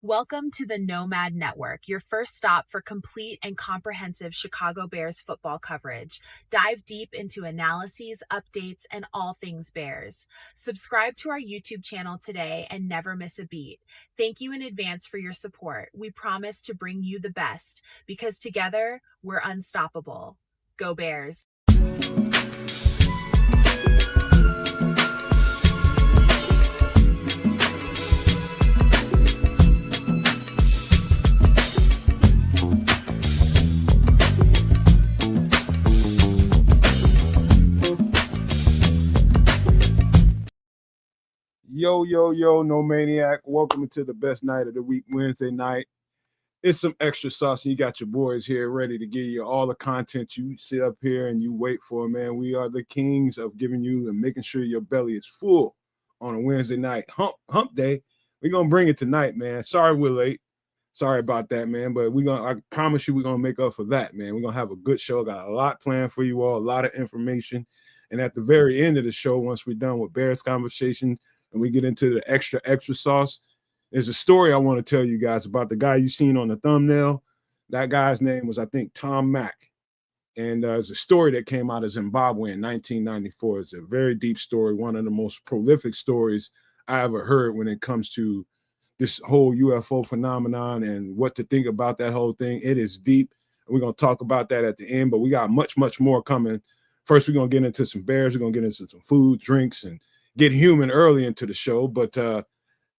Welcome to the Nomad Network, your first stop for complete and comprehensive Chicago Bears football coverage. Dive deep into analyses, updates, and all things Bears. Subscribe to our YouTube channel today and never miss a beat. Thank you in advance for your support. We promise to bring you the best because together we're unstoppable. Go Bears! Yo, no maniac. Welcome to the best night of the week, Wednesday night. It's some extra sauce, and you got your boys here ready to give you all the content you sit up here and you wait for, man. We are the kings of giving you and making sure your belly is full on a Wednesday night. Hump day. We're gonna bring it tonight, man. Sorry we're late. Sorry about that, man. But I promise you we're gonna make up for that, man. We're gonna have a good show. Got a lot planned for you all, a lot of information. And at the very end of the show, once we're done with Bears conversation, and we get into the extra sauce, there's a story I want to tell you guys about the guy you seen on the thumbnail. That guy's name was, I think, Tom Mack. And it's a story that came out of Zimbabwe in 1994. It's a very deep story, one of the most prolific stories I ever heard when it comes to this whole UFO phenomenon and what to think about that whole thing. It is deep. And we're going to talk about that at the end, but we got much more coming. First, we're going to get into some Bears. We're going to get into some food, drinks, and get human early into the show. But I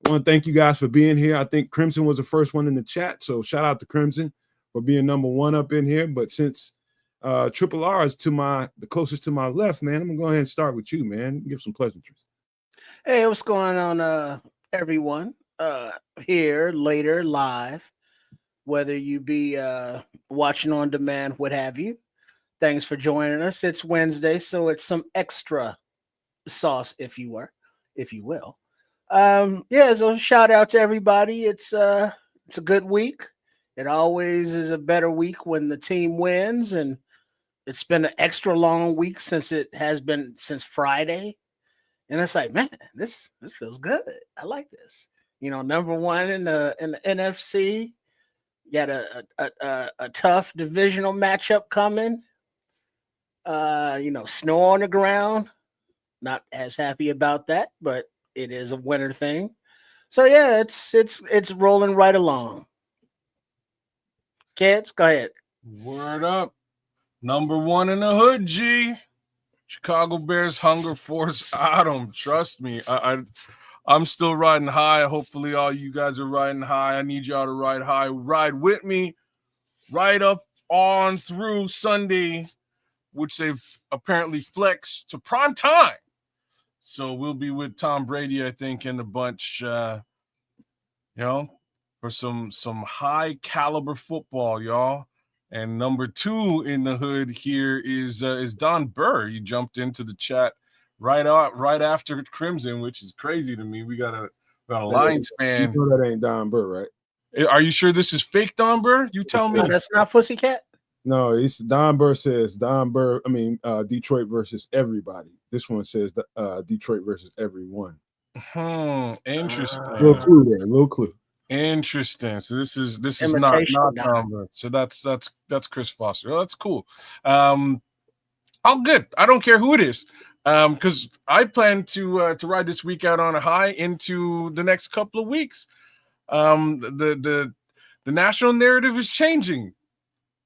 want to thank you guys for being here. I think Crimson was the first one in the chat, so shout out to Crimson for being number one up in here. But since Triple R is the closest to my left, man, I'm gonna go ahead and start with you, man. Give some pleasantries. Hey, what's going on, everyone? Here later live, whether you be watching on demand, what have you. Thanks for joining us. It's Wednesday, so it's some extra sauce, if you will. So shout out to everybody. It's a good week. It always is a better week when the team wins, and it's been an extra long week since Friday. And it's like, man, this feels good. I like this. Number one in the NFC. Got a tough divisional matchup coming. Snow on the ground. Not as happy about that, but it is a winter thing. So yeah, it's rolling right along. Kids, go ahead. Word up. Number one in the hood, G. Chicago Bears hunger force Adam. Trust me. I'm still riding high. Hopefully all you guys are riding high. I need y'all to ride high. Ride with me right up on through Sunday, which they've apparently flexed to prime time. So we'll be with Tom Brady, I think, in the bunch, for some high caliber football, y'all. And number two in the hood here is Don Burr. He jumped into the chat right after Crimson, which is crazy to me. We got a Lions fan. You know that ain't Don Burr, right? Are you sure this is fake Don Burr? You tell me. That's not Pussycat? No, it's Don Burr says Detroit versus everybody. This one says Detroit versus everyone. Interesting. Little clue. Interesting. So this is not Don Burr. So that's Chris Foster. Oh, that's cool. All good. I don't care who it is. Because I plan to ride this week out on a high into the next couple of weeks. The national narrative is changing.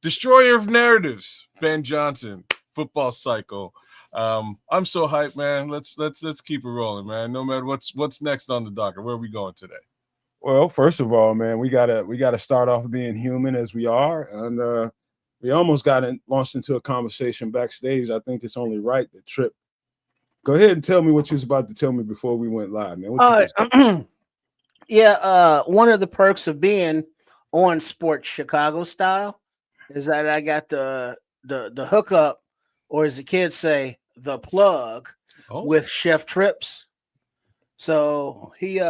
Destroyer of narratives, Ben Johnson, football psycho. I'm so hyped, man. Let's keep it rolling, man. No matter what's next on the docket. Where are we going today? Well, first of all, man, we gotta start off being human as we are, and we almost got launched into a conversation backstage. I think it's only right that Trip. Go ahead and tell me what you was about to tell me before we went live, man. One of the perks of being on Sports Chicago Style is that I got the hookup, or as the kids say, the plug with Chef Trips. So he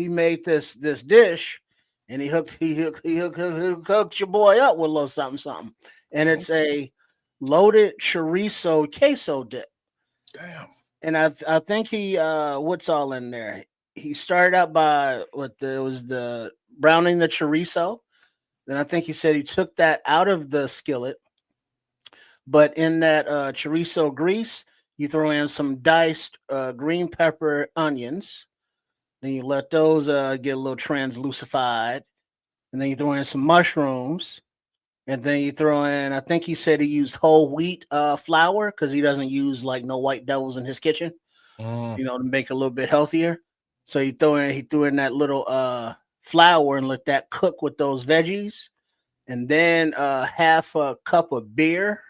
made this dish, and he hooked your boy up with a little something, and it's a loaded chorizo queso dip. Damn. And I think he what's all in there? He started out by the browning the chorizo. Then I think he said he took that out of the skillet. But in that chorizo grease, you throw in some diced green pepper, onions. Then you let those get a little translucified. And then you throw in some mushrooms. And then you throw in, I think he said he used whole wheat flour because he doesn't use like no white devils in his kitchen, to make it a little bit healthier. So he threw in that little flour and let that cook with those veggies. And then half a cup of beer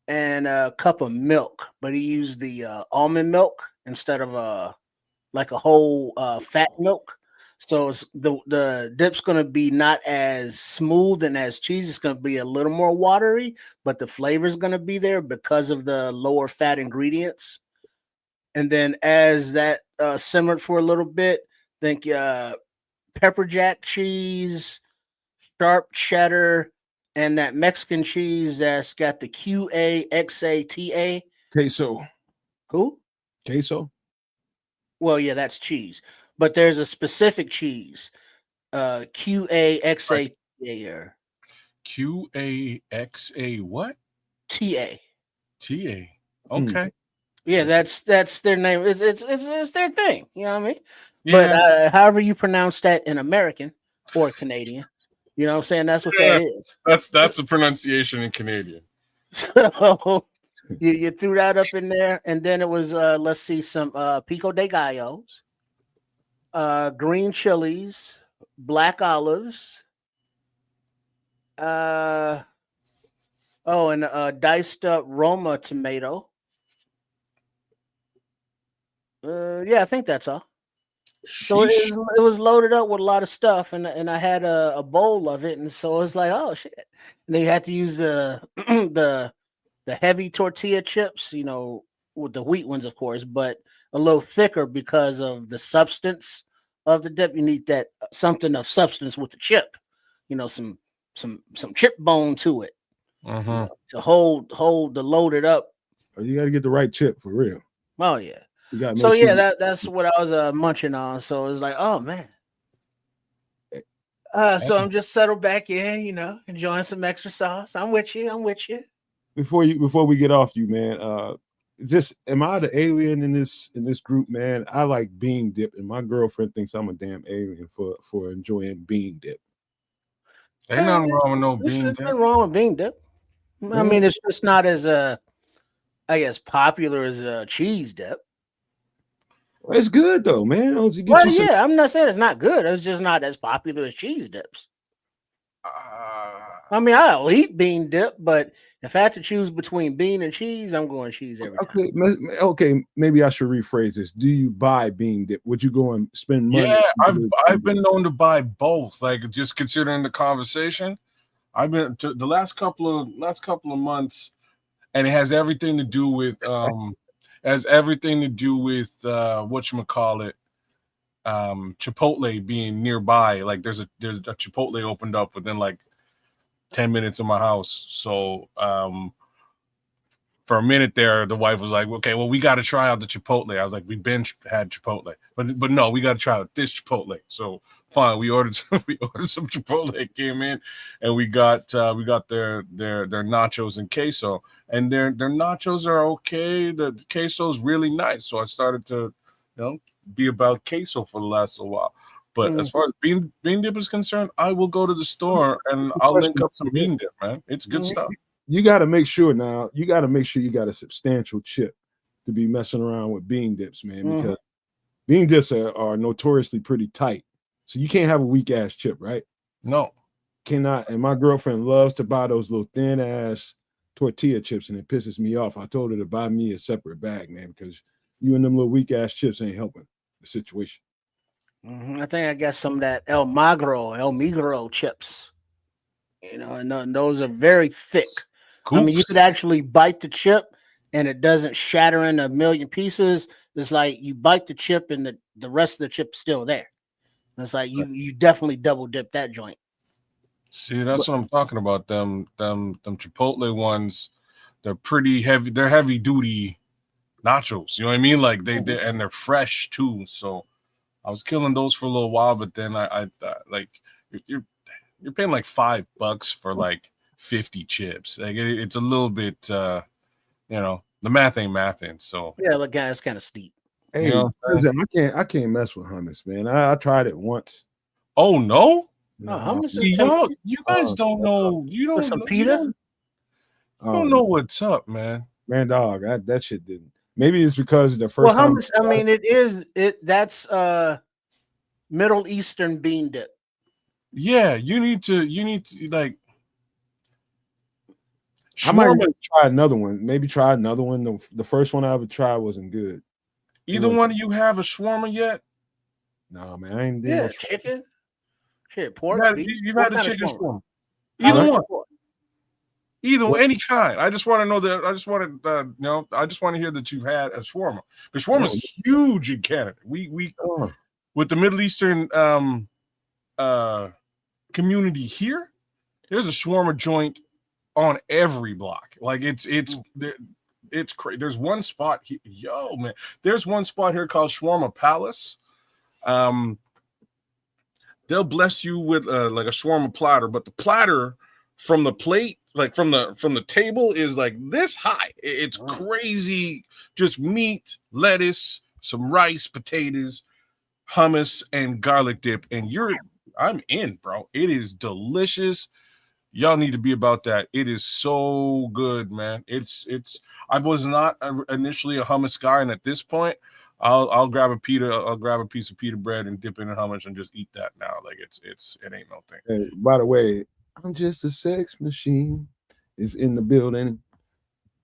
and a cup of milk. But he used the almond milk instead of like a whole fat milk. So it's the dip's going to be not as smooth and as cheesy. It's going to be a little more watery, but the flavor is going to be there because of the lower fat ingredients. And then as that simmered for a little bit, think pepper jack cheese, sharp cheddar, and that Mexican cheese that's got the QAXATA. Queso. Who? Queso. Well, yeah, that's cheese. But there's a specific cheese, QAXA QAXA what? TA. TA. Okay. Yeah, that's their name. It's their thing. You know what I mean? Yeah. But however you pronounce that in American or Canadian, you know what I'm saying? That's what that is. That's the pronunciation in Canadian. So you threw that up in there, and then it was let's see, some pico de gallos. Green chilies, black olives, and diced up Roma tomato. I think that's all. So it was loaded up with a lot of stuff, and I had a bowl of it, and so it was like, oh shit. And then you had to use the the heavy tortilla chips, with the wheat ones, of course, but a little thicker because of the substance of the dip. You need that something of substance with the chip, some chip bone to it, to hold the loaded up. You got to get the right chip for real. Oh yeah. So that's what I was munching on. So it was like, oh man. So I'm just settled back in, enjoying some extra sauce. I'm with you. Before we get off you, man, am I the alien in this group, man? I like bean dip, and my girlfriend thinks I'm a damn alien for enjoying bean dip. Ain't nothing wrong with no bean dip. Nothing wrong with bean dip. I mean, it's just not as I guess popular as a cheese dip. It's good though, man. I'm not saying it's not good. It's just not as popular as cheese dips. I mean, I'll eat bean dip, but if I had to choose between bean and cheese, I'm going cheese every time. Okay, maybe I should rephrase this. Do you buy bean dip? Would you go and spend money? Yeah, I've been known to buy both. Like, just considering the conversation, I've been to the last couple of months, and it has everything to do with whatchamacallit, Chipotle being nearby. Like there's a Chipotle opened up within like 10 minutes of my house. So for a minute there, the wife was like, okay, well, we got to try out the Chipotle. I was like, we've been had Chipotle, but no, we got to try out this Chipotle. So fine, we ordered some Chipotle. It came in, and we got their nachos and queso, and their nachos are okay. The queso is really nice. So I started to, be about queso for the last little while. But as far as bean dip is concerned, I will go to the store and I'll link up some bean dip, man. It's good stuff. You got to make sure you got a substantial chip to be messing around with bean dips, man, because bean dips are notoriously pretty tight. So you can't have a weak ass chip, right? No. Cannot. And my girlfriend loves to buy those little thin ass tortilla chips, and it pisses me off. I told her to buy me a separate bag, man, because you and them little weak ass chips ain't helping the situation. I think I got some of that El Migro chips, and those are very thick. Coops. I mean, you could actually bite the chip and it doesn't shatter in a million pieces. It's like you bite the chip and the rest of the chip's still there. And it's like you definitely double dip that joint. See, that's what I'm talking about. Them Chipotle ones, they're pretty heavy. They're heavy duty nachos. You know what I mean? Like they're fresh too. So I was killing those for a little while, but then I like you're paying like $5 for like 50 chips. Like it's a little bit, the math ain't mathing. So yeah, look, guys, kind of steep. Hey, you know I can't mess with hummus, man. I tried it once. Oh no. No, hummus See, you guys don't know. You don't. some You pita. don't know what's up, man. Man, dog, that shit didn't. Maybe it's because the first time. Hummus. I mean, that's Middle Eastern bean dip. Yeah, you need to like. I might try another one. Maybe try another one. The first one I ever tried wasn't good. Either one of you have a shawarma yet? No, man, I ain't. Yeah, chicken. Shit, pork. You've had a chicken shawarma. Either one. Either any kind. I just want to know that. I just want to, I just want to hear that you've had a shawarma. The shawarma is huge in Canada. We with the Middle Eastern community here, there's a shawarma joint on every block. Like it's crazy. There's one spot here, man. There's one spot here called Shawarma Palace. They'll bless you with like a shawarma platter, but the platter from the plate, like from the table, is like this high. It's crazy. Just meat, lettuce, some rice, potatoes, hummus, and garlic dip. And I'm in, bro. It is delicious. Y'all need to be about that. It is so good, man. I was not initially a hummus guy, and at this point, I'll grab a pita. I'll grab a piece of pita bread and dip in hummus and just eat that now. Like it ain't no thing. Hey, by the way, I'm just a sex machine. Is in the building,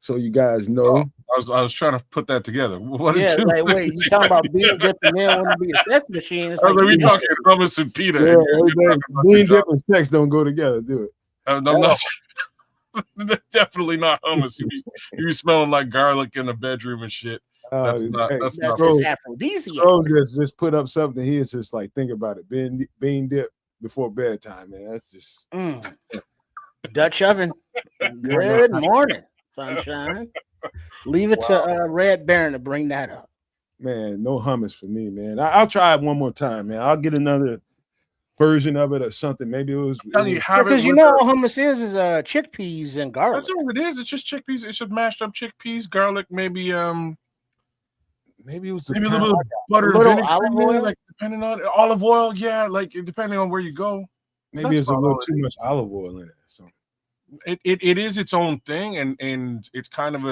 so you guys know. I was trying to put that together. What? Yeah, like wait, you talking about bean dip and then want to be a sex machine? It's like we talking hummus and pita. Yeah, bean dip and sex don't go together, do it? No. Definitely not hummus. You be smelling like garlic in the bedroom and shit. That's not. Just aphrodisiac. So just put up something here. It's just like, think about it. Bean dip before bedtime, man. That's just Dutch oven. Good morning, sunshine. Leave it to Red Baron to bring that up. Man, no hummus for me, man. I'll try it one more time, man. I'll get another version of it or something. Maybe it was because all hummus is chickpeas and garlic. That's all it is. It's just chickpeas. It's just mashed up chickpeas, garlic, maybe maybe it was a little butter, vinegar, olive oil, like depending on olive oil. Yeah, like depending on where you go. Maybe it's a little too much olive oil in it. So it is its own thing, and it's kind of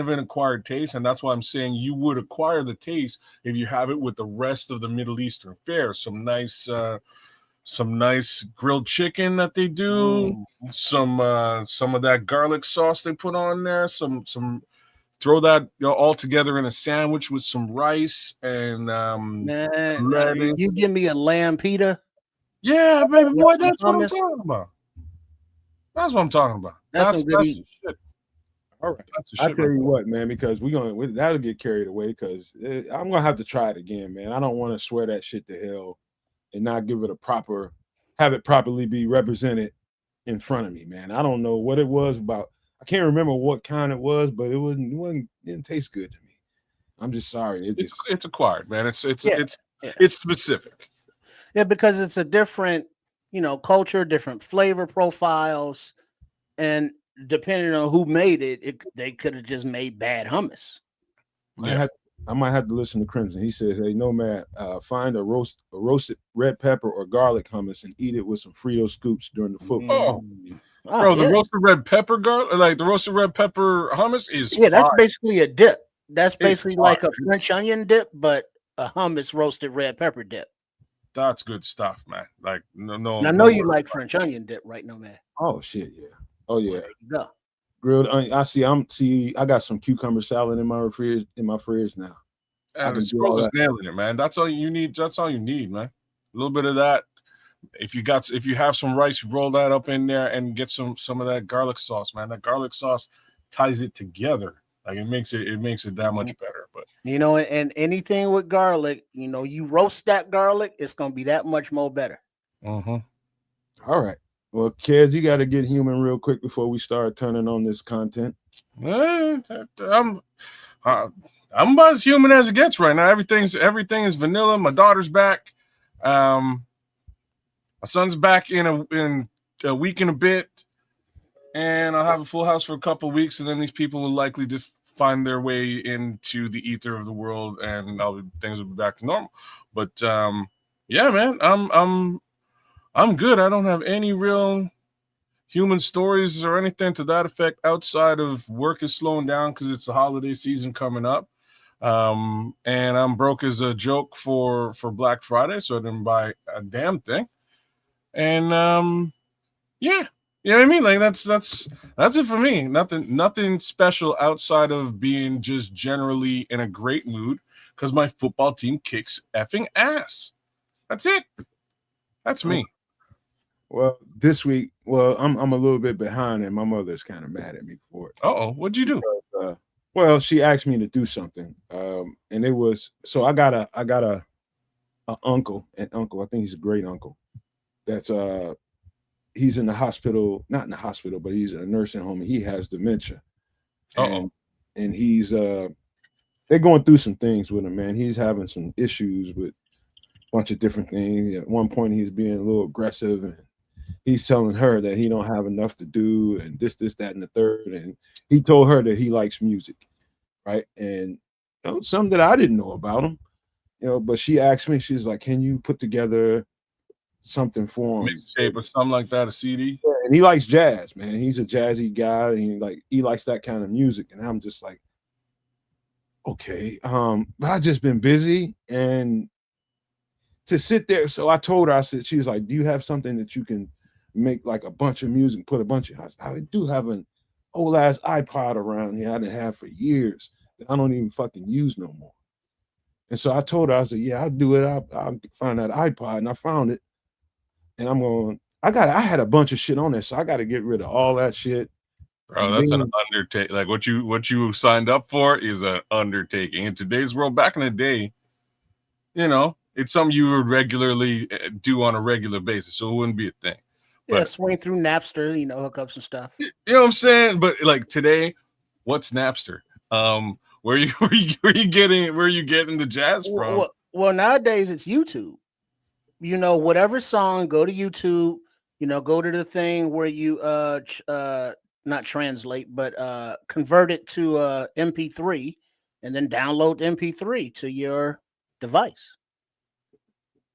an acquired taste, and that's why I'm saying you would acquire the taste if you have it with the rest of the Middle Eastern fare. Some nice grilled chicken that they do, some of that garlic sauce they put on there, some throw that all together in a sandwich with some rice and you give me a lamb pita. Yeah, baby boy, that's what I'm talking about. That's what I'm talking about. That's some good eating. All right, I'll tell you what, man, because that'll get carried away because I'm gonna have to try it again, man. I don't want to swear that shit to hell and not have it properly be represented in front of me, man. I don't know what it was about. I can't remember what kind it was, but it didn't taste good to me. I'm just sorry. It's acquired, man. It's specific. Yeah, because it's a different, culture, different flavor profiles, and depending on who made it, they could have just made bad hummus. I might have to listen to Crimson. He says, "Hey, Nomad, find a roasted red pepper or garlic hummus and eat it with some Frito scoops during the football." Bro, the roasted red pepper the roasted red pepper hummus is that's basically a dip. That's basically like a French onion dip, but a hummus roasted red pepper dip. That's good stuff, man. Like no. I know you like French onion dip, right, Nomad? Oh shit, yeah. Oh yeah. There you go. Grilled onion. I got some cucumber salad in my fridge now. And Scrolls is nailing it, man. That's all you need. That's all you need, man. A little bit of that. If you have some rice, you roll that up in there and get some of that garlic sauce, man. That garlic sauce ties it together. Like it makes it that much better. But and anything with garlic, you roast that garlic, it's gonna be that much more better. All right. Well, kids, you got to get human real quick before we start turning on this content. I'm I'm about as human as it gets right now. Everything is vanilla. My daughter's back. My son's back in a week and a bit, and I'll have a full house for a couple of weeks, and then these people will likely just find their way into the ether of the world, and things will be back to normal. But yeah, man, I'm good. I don't have any real human stories or anything to that effect outside of work is slowing down because it's the holiday season coming up. And I'm broke as a joke for Black Friday, so I didn't buy a damn thing. And yeah, you know what I mean? Like that's it for me. Nothing special outside of being just generally in a great mood because my football team kicks effing ass. That's it. That's me. Well, this week, I'm a little bit behind, and my mother's kind of mad at me for it. Uh-oh, what'd you do? Well, she asked me to do something, and it was so I got a uncle, I think he's a great uncle. That's he's in the hospital, not in the hospital, but he's in a nursing home, and he has dementia. And he's they're going through some things with him, man. He's having some issues with a bunch of different things. At one point, he's being a little aggressive, and he's telling her that he don't have enough to do, and this, that, and the third. And he told her that he likes music, right? And something that I didn't know about him, but she asked me, she's like, can you put together something for him? Mixtape or something like that, a CD? Yeah, and he likes jazz, man. He's a jazzy guy, and he likes that kind of music. And I'm just like, okay. But I just been busy and to sit there. So I told her, I said, she was like, do you have something that you can make like a bunch of music, put a bunch of, I do have an old ass iPod around here I didn't have for years that I don't even fucking use no more. And so I told her, I said, yeah, I'll do it. I'll find that iPod, and I found it. And I had a bunch of shit on there, so I got to get rid of all that shit. Bro, that's an undertaking. Like what you signed up for is an undertaking. In today's world, back in the day, it's something you would regularly do on a regular basis, so it wouldn't be a thing. Yeah, swing through Napster, hook up some stuff. You know what I'm saying? But like today, what's Napster? Where are you getting the jazz from? Well, nowadays it's YouTube. Whatever song, go to YouTube. Go to the thing where you not translate, but convert it to MP3, and then download MP3 to your device.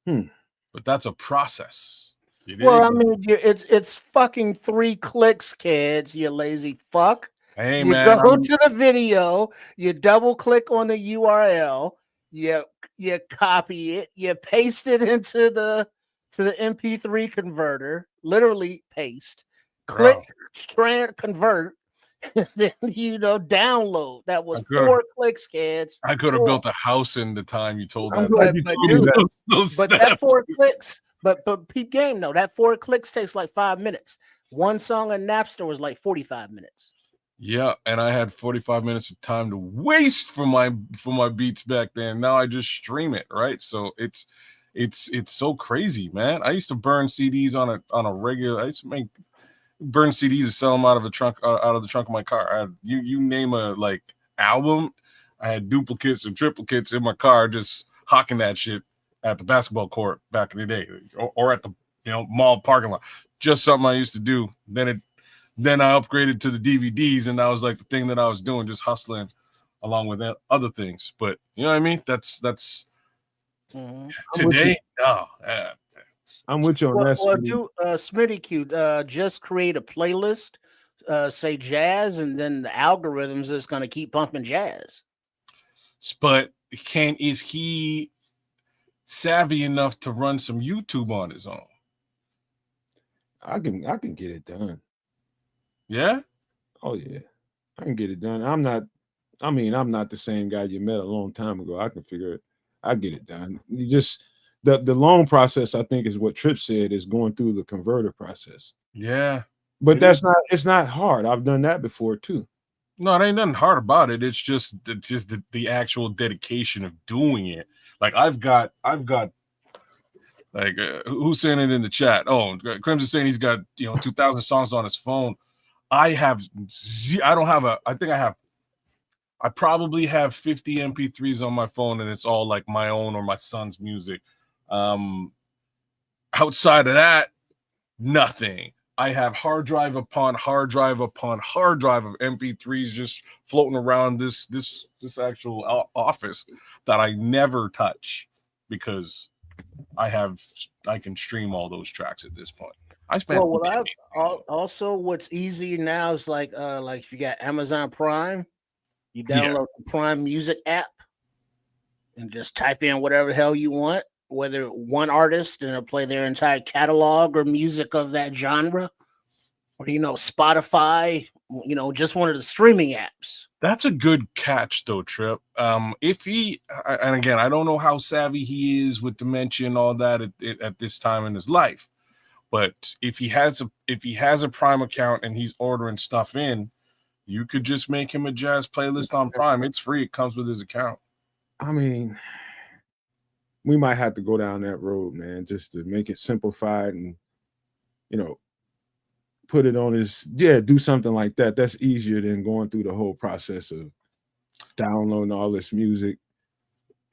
But that's a process. Well, I mean, it's fucking 3 clicks, kids. You lazy fuck. Hey, you man, go to the video, you double click on the URL, you copy it, you paste it into the MP3 converter, literally paste, click, convert, and then download. That was 4 clicks, kids. I could have built a house in the time you told that. But that 4 clicks. But peep game, no, that 4 clicks takes like 5 minutes. One song on Napster was like 45 minutes. Yeah, and I had 45 minutes of time to waste for my beats back then. Now I just stream it, right? So it's so crazy, man. I used to burn CDs on a regular. I used to burn CDs and sell them out of the trunk of my car. You name a like album, I had duplicates and triplicates in my car, just hawking that shit at the basketball court back in the day, or at the mall parking lot. Just something I used to do. Then I upgraded to the DVDs, and that was like the thing that I was doing, just hustling along with other things. But you know what I mean? That's today. I'm with you on that. Well, do vidIQ, just create a playlist, say jazz, and then the algorithms is going to keep pumping jazz. But is he savvy enough to run some YouTube on his own? I can get it done. Yeah? Oh yeah. I can get it done. I'm not the same guy you met a long time ago. I can figure it. I get it done. You just the long process, I think, is what Tripp said, is going through the converter process. Yeah. But it's not hard. I've done that before too. No, it ain't nothing hard about it. It's just the actual dedication of doing it. Like I've got like who's saying it in the chat? Oh, Crimson saying he's got 2,000 songs on his phone. I think I have I probably have 50 MP3s on my phone, and it's all like my own or my son's music. Outside of that, nothing. I have hard drive upon hard drive upon hard drive of MP3s just floating around this actual office that I never touch because I can stream all those tracks at this point. I spent also what's easy now is like if you got Amazon Prime, you download the Prime Music app and just type in whatever the hell you want, whether one artist and it'll play their entire catalog or music of that genre, or Spotify, just one of the streaming apps. That's a good catch though, Trip. If he, and again, I don't know how savvy he is with dementia and all that at this time in his life, but if he has a Prime account and he's ordering stuff in, you could just make him a jazz playlist on Prime. It's free. It comes with his account. I mean, we might have to go down that road, man, just to make it simplified and, put it on do something like that. That's easier than going through the whole process of downloading all this music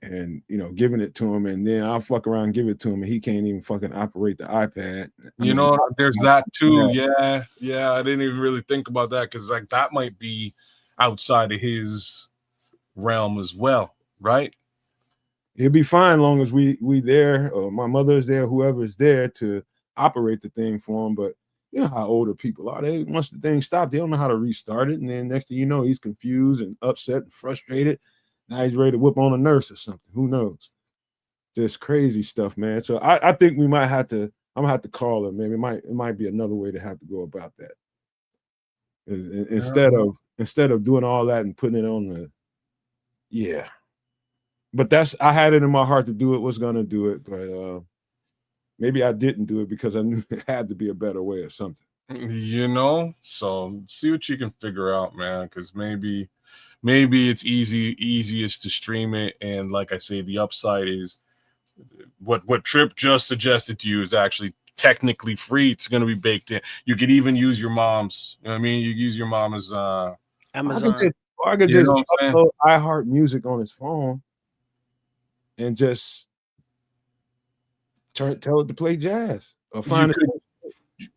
and, giving it to him. And then I'll fuck around and give it to him and he can't even fucking operate the iPad. There's that too. Yeah. I didn't even really think about that because like that might be outside of his realm as well, right? He'll be fine long as we there, or my mother's there, whoever's there to operate the thing for him. But you know how older people are. Once the thing stops, they don't know how to restart it. And then next thing you know, he's confused and upset and frustrated. Now he's ready to whip on a nurse or something. Who knows? Just crazy stuff, man. So I think I'm gonna have to call him, man. It might be another way to have to go about that. Instead of doing all that and putting it on the But I had it in my heart to do it, was gonna do it, but maybe I didn't do it because I knew it had to be a better way or something. So see what you can figure out, man, because maybe it's easiest to stream it. And like I say, the upside is what Trip just suggested to you is actually technically free. It's going to be baked in. You could even use your mom's. You know what I mean? You use your mom's Amazon. I could just upload iHeart Music on his phone and just tell it to play jazz or find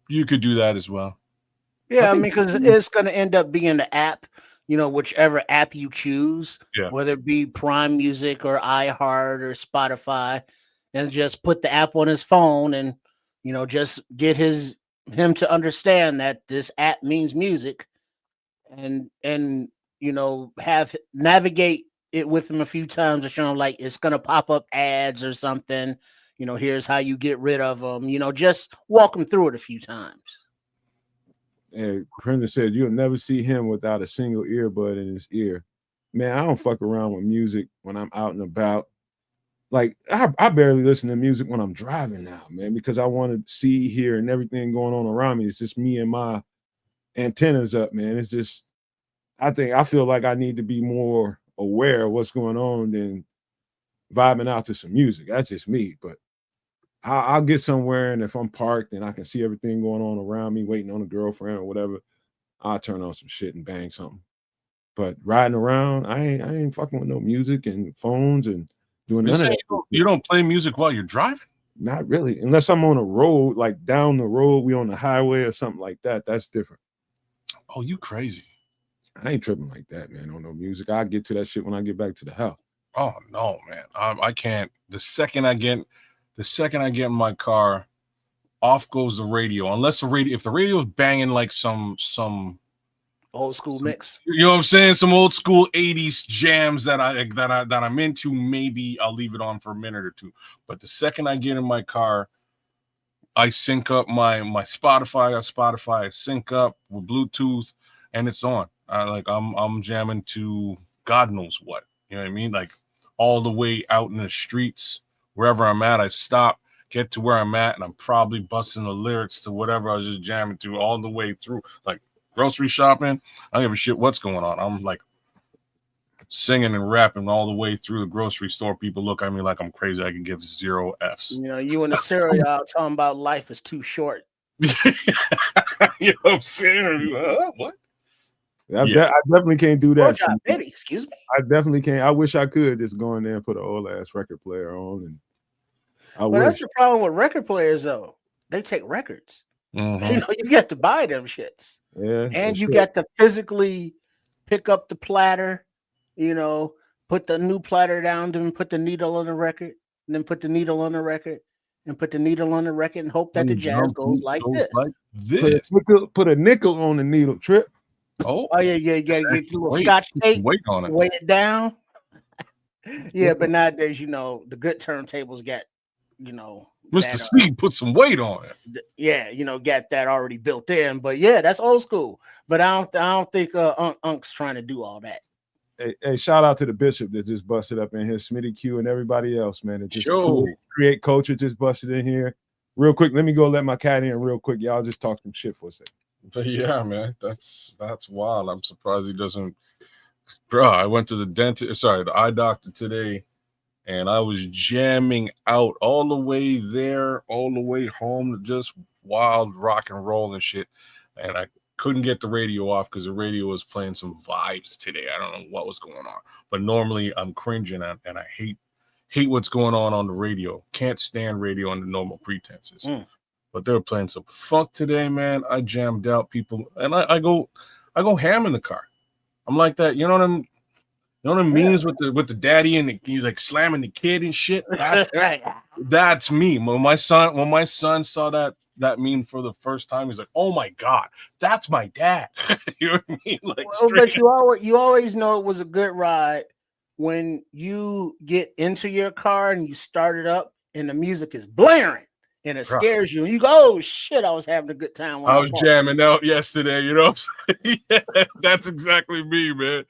you could do that as well. Yeah, I mean, because it's going to end up being the app, whichever app you choose, whether it be Prime Music or iHeart or Spotify, and just put the app on his phone and, just get him to understand that this app means music and have navigate it with him a few times to show him like it's going to pop up ads or something. Here's how you get rid of them. Just walk him through it a few times. And Brendan said you'll never see him without a single earbud in his ear. Man, I don't fuck around with music when I'm out and about. Like I barely listen to music when I'm driving now, man, because I want to see, hear, and everything going on around me. It's just me and my antennas up, man. It's just I feel like I need to be more aware of what's going on than vibing out to some music. That's just me, but I'll get somewhere, and if I'm parked and I can see everything going on around me, waiting on a girlfriend or whatever, I'll turn on some shit and bang something. But riding around, I ain't fucking with no music and phones and doing none of that. You don't play music while you're driving? Not really, unless I'm on a road, like down the road, we on the highway or something like that. That's different. Oh, you crazy? I ain't tripping like that, man. On no music. I'll get to that shit when I get back to the house. Oh no, man. I can't. The second I get in my car, off goes the radio. Unless if the radio is banging like some old school mix. You know what I'm saying? Some old school 80s jams that I'm into, maybe I'll leave it on for a minute or two. But the second I get in my car, I sync up my Spotify. I sync up with Bluetooth, and it's on. I'm jamming to God knows what. You know what I mean? Like all the way out in the streets, wherever I'm at, I stop, get to where I'm at, and I'm probably busting the lyrics to whatever I was just jamming to all the way through. Like grocery shopping, I don't give a shit what's going on. I'm like singing and rapping all the way through the grocery store. People look at me like I'm crazy. I can give 0 Fs. You in the cereal talking about life is too short. You know what I'm saying? What? I definitely can't do that. Excuse me. I definitely can't. I wish I could just go in there and put an old ass record player on, and But that's the problem with record players, though. They take records. Mm-hmm. You get to buy them shits. Yeah, and you got to physically pick up the platter. Put the new platter down, then put the needle on the record, and then put the needle on the record, and put the needle on the record, and hope that the jazz goes like this. Put a nickel on the needle, Trip. Oh yeah. You gotta get a little scotch tape, weight on it, weigh it down. Yeah, but nowadays, the good turntables got, Mr. C put some weight on it. Yeah, got that already built in. But yeah, that's old school. But I don't think Unc's trying to do all that. Hey, shout out to the Bishop that just busted up in here, vidIQ and everybody else, man. That just create culture just busted in here. Real quick, let me go let my cat in real quick. Y'all just talk some shit for a second. But yeah, man, that's wild. I'm surprised he doesn't. Bro, I went to the eye doctor today, and I was jamming out all the way there, all the way home, just wild rock and roll and shit. And I couldn't get the radio off because the radio was playing some vibes today. I don't know what was going on, but normally I'm cringing and I hate what's going on the radio. Can't stand radio under normal pretenses. But they were playing some funk today, man. I jammed out people, and I go ham in the car. I'm like that, you know what I mean? With the daddy and he's like slamming the kid and shit. That's right. That's me. When my son saw that meme for the first time, he's like, "Oh my god, that's my dad." You know what I mean? Like, but you always know it was a good ride when you get into your car and you start it up and the music is blaring. And it scares you, and you go, "Oh shit! I was having a good time." I was jamming out yesterday, you know. Yeah, that's exactly me, man.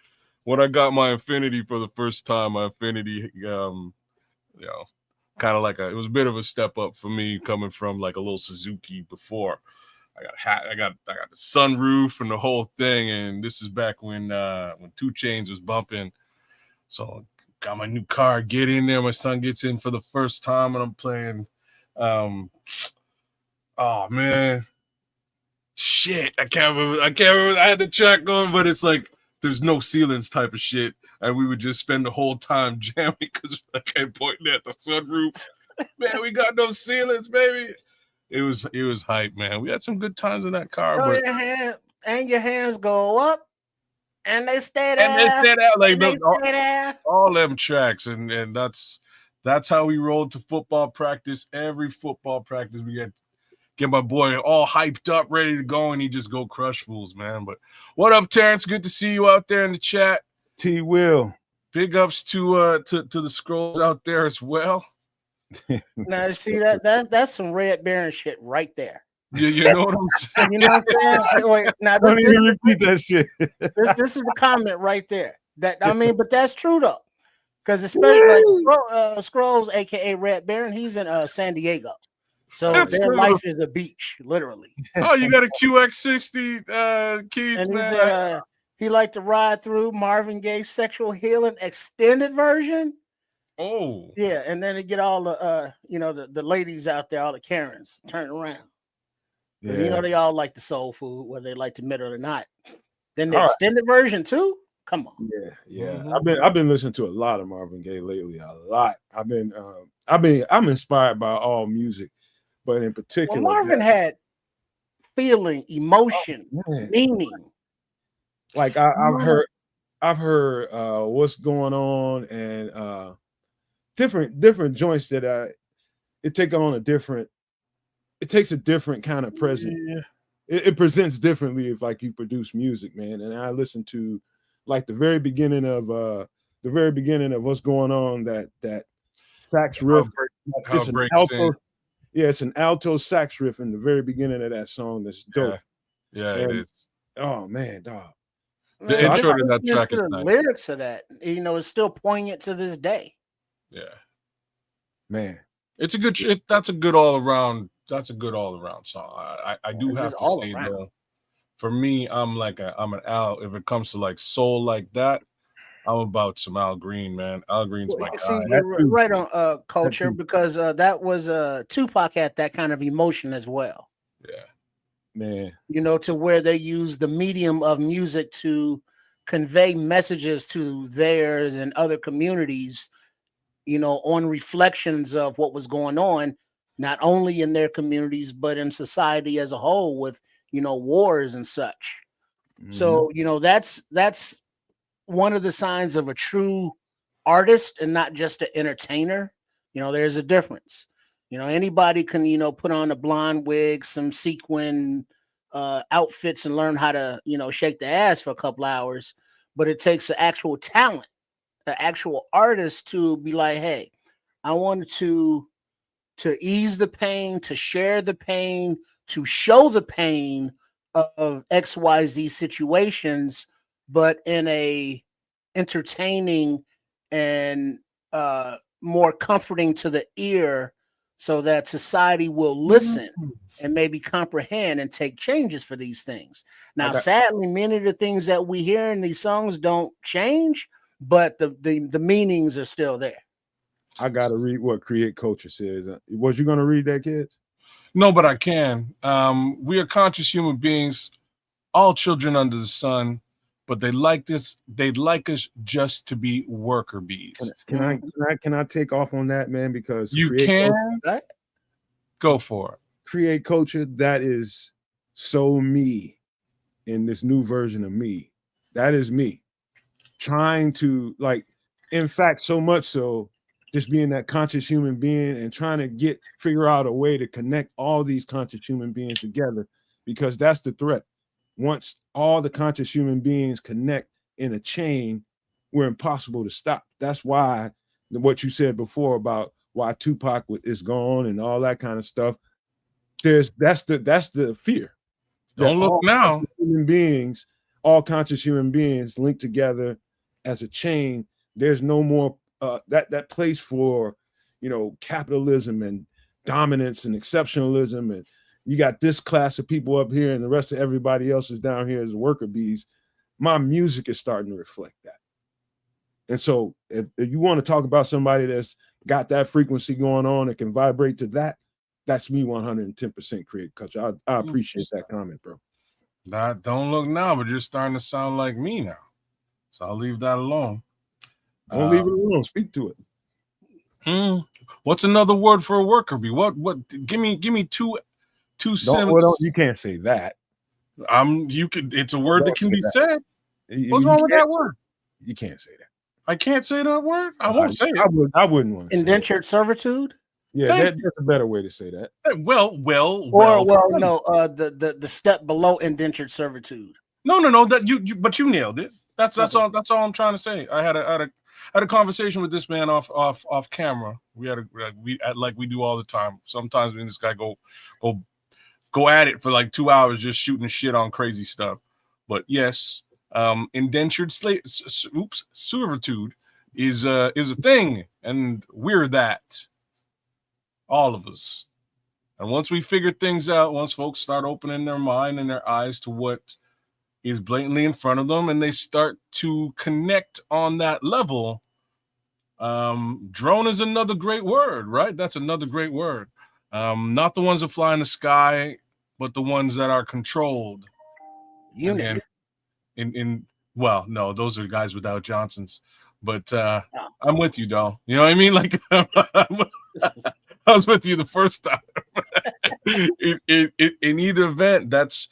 When I got my Infinity for the first time, my Infinity, kind of like it was a bit of a step up for me coming from like a little Suzuki before. I got the sunroof and the whole thing, and this is back when 2 Chainz was bumping. So got my new car, get in there. My son gets in for the first time, and I'm playing. Oh man, shit! I can't remember. I had the track going, but it's like there's no ceilings type of shit, and we would just spend the whole time jamming because I kept pointing at the sunroof. Man, we got no ceilings, baby. It was hype, man. We had some good times in that car. Your hands go up, and they stay there. And they stay there, like all them tracks, and that's how we rolled to football practice. Every football practice, we get my boy all hyped up, ready to go, and he just go crush fools, man. But what up, Terrence? Good to see you out there in the chat. T Will. Big ups to the scrolls out there as well. Now see that's some Red Baron shit right there. You know what I'm saying? You know what I'm saying? Wait, now don't even repeat that shit. This is the comment right there. But that's true though. Because especially like Scrolls, aka Red Baron, he's in San Diego, so their life is a beach, literally. Oh, you got a QX60 keys, and man. He liked to ride through Marvin Gaye's "Sexual Healing" extended version. Oh, yeah, and then to get all the the ladies out there, all the Karens, turn around. Yeah. They all like the soul food, whether they like to admit it or not. Then the extended version too. Come on. Yeah. Mm-hmm. I've been listening to a lot of Marvin Gaye lately. A lot. I'm inspired by all music, but in particular, Marvin had feeling, emotion, meaning. Like I've heard what's going on and different joints that it takes a different kind of presence. Yeah. It presents differently if like you produce music, man. And I listen to like the very beginning of what's going on, that sax riff. It's an alto. Yeah, it's an alto sax riff in the very beginning of that song. That's dope. Yeah, it is. Oh man, dog. The intro to that track is nice. Lyrics of that, it's still poignant to this day. Yeah, man, it's a good. That's a good all around. That's a good all around song. I do have to say though, for me, I'm an Al. If it comes to like soul like that, I'm about some Al Green, man. Al Green's my guy. You're right on culture because that was Tupac had that kind of emotion as well. Yeah. man, you know, to where they use the medium of music to convey messages to theirs and other communities, you know, on reflections of what was going on, not only in their communities, but in society as a whole with, you know, wars and such. So, you know, that's one of the signs of a true artist and not just an entertainer. You know, there's a difference. You know, anybody can, you know, put on a blonde wig, some sequin outfits and learn how to, you know, shake the ass for a couple hours. But it takes an actual talent, an actual artist to be like, hey, I wanted to ease the pain, to share the pain, to show the pain of XYZ situations, but in a entertaining and more comforting to the ear, so that society will listen and maybe comprehend and take changes for these things. Now, sadly, many of the things that we hear in these songs don't change, but the meanings are still there. I gotta read what Create Culture says. Was you gonna read that, kids? No, but I can. We are conscious human beings, all children under the sun, but they like this. They'd like us just to be worker bees. Can I take off on that, man? Because you can go for it. Create Culture, that is so me in this new version of me. That is me trying to, like, in fact, so much so, just being that conscious human being and trying to figure out a way to connect all these conscious human beings together, because that's the threat. Once all the conscious human beings connect in a chain, we're impossible to stop. That's why what you said before about why Tupac is gone and all that kind of stuff. That's the fear. Don't look now. All conscious human beings linked together as a chain. There's no more that place for, you know, capitalism and dominance and exceptionalism, and you got this class of people up here and the rest of everybody else is down here as worker bees. My music is starting to reflect that. And so if you want to talk about somebody that's got that frequency going on and can vibrate to that, that's me 110% Create Culture. I appreciate that comment, bro. Don't look now, but you're starting to sound like me now. So I'll leave that alone. Don't leave it alone. Speak to it. What's another word for a worker bee? What? Give me two sentences. You can't say that. You could. It's a word that can be said. What's wrong with that word? You can't say that. I can't say that word. I won't say it. I wouldn't want to. Indentured servitude. Yeah, that's a better way to say that. Well, no. The step below indentured servitude. No. But you nailed it. That's all. That's all I'm trying to say. I had a conversation with this man off camera. We like we do all the time. Sometimes when this guy go at it for like 2 hours just shooting shit on crazy stuff. But yes, indentured servitude is a thing, and we're that. All of us. And once we figure things out, once folks start opening their mind and their eyes to what is blatantly in front of them, and they start to connect on that level, drone is another great word, right? That's another great word. Not the ones that fly in the sky, but the ones that are controlled. Unit. Well, no, those are guys without Johnsons. But I'm with you, though. You know what I mean? Like I was with you the first time. In either event, that's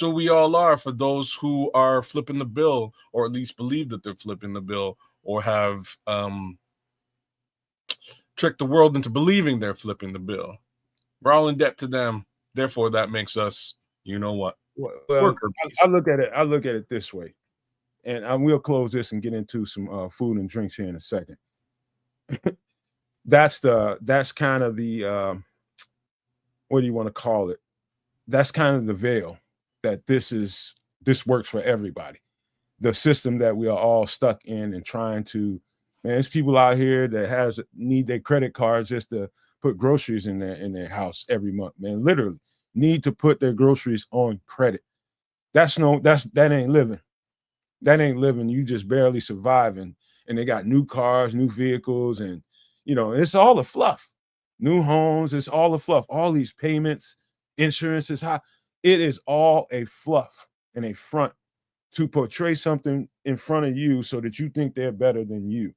what we all are for those who are flipping the bill, or at least believe that they're flipping the bill, or have tricked the world into believing they're flipping the bill. We're all in debt to them. Therefore, that makes us, you know what? Well, I look at it this way, and we'll close this and get into some food and drinks here in a second. That's kind of the what do you want to call it? That's kind of the veil that this works for everybody. The system that we are all stuck in and trying to, man, there's people out here that need their credit cards just to put groceries in their house every month, man. Literally need to put their groceries on credit. That ain't living. That ain't living. You just barely surviving. And they got new cars, new vehicles, and you know, it's all the fluff. New homes, it's all the fluff. All these payments, insurance is high. It is all a fluff and a front to portray something in front of you so that you think they're better than you.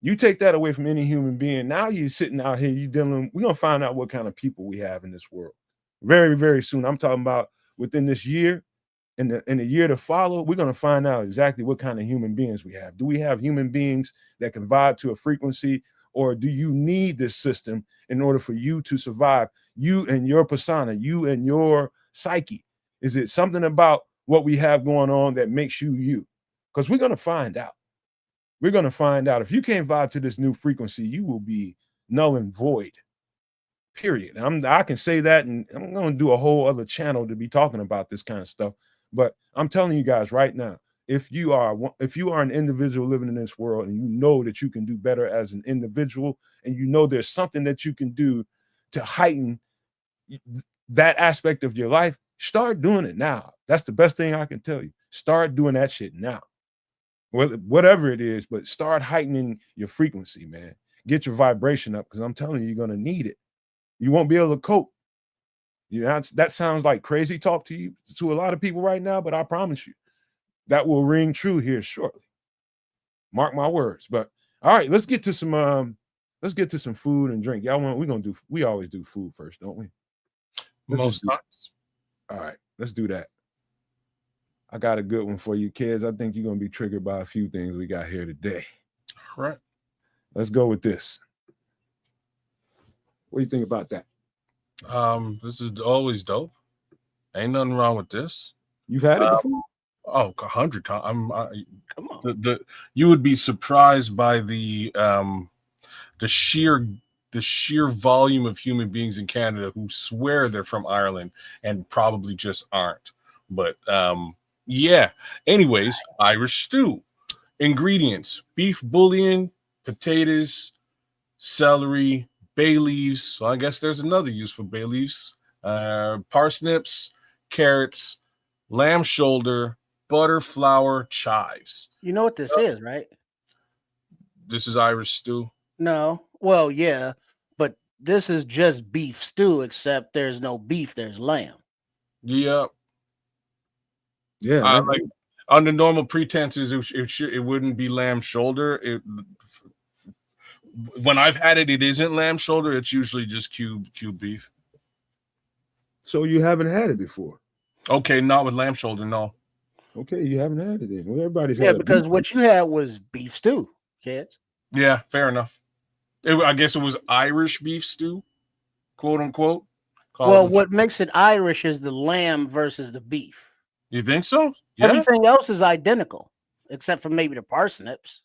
You take that away from any human being. Now you're sitting out here, we're going to find out what kind of people we have in this world very, very soon. I'm talking about within this year and in the year to follow, we're going to find out exactly what kind of human beings we have. Do we have human beings that can vibe to a frequency, or do you need this system in order for you to survive? You and your persona, you and your psyche. Is it something about what we have going on that makes you you? Because we're going to find out. We're going to find out. If you can't vibe to this new frequency, you will be null and void. Period. I can say that, and I'm going to do a whole other channel to be talking about this kind of stuff. But I'm telling you guys right now, if you are an individual living in this world, and you know that you can do better as an individual, and you know there's something that you can do to heighten that aspect of your life, start doing it now. That's the best thing I can tell you. Start doing that shit now. Whatever it is, but start heightening your frequency, man. Get your vibration up, because I'm telling you, you're going to need it. You won't be able to cope. That sounds like crazy talk to a lot of people right now, but I promise you that will ring true here shortly. Mark my words. But all right, let's get to some food and drink. We always do food first, don't we? Most times. All right, let's do that. I got a good one for you kids. I think you're going to be triggered by a few things we got here today. All right. Let's go with this. What do you think about that? This is always dope. Ain't nothing wrong with this. You've had it before? Oh, 100 times. Come on. You would be surprised by the sheer volume of human beings in Canada who swear they're from Ireland and probably just aren't. But yeah. Anyways, Irish stew. Ingredients: beef bouillon, potatoes, celery, bay leaves. So I guess there's another use for bay leaves. Parsnips, carrots, lamb shoulder, butter, flour, chives. You know what this is, right? This is Irish stew. No. Well, yeah, but this is just beef stew, except there's no beef, there's lamb. Yeah. Yeah. Like under normal pretenses, it wouldn't be lamb shoulder. When I've had it, it isn't lamb shoulder. It's usually just cube beef. So you haven't had it before? Okay, not with lamb shoulder, no. Okay, you haven't had it then. Well, everybody's Yeah, had because beef. what you had was beef stew, kids. Yeah, fair enough. I guess it was Irish beef stew, quote unquote. Well, what makes it Irish is the lamb versus the beef. You think so? Yeah. Everything else is identical, except for maybe the parsnips.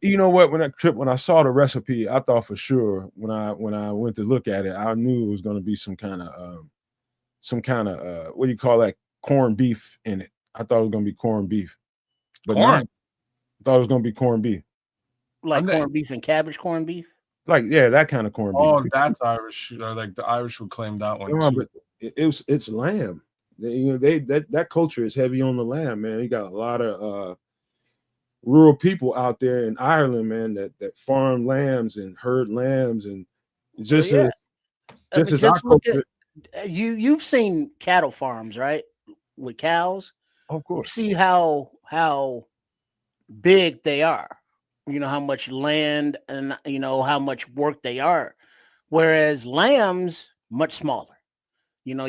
You know what? When I saw the recipe, I thought for sure when I went to look at it, I knew it was going to be some kind of what do you call that, corned beef in it. I thought it was going to be corned beef, but Corn. I thought it was going to be corned beef, Like corned beef and cabbage corned beef. like that kind of corned beef. Oh, that's Irish. Like the Irish would claim that one. No, Too. but it's lamb. That culture is heavy on the lamb, man. You got a lot of rural people out there in Ireland, man, that farm lambs and herd lambs, and just as our culture. You've seen cattle farms, right? With cows. Of course. See how big they are. You know how much land and you know how much work they are. Whereas lambs, much smaller. You know,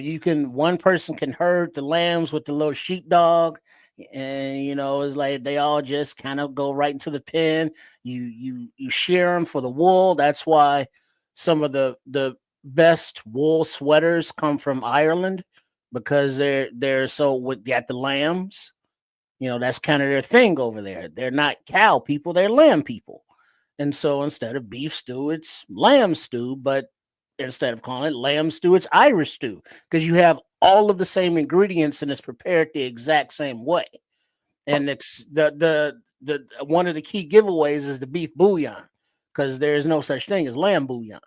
one person can herd the lambs with the little sheepdog, and you know, it's like they all just kind of go right into the pen. You shear them for the wool. That's why some of the best wool sweaters come from Ireland, because they're so got the lambs. You know, that's kind of their thing over there. They're not cow people, they're lamb people. And so instead of beef stew, it's lamb stew, but instead of calling it lamb stew, it's Irish stew, because you have all of the same ingredients and it's prepared the exact same way. And it's the one of the key giveaways is the beef bouillon, because there's no such thing as lamb bouillon.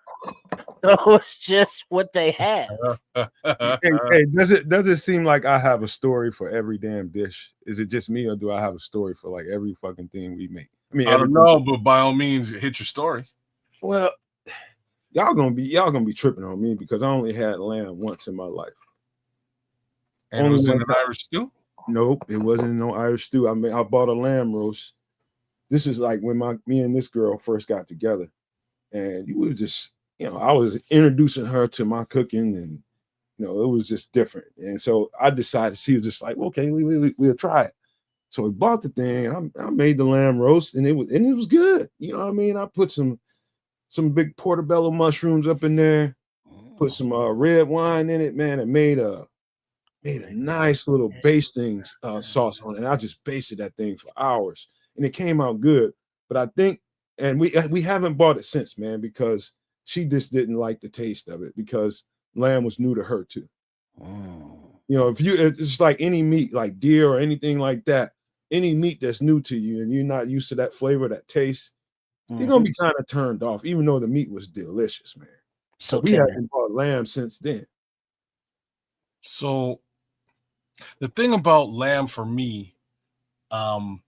So it's just what they have. Hey, does it seem like I have a story for every damn dish? Is it just me, or do I have a story for like every fucking thing we make? I mean, I don't know, but by all means, hit your story. Well, y'all gonna be tripping on me because I only had lamb once in my life. And it was in an Irish stew? Nope, it wasn't no Irish stew. I bought a lamb roast. This is like when me and this girl first got together, and we were just, I was introducing her to my cooking, and it was just different. And so I decided, she was just like, okay, we'll try it. So we bought the thing, and I made the lamb roast, and it was good. You know what I mean? I put some big portobello mushrooms up in there, put some red wine in it, man. It made a nice little basting sauce on it. And I just basted that thing for hours, and it came out good. But I think, and we haven't bought it since, man, because she just didn't like the taste of it, because lamb was new to her too. It's like any meat, like deer or anything like that, any meat that's new to you and you're not used to that flavor, that taste, you're gonna be kind of turned off, even though the meat was delicious, man. So we haven't bought lamb since then. So the thing about lamb for me, I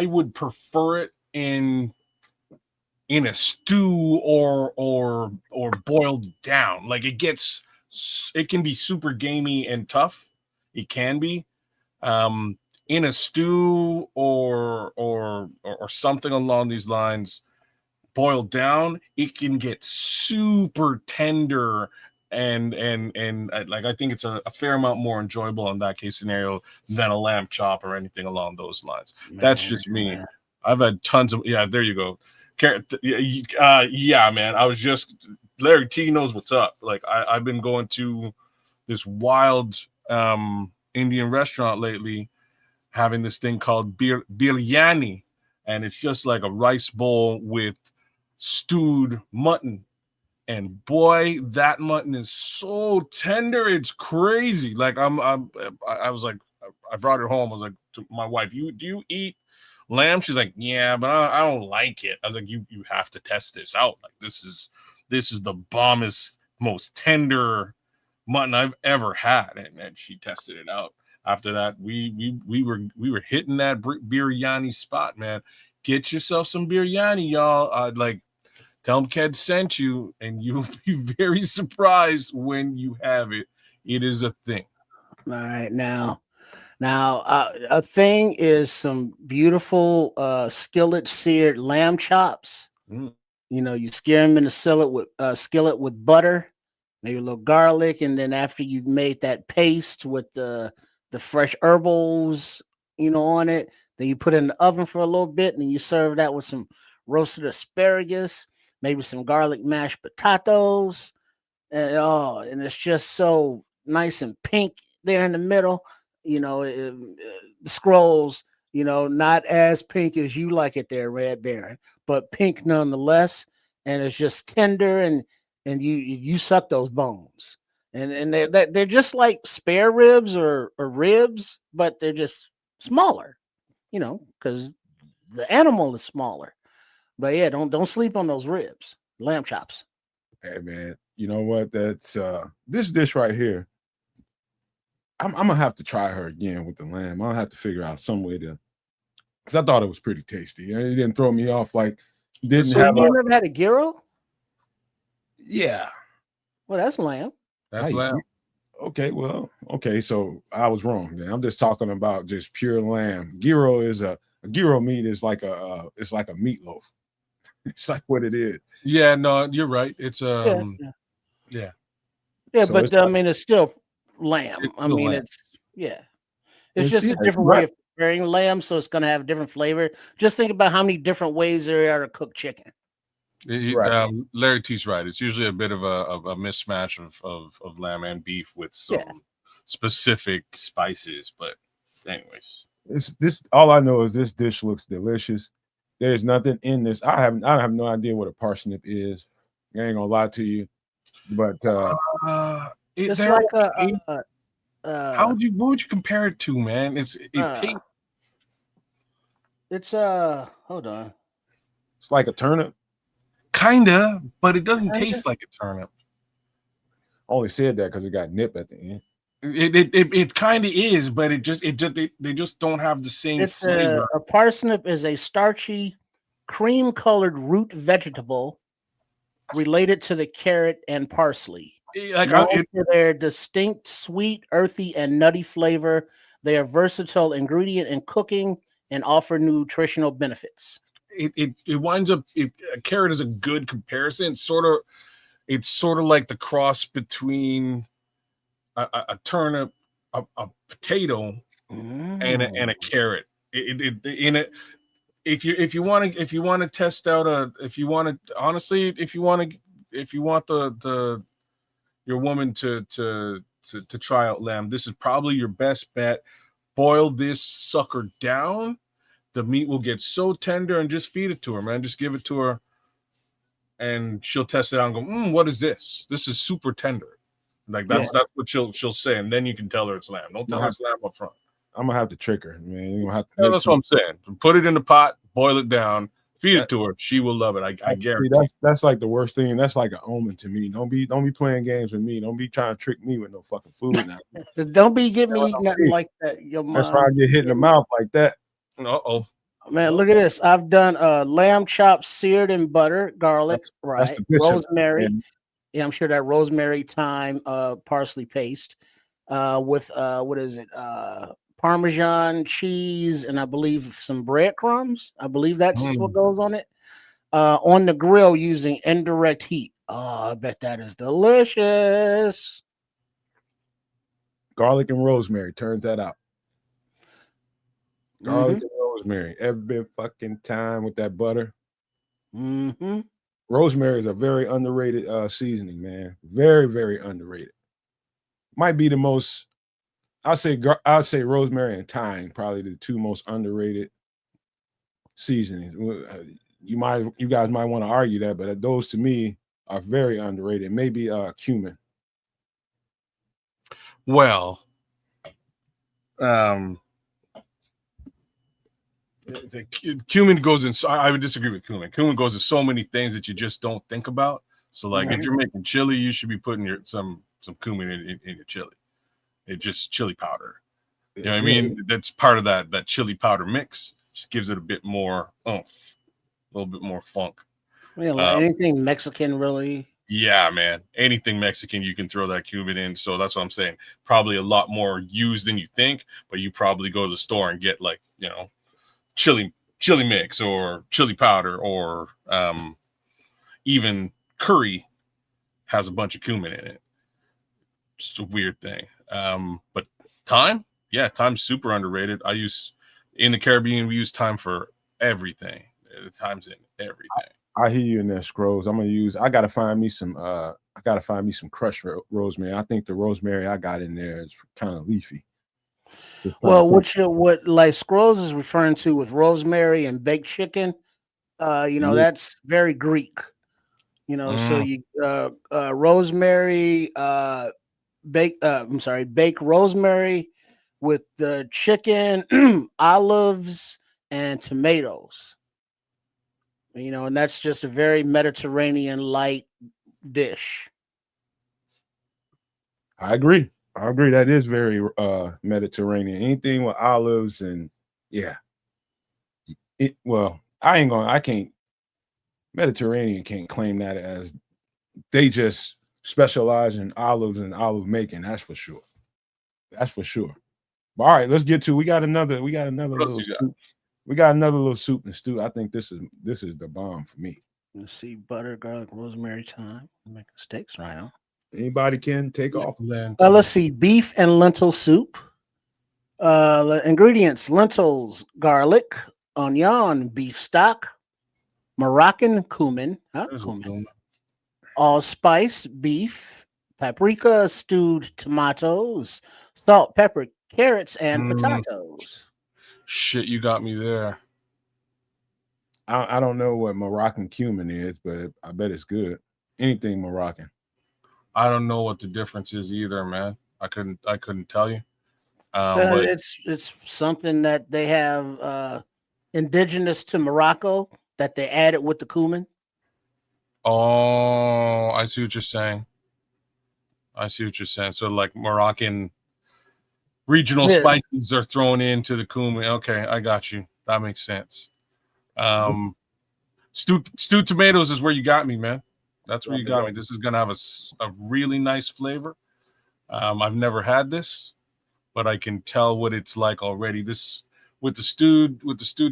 would prefer it in a stew or boiled down. Like it can be super gamey and tough. It can be in a stew or something along these lines. Boiled down, it can get super tender and like I think it's a fair amount more enjoyable in that case scenario than a lamb chop or anything along those lines. That's just me. I've had tons of there you go. Yeah, man. I was just Larry T knows what's up. Like I've been going to this wild Indian restaurant lately, having this thing called biryani, and it's just like a rice bowl with stewed mutton. And boy, that mutton is so tender, it's crazy. Like I was like, I brought it home. I was like to my wife, do you eat lamb? She's like, yeah, but I don't like it. I was like, you have to test this out. Like this is the bombest, most tender mutton I've ever had. And she tested it out. After that, we were hitting that biryani spot, man. Get yourself some biryani, y'all. Like tell them Ked sent you, and you'll be very surprised when you have it. It is a thing. All right, now a thing is some beautiful skillet seared lamb chops. You sear them in the skillet with butter, maybe a little garlic, and then after you've made that paste with the fresh herbals, on it, then you put it in the oven for a little bit, and then you serve that with some roasted asparagus, maybe some garlic mashed potatoes, and it's just so nice and pink there in the middle. The scrolls, not as pink as you like it there, Red Baron, but pink nonetheless, and it's just tender, and you suck those bones, and they're just like spare ribs or ribs, but they're just smaller, because the animal is smaller. But yeah, don't sleep on those ribs, lamb chops. Hey man, you know what? That's this dish right here. I'm gonna have to try her again with the lamb. I'll have to figure out some way to, because I thought it was pretty tasty. It didn't throw me off. Like didn't so have. You never had a gyro? Yeah. Well, that's lamb. That's lamb. Okay. So I was wrong. Then I'm just talking about just pure lamb. Gyro is a gyro meat is like it's like a meatloaf. It's like what it is. Yeah, no, you're right. It's yeah. So but I mean, it's still lamb. It's just a different way of preparing lamb, so it's going to have a different flavor. Just think about how many different ways there are to cook chicken. Larry T's right. It's usually a bit of a mismatch of lamb and beef with some specific spices. But anyways, this all I know is this dish looks delicious. There's nothing in this. I have no idea what a parsnip is. I ain't gonna lie to you, but it's like what would you compare it to, man? It's hold on. It's like a turnip. Kinda, but it doesn't taste like a turnip. I only said that because it got nip at the end. It kind of is, but they just don't have the same flavor. A parsnip is a starchy, cream-colored root vegetable related to the carrot and parsley. like Known for their distinct sweet, earthy, and nutty flavor, they are versatile ingredient in cooking and offer nutritional benefits. it winds up. A carrot is a good comparison. It's sort of like the cross between a turnip, a potato, and a carrot. In it. If you want to test out if you want your woman to try out lamb, this is probably your best bet. Boil this sucker down. The meat will get so tender, and just feed it to her, man. Just give it to her, and she'll test it out and go, what is this? This is super tender. Like that's what she'll say, and then you can tell her it's lamb. Don't tell her it's lamb up front. I'm gonna have to trick her, man. You're gonna have to. That's what I'm saying. Put it in the pot, boil it down, feed it to her. She will love it. I guarantee. That's like the worst thing. That's like an omen to me. Don't be playing games with me. Don't be trying to trick me with no fucking food now. Don't be getting me nothing like that. Your mom. That's why I get hit in the mouth like that. Man, look at this. I've done lamb chops seared in butter, garlic, right? Rosemary. Yeah, I'm sure that rosemary, thyme, parsley paste, with what is it? Parmesan cheese, and I believe some breadcrumbs. I believe that's what goes on it. On the grill using indirect heat. Oh, I bet that is delicious. Garlic and rosemary turns that out. Garlic and rosemary every fucking time with that butter. Rosemary is a very underrated seasoning, man. Very, very underrated. Might be the most. I'd say rosemary and thyme probably the two most underrated seasonings. You guys might want to argue that, but those to me are very underrated. Maybe cumin. Well, the cumin goes in. I would disagree with cumin. Cumin goes in so many things that you just don't think about. So, like, if you're making chili, you should be putting some cumin in your chili. It's just chili powder. You know what I mean? That's part of that chili powder mix. Just gives it a bit more oomph, a little bit more funk. Anything Mexican, really? Yeah, man. Anything Mexican, you can throw that cumin in. So that's what I'm saying. Probably a lot more used than you think, but you probably go to the store and get chili mix or chili powder or even curry has a bunch of cumin in it. Just a weird thing. But thyme, thyme's super underrated. In the Caribbean, we use thyme for everything. Thyme's in everything. I hear you in there, Scrolls. I gotta find me some crushed rosemary. I think the rosemary I got in there is kind of leafy. Well, what like Scrolls is referring to with rosemary and baked chicken, that's very Greek. So you rosemary, bake rosemary with the chicken, olives, and tomatoes. And that's just a very Mediterranean light dish. I agree. That is very Mediterranean. Anything with olives and Mediterranean can't claim that as they just specialize in olives and olive making. That's for sure. But all right, let's get to. We got another little soup. We got another little soup and stew. I think this is the bomb for me. Let's see, butter, garlic, rosemary, thyme. Making steaks right now. Anybody can take off. Let's see, beef and lentil soup. Ingredients: lentils, garlic, onion, beef stock, Moroccan cumin, allspice, beef, paprika, stewed tomatoes, salt, pepper, carrots, and potatoes. Shit, you got me there. I don't know what Moroccan cumin is, but I bet it's good. Anything Moroccan. I don't know what the difference is either, man. I couldn't tell you. But it's something that they have indigenous to Morocco that they added with the cumin. Oh, I see what you're saying. So like Moroccan regional spices are thrown into the cumin. Okay, I got you. That makes sense. Stewed tomatoes is where you got me, man. That's where you got me. This is gonna have a really nice flavor. I've never had this, but I can tell what it's like already. This with the stewed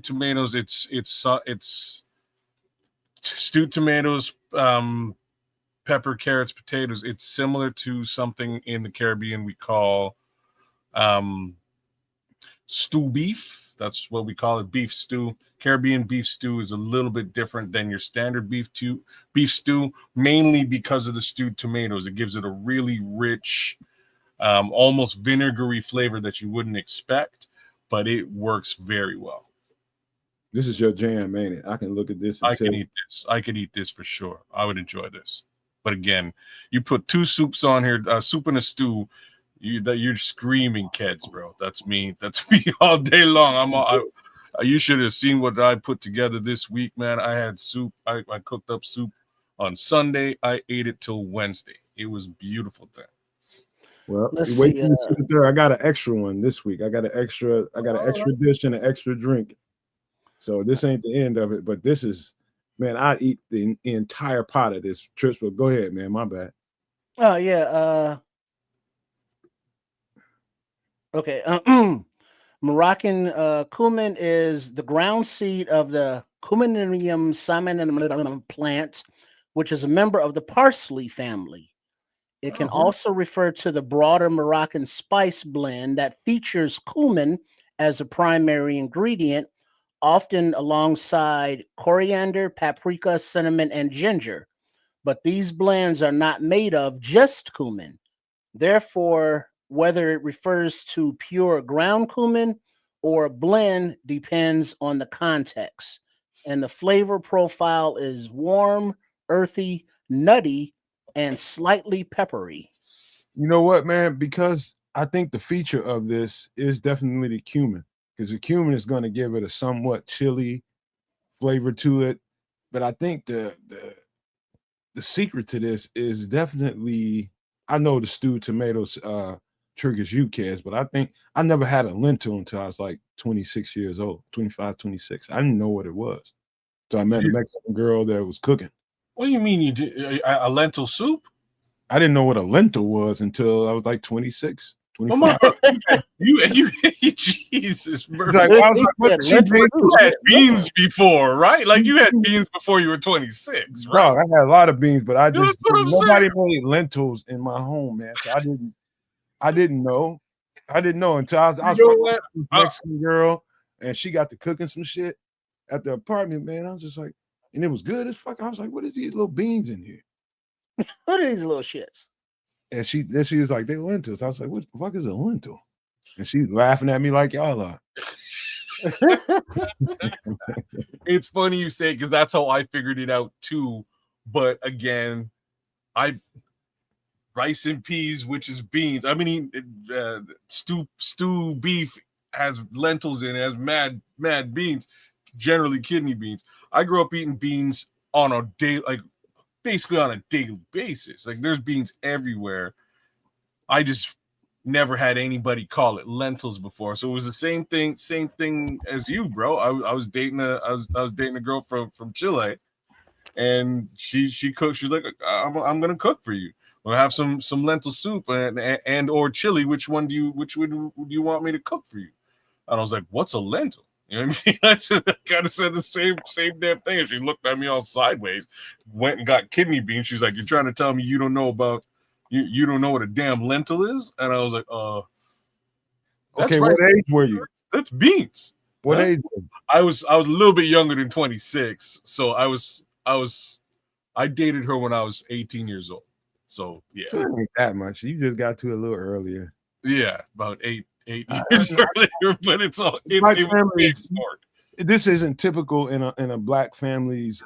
tomatoes. It's stewed tomatoes, pepper, carrots, potatoes. It's similar to something in the Caribbean we call stew beef. That's what we call it, beef stew. Caribbean beef stew is a little bit different than your standard beef stew, mainly because of the stewed tomatoes. It gives it a really rich, almost vinegary flavor that you wouldn't expect, but it works very well. This is your jam, ain't it? I can look at this. I can eat this. I could eat this for sure. I would enjoy this. But again, you put two soups on here, soup and a stew. You're screaming kids, bro. That's me. That's me all day long. You should have seen what I put together this week, man. I had soup. I cooked up soup on Sunday. I ate it till Wednesday. It was a beautiful thing. Well, wait till you see the third. I got an extra one this week. I got an extra dish and an extra drink. So this ain't the end of it, but this is, man, I'd eat the entire pot of this, Trips. But go ahead, man. My bad. Oh yeah. Okay. Moroccan cumin is the ground seed of the Cuminarium cyminum plant, which is a member of the parsley family. It can also refer to the broader Moroccan spice blend that features cumin as a primary ingredient, often alongside coriander, paprika, cinnamon, and ginger. But these blends are not made of just cumin. Therefore, whether it refers to pure ground cumin or a blend depends on the context. And the flavor profile is warm, earthy, nutty, and slightly peppery. You know what, man? Because I think the feature of this is definitely the cumin, because the cumin is going to give it a somewhat chili flavor to it. But I think the secret to this is definitely, I know the stewed tomatoes triggers you, Kez, but I think I never had a lentil until I was like 26 years old, 25, 26. I didn't know what it was. So I met a Mexican girl that was cooking. What do you mean you did a lentil soup? I didn't know what a lentil was until I was like 26. 25. you Jesus, bro. Like, I was like, you had beans before, right? Like you had beans before you were 26, right? No, I had a lot of beans, but I just nobody made lentils in my home, man. So I didn't know until I was with a Mexican girl and she got to cooking some shit at the apartment, man. I was just like, and it was good as fuck. I was like, what is these little beans in here? What are these little shits? And she was like, they're lentils. I was like, what the fuck is a lentil? And she's laughing at me like y'all are. It's funny you say, because that's how I figured it out too. But again, rice and peas, which is beans. I mean, stew beef has lentils in it, has mad beans, generally kidney beans. I grew up eating beans on a day, like basically on a daily basis. Like there's beans everywhere. I just never had anybody call it lentils before. So it was the same thing as you, bro. I was dating a girl from Chile, and she cooked. She's like, I'm gonna cook for you. We'll have some lentil soup and or chili. Which one do you want me to cook for you? And I was like, what's a lentil? You know what I mean? I kind of said the same damn thing. And she looked at me all sideways, went and got kidney beans. She's like, you're trying to tell me you don't know about you don't know what a damn lentil is? And I was like, okay, what age were you? That's beans. What age? I was a little bit younger than 26. So I dated her when I was 18 years old. So yeah. So it ain't that much. You just got to a little earlier. Yeah, about eight years earlier, but it's this isn't typical in a black family's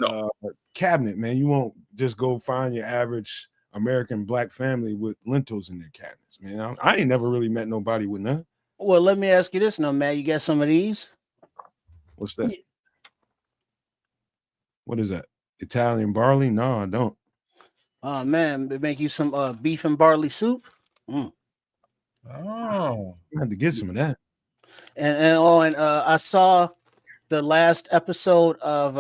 cabinet, man. You won't just go find your average American black family with lentils in their cabinets, man. I ain't never really met nobody with none. Well, let me ask you this now, man. You got some of these? What's that? What is that? Italian barley? No, I don't. Oh man, they make you some beef and barley soup. Oh, I had to get some of that. And I saw the last episode of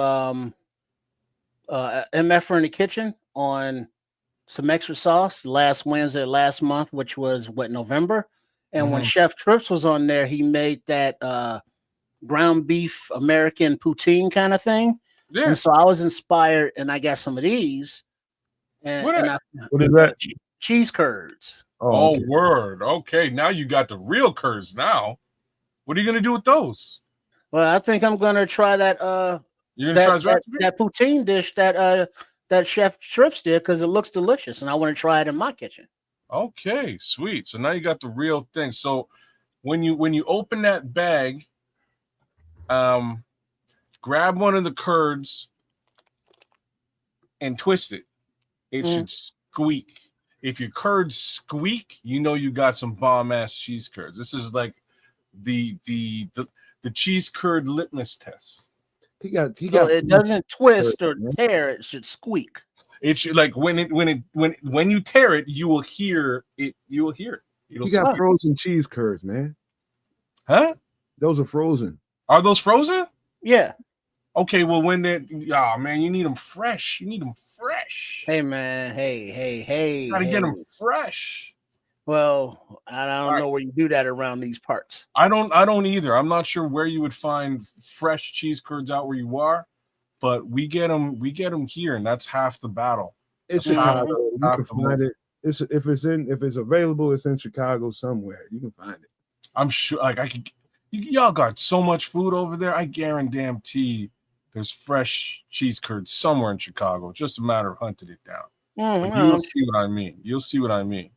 MF in the Kitchen on some extra sauce last Wednesday, last month, which was November. And when Chef Trips was on there, he made that ground beef American poutine kind of thing. Yeah. And so I was inspired, and I got some of these. And what is that? Cheese curds. Oh, okay. Word. Okay, now you got the real curds now. What are you gonna do with those? Well, I think I'm gonna try that you're gonna try his recipe? that poutine dish that Chef Trips did, because it looks delicious, and I want to try it in my kitchen. Okay, sweet. So now you got the real thing. So when you open that bag, grab one of the curds and twist it. It should squeak. If your curds squeak, you know you got some bomb ass cheese curds. This is like the cheese curd litmus test. He got it doesn't twist or tear, it should squeak. It should, like when you tear it, you will hear it. You will hear it. You got frozen cheese curds, man. Huh? Those are frozen. Are those frozen? Yeah. Okay, well, when they're man, you need them fresh. You need them fresh. Hey, man. Hey. You gotta get them fresh. Well, I don't know where you do that around these parts. I don't either. I'm not sure where you would find fresh cheese curds out where you are, but we get them here, and that's half the battle. It's Chicago. You can find it. If it's available, it's in Chicago somewhere. You can find it. I'm sure. Like y'all got so much food over there. I guarantee there's fresh cheese curds somewhere in Chicago. Just a matter of hunting it down. You'll see what I mean. You'll see what I mean.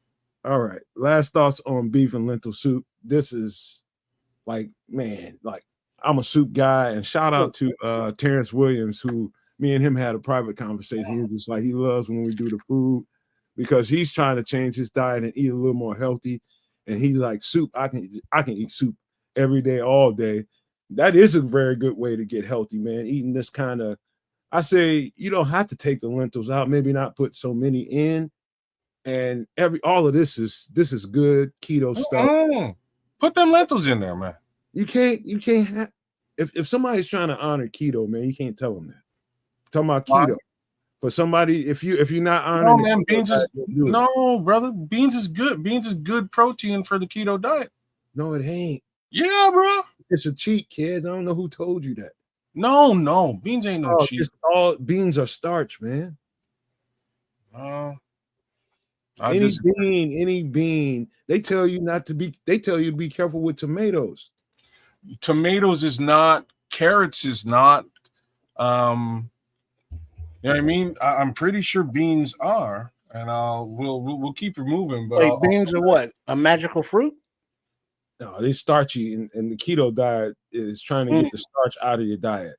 All right. Last thoughts on beef and lentil soup. This is like, man, like I'm a soup guy, and shout out to Terrence Williams, who me and him had a private conversation. He was just like, he loves when we do the food because he's trying to change his diet and eat a little more healthy. And he's like, soup, I can eat soup every day, all day. That is a very good way to get healthy, man. Eating this kind of, I say, you don't have to take the lentils out, maybe not put so many in. And all of this is good keto stuff. Put them lentils in there, man. You can't have, if somebody's trying to honor keto, man, you can't tell them that. I'm talking about keto. For somebody, if you're not honoring, man, brother, beans is good. Beans is good protein for the keto diet. No, it ain't. Yeah, bro. It's a cheat, kids. I don't know who told you that. No, beans ain't no cheat. All beans are starch, man. Any bean. They tell you to be careful with tomatoes. Tomatoes is not, carrots is not. You know what I mean? I'm pretty sure beans are, and we'll keep it moving. But wait, beans are what? A magical fruit? No, they're starchy, and the keto diet is trying to get the starch out of your diet.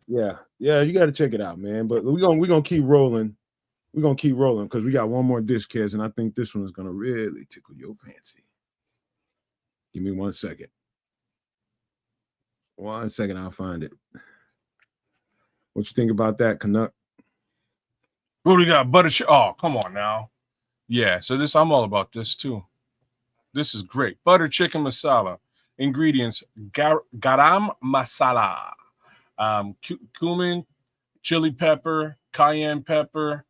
Yeah, you got to check it out, man. But we're gonna keep rolling. We're gonna keep rolling because we got one more dish, kids, and I think this one is gonna really tickle your fancy. Give me 1 second. 1 second, I'll find it. What you think about that, Canuck? What do we got? Butter chicken. Oh, come on now. Yeah, so I'm all about this too. This is great. Butter chicken masala. Ingredients: garam masala, cumin, chili pepper, cayenne pepper,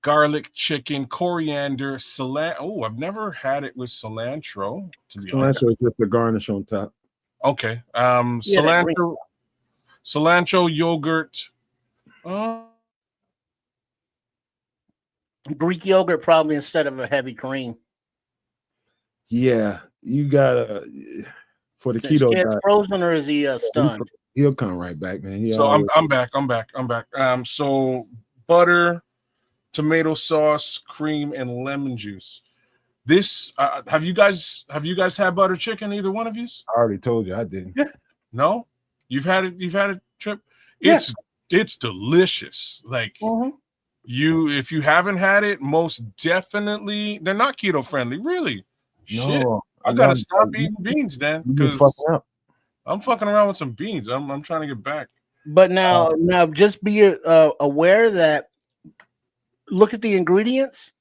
garlic, chicken, coriander, cilantro. Oh, I've never had it with cilantro. Cilantro is just the garnish on top. Okay. Cilantro, yogurt. Greek yogurt probably instead of a heavy cream. Yeah, you gotta for the keto diet. Frozen or is he stunned? He'll come right back, man. I'm back. So butter, tomato sauce, cream, and lemon juice. This have you guys had butter chicken? Either one of you? I already told you I didn't. Yeah. No, you've had it, Trip. It's delicious. Like if you haven't had it, most definitely they're not keto friendly, really. No, shit. I gotta stop eating beans then because I'm fucking around with some beans. I'm trying to get back. But now just be aware that look at the ingredients: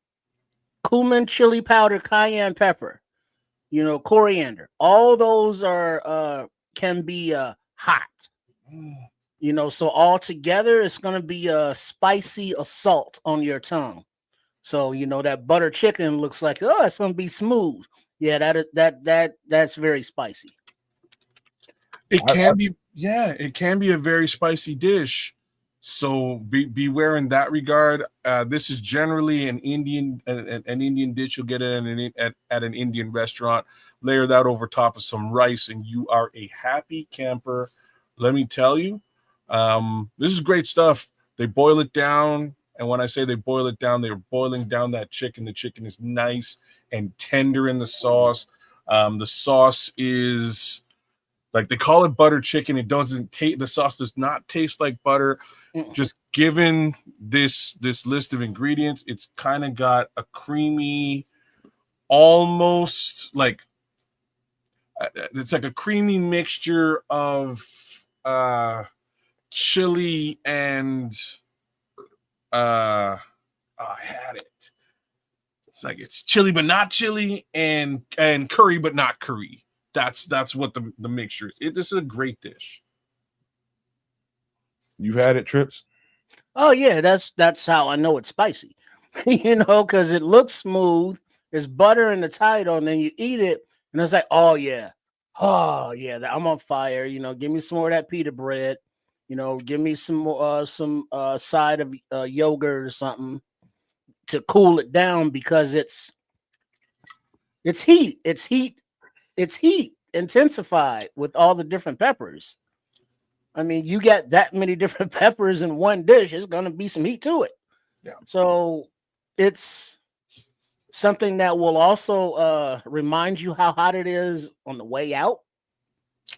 cumin, chili powder, cayenne pepper, coriander. All those are can be hot. You know, so all together, it's going to be a spicy assault on your tongue. So, you know, that butter chicken looks like, oh, it's going to be smooth. Yeah, that's very spicy. It can be, yeah, it can be a very spicy dish. So beware in that regard. This is generally an Indian dish. You'll get it at an Indian restaurant. Layer that over top of some rice, and you are a happy camper. Let me tell you, this is great stuff. They boil it down, and when I say they boil it down, they're boiling down that chicken. The chicken is nice and tender in the sauce. The sauce is like they call it butter chicken. It doesn't taste. The sauce does not taste like butter. Just given this list of ingredients, it's kind of got a creamy, almost like it's like a creamy mixture of chili and I had it. It's like it's chili but not chili, and curry but not curry. That's what the mixture is. This is a great dish. You've had it, Trips? Oh yeah, that's how I know it's spicy. You know, because it looks smooth. There's butter in the title, and then you eat it, and it's like, oh yeah, I'm on fire. You know, give me some more of that pita bread. You know, give me some more some side of yogurt or something to cool it down, because it's heat intensified with all the different peppers. I mean, you get that many different peppers in one dish, it's going to be some heat to it. Yeah. So it's something that will also remind you how hot it is on the way out.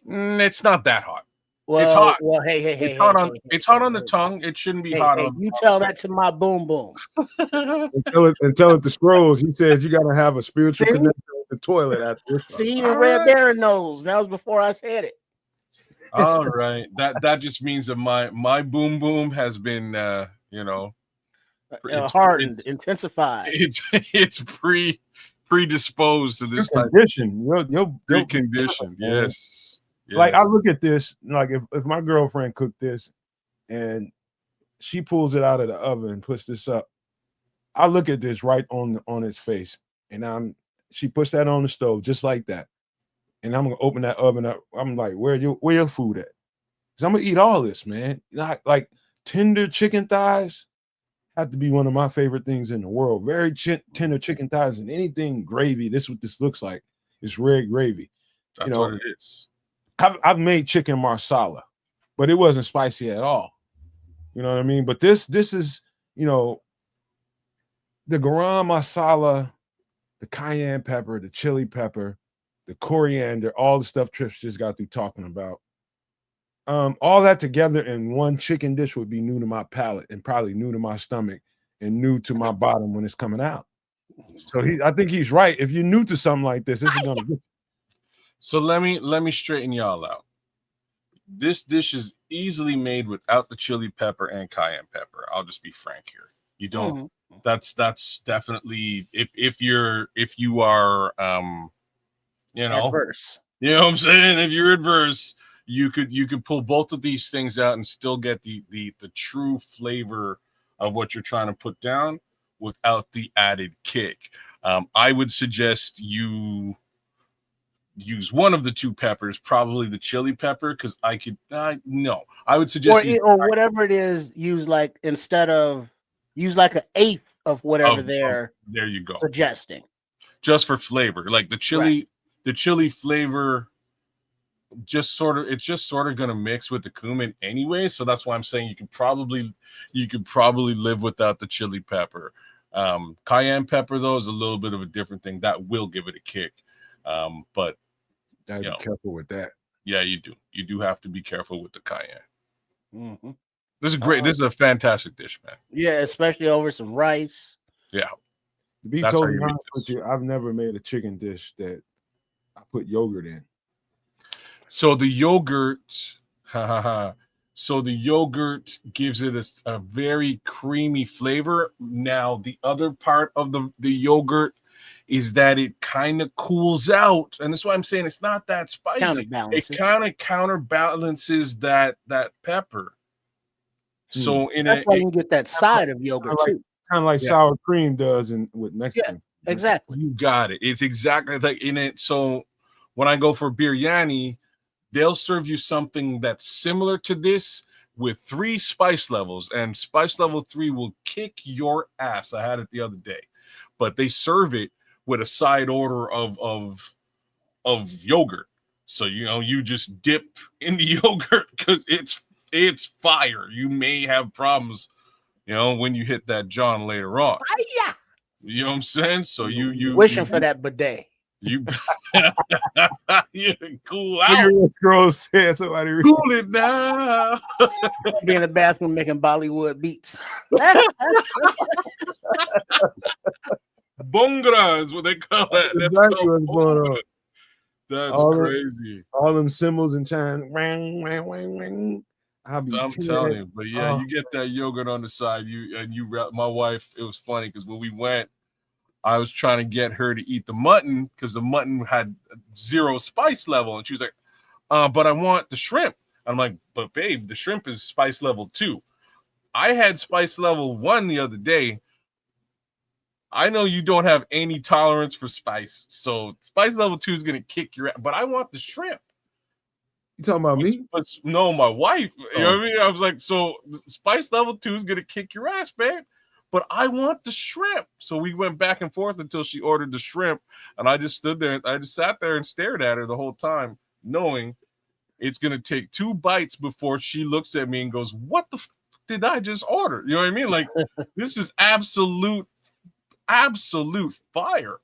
It's not that hot. Well, it's hot. Well, hey, it's hot on the tongue. It shouldn't be hot on. You tell that to my boom boom. and tell it to Scrolls. He says you got to have a spiritual connection with the toilet after this. See, the Red Baron knows. That was before I said it. All right, that just means that my boom boom has been hardened, intensified. It's predisposed to this type condition. Preconditioned, yes. Like I look at this, like if my girlfriend cooked this and she pulls it out of the oven and puts this up, I look at this right on its face, and she puts that on the stove just like that. And I'm gonna open that oven up. I'm like, where your food at? Because I'm gonna eat all this, man. Not like tender chicken thighs have to be one of my favorite things in the world. Very tender chicken thighs, and anything gravy. This is what this looks like. It's red gravy. That's what it is. I've made chicken marsala, but it wasn't spicy at all. You know what I mean? But this is, the garam masala, the cayenne pepper, the chili pepper, the coriander, all the stuff Trish just got through talking about. All that together in one chicken dish would be new to my palate and probably new to my stomach and new to my bottom when it's coming out. So I think he's right. If you're new to something like this is gonna be. So let me straighten y'all out. This dish is easily made without the chili pepper and cayenne pepper. I'll just be frank here. You don't. That's definitely if you are adverse. You know what I'm saying? If you're adverse, you could pull both of these things out and still get the true flavor of what you're trying to put down without the added kick. I would suggest you use one of the two peppers, probably the chili pepper, because I would suggest or whatever it is. Use like use like an eighth of whatever there you go suggesting, just for flavor. Like the chili, the chili flavor, it's just sort of going to mix with the cumin anyway. So that's why I'm saying you could probably live without the chili pepper. Cayenne pepper though is a little bit of a different thing that will give it a kick. But gotta be careful with that. Yeah, you do. You do have to be careful with the cayenne. Mm-hmm. This is great. This is a fantastic dish, man. Yeah, especially over some rice. Yeah. To be totally honest with you, I've never made a chicken dish that I put yogurt in. So the yogurt, gives it a very creamy flavor. Now the other part of the yogurt is that it kind of cools out, and that's why I'm saying it's not that spicy. It kind of counterbalances that pepper. So that's why you can get that side of yogurt too. Kind of like sour cream does with Mexican. Yeah, exactly. You got it. It's exactly like in it. So when I go for biryani, they'll serve you something that's similar to this with 3 spice levels, and spice level 3 will kick your ass. I had it the other day, but they serve it with a side order of yogurt. So you just dip in the yogurt because it's fire. You may have problems, when you hit that John later on. Yeah. You know what I'm saying? So you wishing for that bidet. You cool out. Look at what Scroll said. Somebody cool it now. Be in the bathroom making Bollywood beats. Bongra is what they call it. That's exactly what's going on. That's crazy. All them symbols in China. Ring, ring, ring, ring. I'm telling you, but yeah, you get that yogurt on the side. My wife. It was funny because when we went, I was trying to get her to eat the mutton because the mutton had 0 spice level, and she was like, "But I want the shrimp." I'm like, "But babe, the shrimp is spice level 2." I had spice level 1 the other day. I know you don't have any tolerance for spice, so spice level 2 is gonna kick your ass. But I want the shrimp. You talking about me? But no, my wife. You know what I mean? I was like, so spice level 2 is gonna kick your ass, man. But I want the shrimp. So we went back and forth until she ordered the shrimp, and I just stood there. I just sat there and stared at her the whole time, knowing it's gonna take 2 bites before she looks at me and goes, "What the did I just order?" You know what I mean? Like this is absolute fire.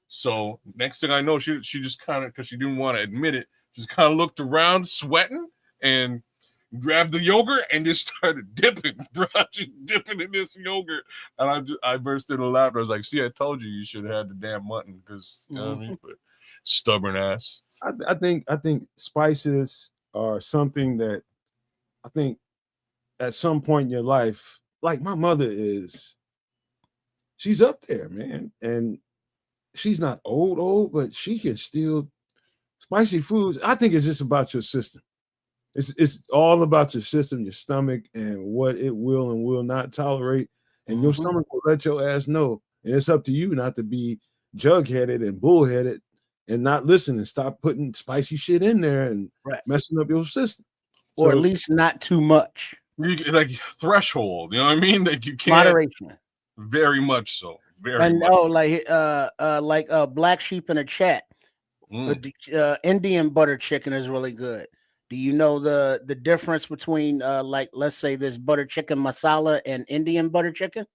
So next thing I know, she just kind of, because she didn't want to admit it, just kind of looked around, sweating, and grabbed the yogurt and just started dipping, bro. Just dipping in this yogurt, and I burst into laughter. I was like, "See, I told you should have had the damn mutton," because you know what I mean. But stubborn ass. I think spices are something that I think at some point in your life, like my mother is. She's up there, man, and she's not old, but she can still spicy foods. I think it's just about your system. It's all about your system, your stomach, and what it will and will not tolerate. And your stomach will let your ass know. And it's up to you not to be jug-headed and bullheaded and not listen and stop putting spicy shit in there and messing up your system. Or at least not too much. Like threshold, you know what I mean? Like you can't. Moderation. Very much so. Very much. Like Black Sheep in a chat. The Indian butter chicken is really good. Do you know the difference between like, let's say this butter chicken masala and Indian butter chicken?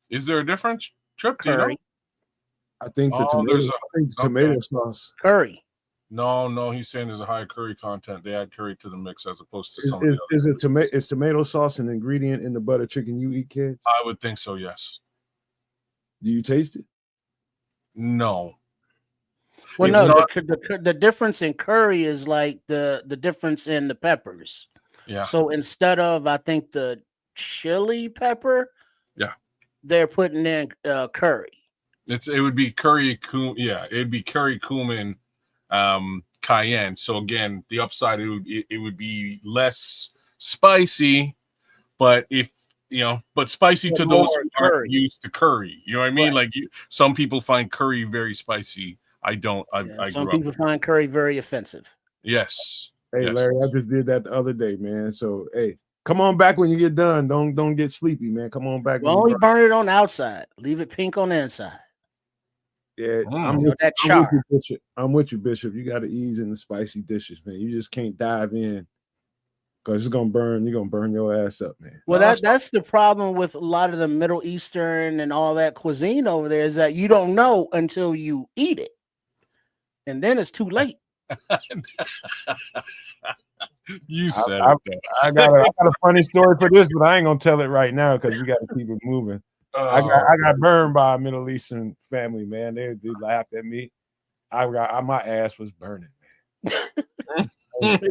Is there a difference? Trip, do you know? I think the tomato sauce. Curry. No, he's saying there's a high curry content. They add curry to the mix as opposed to some of the others. Is tomato sauce an ingredient in the butter chicken you eat, kids? I would think so, yes. Do you taste it? No. Well, no, the difference in curry is like the difference in the peppers. Yeah. So instead of, I think, the chili pepper, they're putting in curry. It would be curry, it'd be curry, cumin, cayenne. So again, the upside, it would be less spicy, but but spicy to those who aren't used to curry. You know what I mean? Like some people find curry very spicy. I don't. Some people find curry very offensive. Yes. Hey, yes. Larry, I just did that the other day, man. So hey, come on back when you get done. Don't get sleepy, man. Come on back. Well, only burn it on the outside. Leave it pink on the inside. Yeah, I'm with you, Bishop. You got to ease in the spicy dishes, man. You just can't dive in because it's gonna burn. You're gonna burn your ass up, man. Well, that's the problem with a lot of the Middle Eastern and all that cuisine over there, is that you don't know until you eat it, and then it's too late. You said it. I got a funny story for this, but I ain't gonna tell it right now because we got to keep it moving. I got burned by a Middle Eastern family, man. They laughed at me. My ass was burning, man.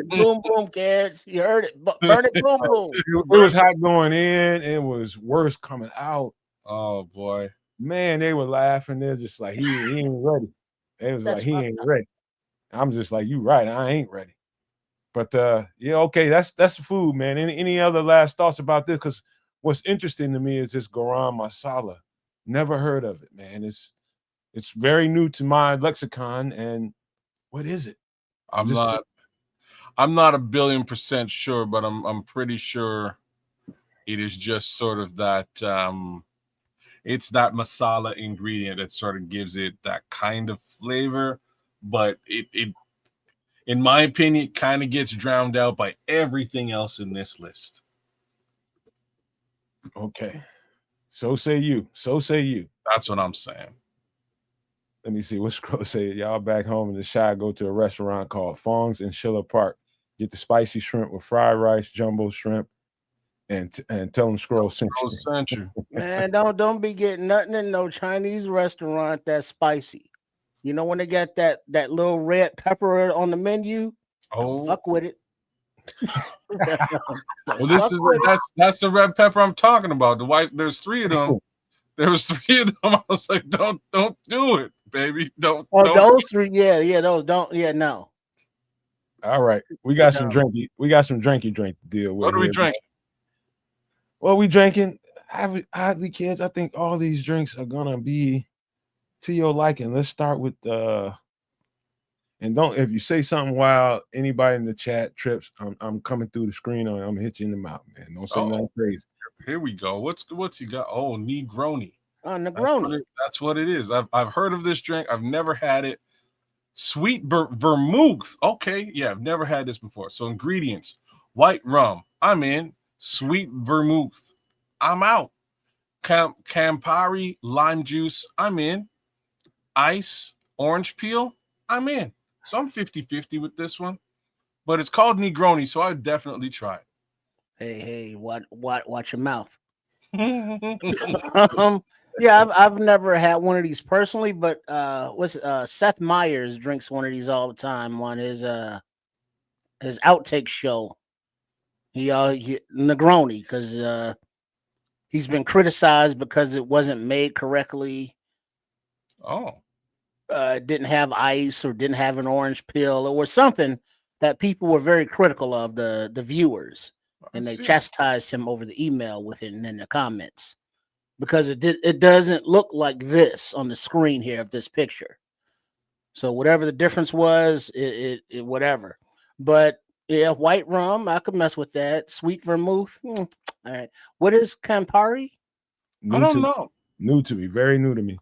Boom, boom, kids. You heard it. Burn it, boom, boom. It was hot going in. It was worse coming out. Oh boy. Man, they were laughing. They're just like, he ain't ready. They was like, he ain't ready. I'm just like, you right, I ain't ready. But yeah, okay, that's the food, man. Any other last thoughts about this? Because what's interesting to me is this garam masala. Never heard of it, man. It's very new to my lexicon. And what is it? I'm not 1,000,000,000% sure, but I'm pretty sure it is just sort of that it's that masala ingredient that sort of gives it that kind of flavor, but it in my opinion kind of gets drowned out by everything else in this list. Okay. So say you. So say you. That's what I'm saying. Let me see what Scroll say. Y'all back home in the Shy go to a restaurant called Fong's in Schiller Park. Get the spicy shrimp with fried rice, jumbo shrimp, and tell them Scroll sent you. Man, don't be getting nothing in no Chinese restaurant that's spicy. You know when they got that little red pepper on the menu? Don't fuck with it. Well, that's the red pepper I'm talking about. The white, there's 3 of them. There was 3 of them. I was like, don't do it, baby. Don't. Those 3, yeah, those don't, no. All right, we got some drinky drink to deal with. What are we drinking? Well, we drinking. Oddly, kids, I think all these drinks are gonna be to your liking. Let's start with and if you say something while anybody in the chat trips, I'm coming through the screen on. I'm gonna hit you in the mouth, man. Don't say nothing crazy. Here we go. What's he got? Oh, Negroni. Oh, Negroni. That's what it is. I've heard of this drink. I've never had it. Sweet vermouth. Okay, yeah, I've never had this before. So ingredients: white rum. I'm in. Sweet vermouth. I'm out. Campari lime juice. I'm in. Ice orange peel. I'm in. So I'm 50-50 with this one. But it's called Negroni, so I would definitely try it. Hey, watch your mouth. Yeah, I've never had one of these personally, but Seth Meyers drinks one of these all the time on his outtake show. He Negroni, because he's been criticized because it wasn't made correctly. Didn't have ice or didn't have an orange peel or something that people were very critical of, the viewers, and they chastised him over the email with it and in the comments, because it doesn't look like this on the screen here of this picture. So whatever the difference was, it whatever. But yeah, white rum, I could mess with that. Sweet vermouth. All right. What is Campari? I don't know. New to me, very new to me.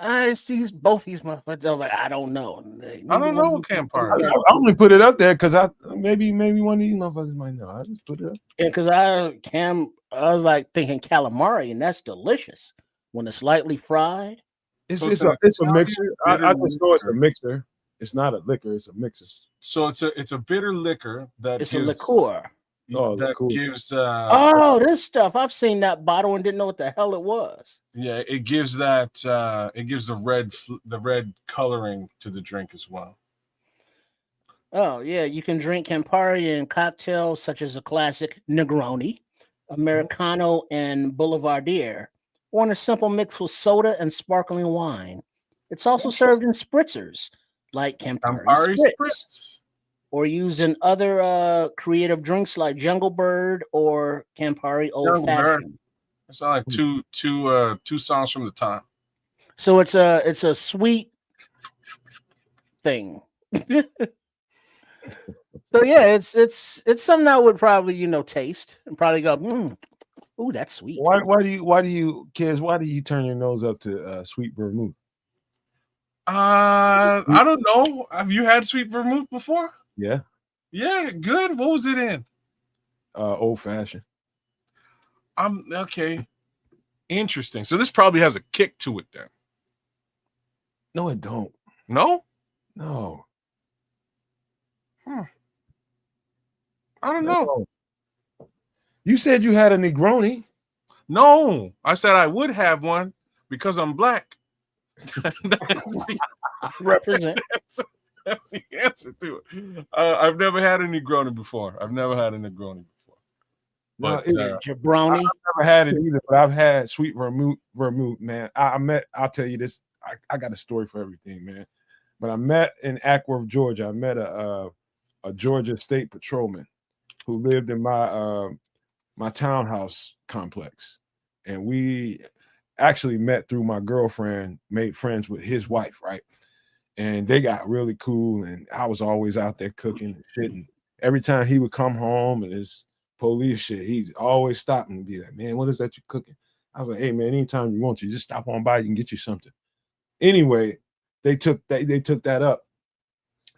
I see both these motherfuckers. Like, I don't know. I don't know Campari. I only put it up there because maybe one of these motherfuckers might know. I just put it up. Yeah, because I was like thinking calamari, and that's delicious when it's lightly fried. It's a mixer. I just know it's a mixer. It's not a liquor. It's a mixer. So it's a bitter liquor that it's a liqueur. That gives this stuff. I've seen that bottle and didn't know what the hell it was. Yeah, it gives that it gives the red coloring to the drink as well. Oh yeah, you can drink Campari in cocktails such as a classic Negroni, Americano, and Boulevardier, or in a simple mix with soda and sparkling wine. It's also served in spritzers like Campari Spritz, or used in other creative drinks like Jungle Bird or Campari Old Fashioned. It's like two songs from the time. So it's a sweet thing. So yeah, it's something I would probably taste and probably go, ooh, that's sweet. Why do you kids? Why do you turn your nose up to sweet vermouth? I don't know. Have you had sweet vermouth before? Yeah. Yeah, good. What was it in? Old fashioned. Okay. Interesting. So this probably has a kick to it then. No, it don't. No? No. I don't know. You said you had a Negroni. No, I said I would have one because I'm black. Represent. That's the answer to it. I've never had a Negroni before. No, But jabroni. I've never had it either, but I've had sweet vermouth, man. I'll tell you this. I got a story for everything, man. But I met in Ackworth, Georgia. I met a Georgia State patrolman who lived in my townhouse complex, and we actually met through my girlfriend, made friends with his wife, right? And they got really cool, and I was always out there cooking and shit. And every time he would come home and his police shit, he'd always stop and be like, "Man, what is that you're cooking?" I was like, "Hey, man, anytime you want to, just stop on by, you can get you something." Anyway, they took that up,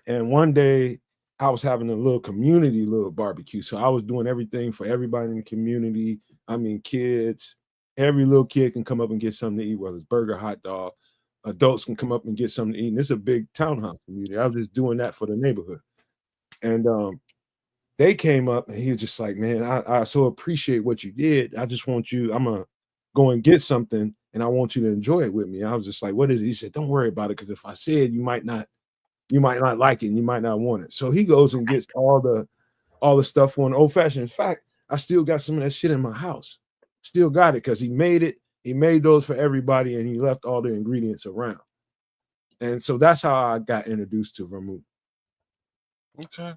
and one day I was having a little barbecue, so I was doing everything for everybody in the community. I mean, kids, every little kid can come up and get something to eat, whether it's burger, hot dog. Adults can come up and get something to eat. And this is a big townhouse community. I was just doing that for the neighborhood. And they came up and he was just like, "Man, I so appreciate what you did. I just want you, I'm going to go and get something and I want you to enjoy it with me." I was just like, "What is it?" He said, "Don't worry about it, because if I said, you might not like it and you might not want it." So he goes and gets all the stuff on old fashioned. In fact, I still got some of that shit in my house. Still got it, because he made it. He made those for everybody, and he left all the ingredients around. And so that's how I got introduced to vermouth. Okay,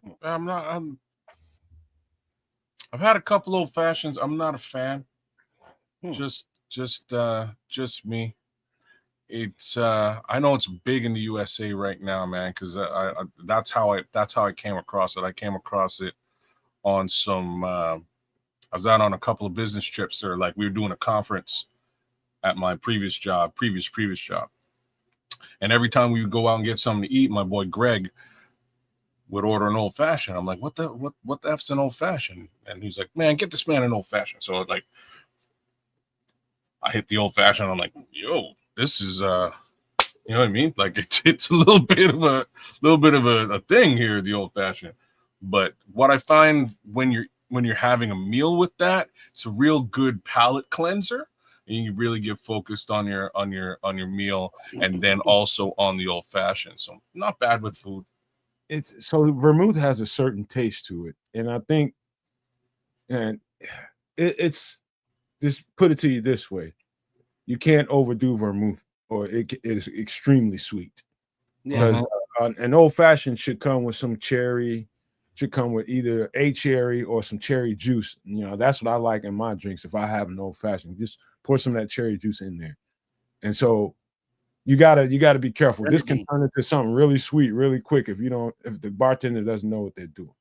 I've had a couple old fashions. I'm not a fan. Just me. It's I know it's big in the USA right now, man, because that's how I came across it. I came across it on some. I was out on a couple of business trips there. Like, we were doing a conference at my previous job, and every time we would go out and get something to eat, my boy Greg would order an old fashioned. I'm like, what the F's an old fashioned? And he's like, "Man, get this man an old fashioned." So like, I hit the old fashioned. I'm like, "Yo, this is you know what I mean? Like, it's a little bit of a thing here, the old fashioned." But what I find when you're having a meal with that, it's a real good palate cleanser. And you really get focused on your meal, and then also on the old fashioned. So not bad with food. It's so vermouth has a certain taste to it, and I think, and it's just put it to you this way: you can't overdo vermouth, or it is extremely sweet. Because an old fashioned should come with some cherry, should come with either a cherry or some cherry juice. You know, that's what I like in my drinks. If I have an old fashioned, just pour some of that cherry juice in there. And so you gotta be careful. This can turn into something really sweet really quick if the bartender doesn't know what they're doing.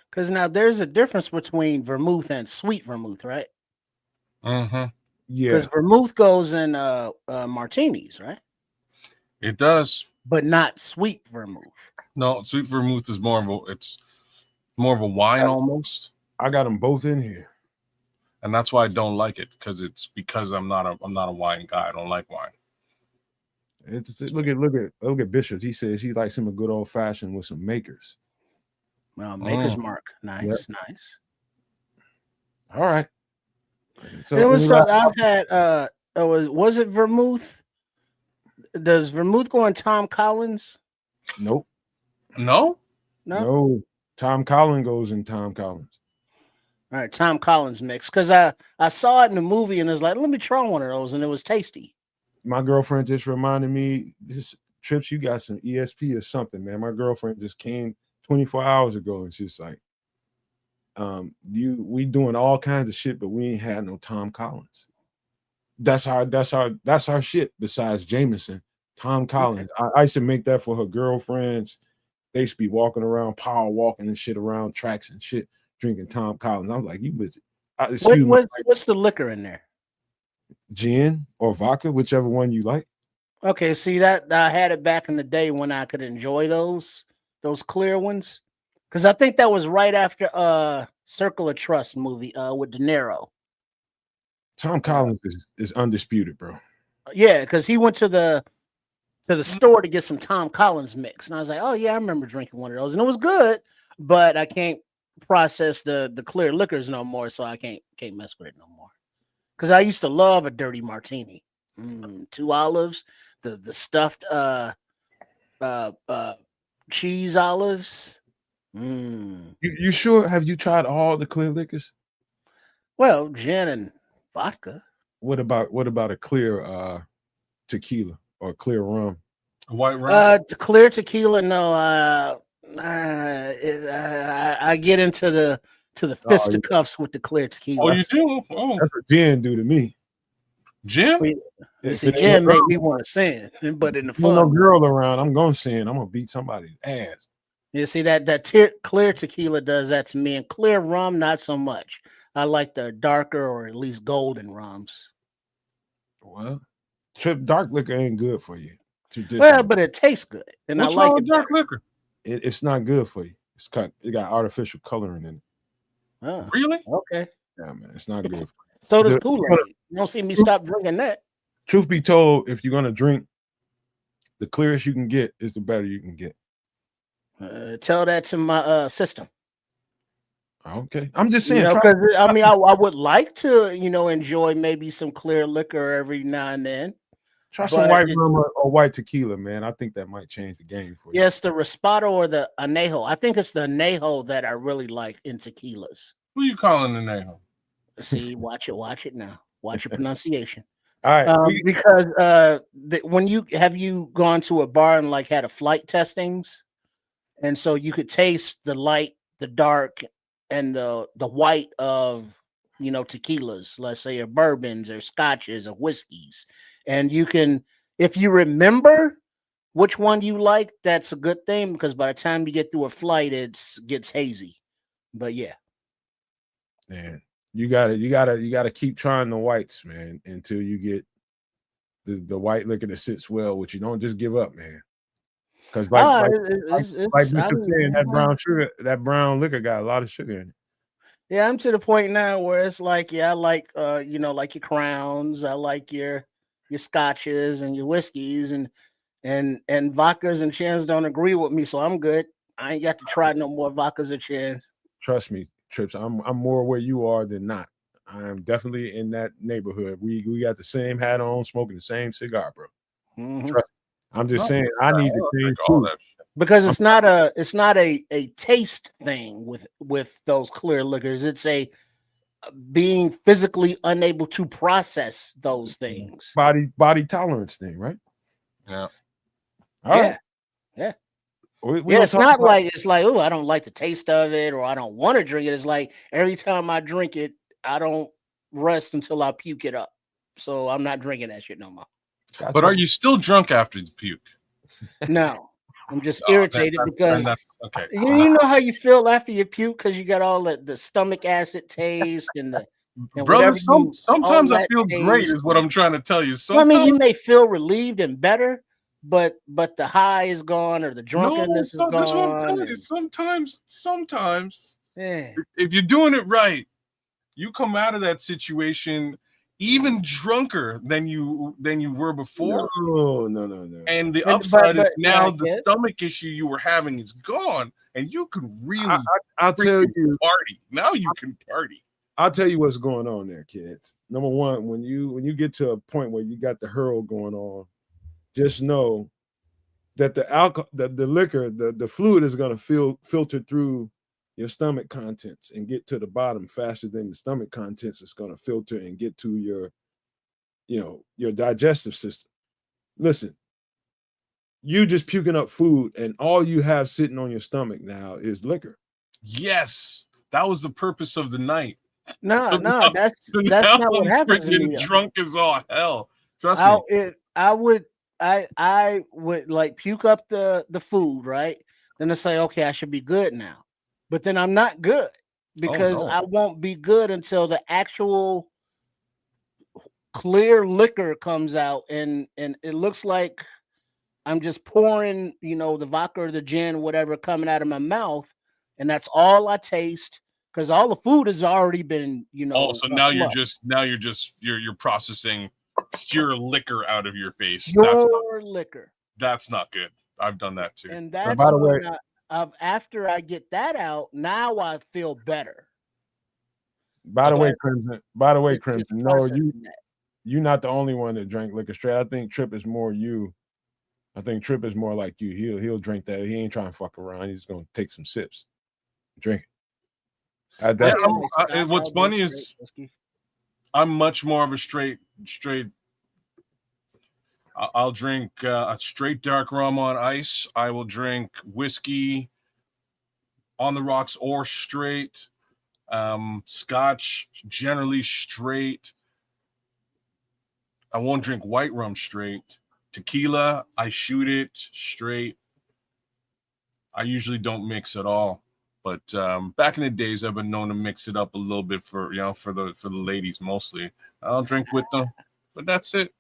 Because now there's a difference between vermouth and sweet vermouth, right? Yeah. Because vermouth goes in martinis, right? It does, but not sweet vermouth. No, sweet vermouth is more of a wine almost. I got them both in here, and that's why I don't like it, because I'm not a wine guy. I don't like wine. Look at Bishop. He says he likes him a good old fashioned with some makers. Maker's Mark, nice. All right. So it was I've had. Was it vermouth? Does vermouth go in Tom Collins? Nope. No. Tom Collins goes in Tom Collins. All right, Tom Collins mix, because I saw it in the movie and it was like, let me try one of those, and it was tasty. My girlfriend just reminded me, this Trips, you got some ESP or something, man. My girlfriend just came 24 hours ago and she's like, we doing all kinds of shit, but we ain't had no Tom Collins. That's our shit besides Jameson. Tom Collins. I used to make that for her girlfriends. They used to be walking around, power walking and shit around tracks and shit, drinking Tom Collins. I was like, what's the liquor in there? Gin or vodka, whichever one you like. Okay, see that I had it back in the day when I could enjoy those clear ones, because I think that was right after Circle of Trust movie with De Niro. Tom Collins is undisputed, bro. Yeah, because he went to the store to get some Tom Collins mix, and I was like, oh yeah, I remember drinking one of those, and it was good, but I can't process the clear liquors no more, so I can't mess with it no more. Because I used to love a dirty martini, 2 olives, the stuffed cheese olives. You sure? Have you tried all the clear liquors? Well, gin and vodka. What about a clear tequila or clear rum? A white rum. Clear tequila. No, I get into the fisticuffs with the clear tequila. Oh, you do? Oh, That's what gin do to me. Jim? You see, gin made me want to sin, but in the fun. No girl around, I'm gonna sin. I'm gonna beat somebody's ass. You see that clear tequila does that to me, and clear rum not so much. I like the darker or at least golden rums. Well, dark liquor ain't good for you. Well, but it tastes good, and What's I like wrong it. with dark liquor? It's not good for you. It got artificial coloring in it. Oh, Really? okay. Yeah, man, it's not good. So does Kool-Aid. You don't see me stop drinking that. Truth be told, if you're gonna drink, the clearest you can get is the better you can get. Tell that to my system. Okay, I'm just saying. Because I mean, I would like to, enjoy maybe some clear liquor every now and then. Try some white rum or white tequila, man. I think that might change the game for you. Yes, the Respado or the Anejo. I think it's the Anejo that I really like in tequilas. Who you calling the name? See, watch it now. Watch your pronunciation. All right, because when you gone to a bar and like had a flight testings, and so you could taste the light, the dark, and the white of tequilas, let's say, or bourbons or scotches or whiskeys, and you can, if you remember which one you like, that's a good thing, because by the time you get through a flight, it gets hazy. But yeah, you gotta keep trying the whites, man, until you get the white liquor that sits well with you. Don't just give up, man. Because like Mr. saying, that brown liquor got a lot of sugar in it. Yeah, I'm to the point now where it's like, I like like your Crowns, I like your scotches and your whiskeys, and vodkas and chins don't agree with me, so I'm good. I ain't got to try no more vodkas or chins. Trust me, Trips. I'm more where you are than not. I'm definitely in that neighborhood. We got the same hat on, smoking the same cigar, bro. Mm-hmm. Trust me. I'm just saying I need to change too. Because it's not a taste thing with those clear liquors. It's a being physically unable to process those things. Body tolerance thing, right? Yeah. All right. Yeah. It's not like oh, I don't like the taste of it, or I don't want to drink it. It's like every time I drink it, I don't rest until I puke it up. So I'm not drinking that shit no more. But are you still drunk after the puke? No. I'm just irritated because okay. You know how you feel after you puke, because you got all the stomach acid taste and brother. Sometimes I feel great, is what I'm trying to tell you. I mean, you may feel relieved and better, but the high is gone, or the drunkenness is gone. That's what I'm telling you. Sometimes, if you're doing it right, you come out of that situation even drunker than you were before. No. And the upside is now the stomach issue you were having is gone, and you can really I'll tell you party. Now you can party. I'll tell you what's going on there, kids. Number one, when you get to a point where you got the hurl going on, just know that the alcohol, the liquor, the fluid is going to filter through your stomach contents and get to the bottom faster than the stomach contents is going to filter and get to your digestive system. Listen, you just puking up food, and all you have sitting on your stomach now is liquor. Yes, that was the purpose of the night. No, that's not what happens to me. Drunk as all hell. Trust me. I would like puke up the food, right? Then I say, okay, I should be good now. But then I'm not good, because I won't be good until the actual clear liquor comes out, and it looks like I'm just pouring, the vodka or the gin, whatever, coming out of my mouth, and that's all I taste, because all the food has already been, so now you're processing pure liquor out of your face. Liquor. That's not good. I've done that too. And that's when after I get that out, now I feel better. By the way, Crimson. No, you're not the only one that drank liquor straight. I think Trip is more you. I think Trip is more like you. He'll drink that. He ain't trying to fuck around. He's gonna take some sips, drink it. What's funny is I'm much more of a straight. I'll drink a straight dark rum on ice. I will drink whiskey on the rocks or straight. Scotch generally straight. I won't drink white rum straight. Tequila, I shoot it straight. I usually don't mix at all. But back in the days, I've been known to mix it up a little bit for the ladies mostly. I don't drink with them, but that's it.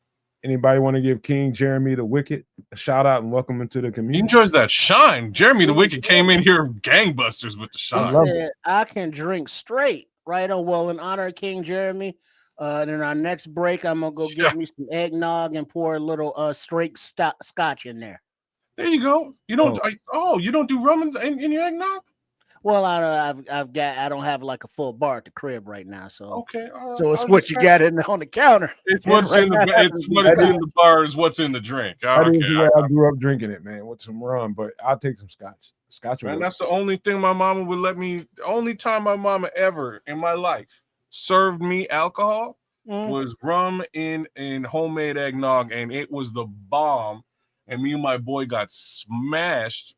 Anybody want to give King Jeremy the Wicked a shout out and welcome him to the community? He enjoys that shine. Jeremy the Wicked came in here gangbusters with the shine. He said, I can drink straight. Right on. Well, in honor of King Jeremy, in our next break, I'm going to go get me some eggnog and pour a little straight scotch in there. There you go. You don't. You don't do rum in your eggnog? Well, I don't have like a full bar at the crib right now, so okay. So it's what you got on the counter. It's what's in the bar is what's in the drink. I grew up drinking it, man, with some rum, but I'll take some scotch. Man, that's the only thing my mama would let me. The only time my mama ever in my life served me alcohol was rum in homemade eggnog, and it was the bomb. And me and my boy got smashed,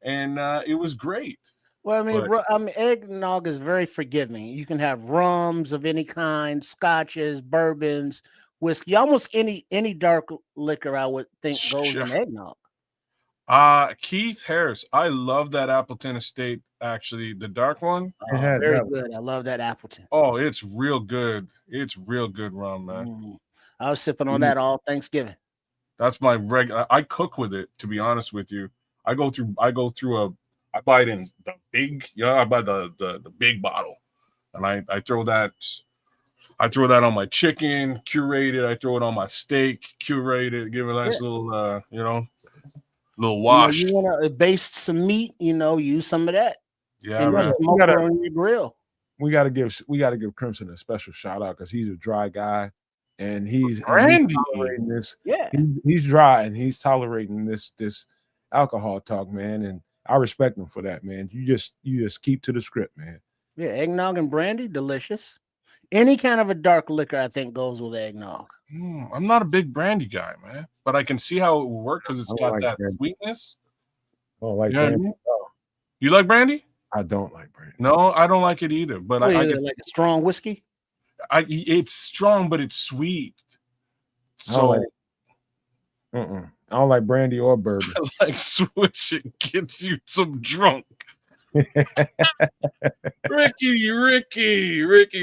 and it was great. Well, I mean, eggnog is very forgiving. You can have rums of any kind, scotches, bourbons, whiskey, almost any dark liquor I would think goes in eggnog. Keith Harris, I love that Appleton Estate. Actually, the dark one, very good. I love that Appleton. Oh, it's real good. It's real good rum, man. I was sipping on that all Thanksgiving. That's my regular. I cook with it. To be honest with you, I buy it in the big. I buy the big bottle, and I throw that. I throw that on my chicken, curate it. I throw it on my steak, curate it, give it a nice little, little wash. You want to baste some meat, use some of that. Yeah, man. Smoke it on your grill. We gotta give Crimson a special shout out because he's a dry guy. And he's tolerating this. Yeah, he's dry and he's tolerating this alcohol talk, man. And I respect him for that, man. You just keep to the script, man. Yeah, eggnog and brandy, delicious. Any kind of a dark liquor, I think, goes with eggnog. I'm not a big brandy guy, man, but I can see how it will work because it's got that sweetness. Oh, like brandy. You like brandy? I don't like brandy. No, I don't like it either. But I get like a strong whiskey. It's strong, but it's sweet. So I don't like brandy or bourbon. I like swish. It gets you some drunk. Ricky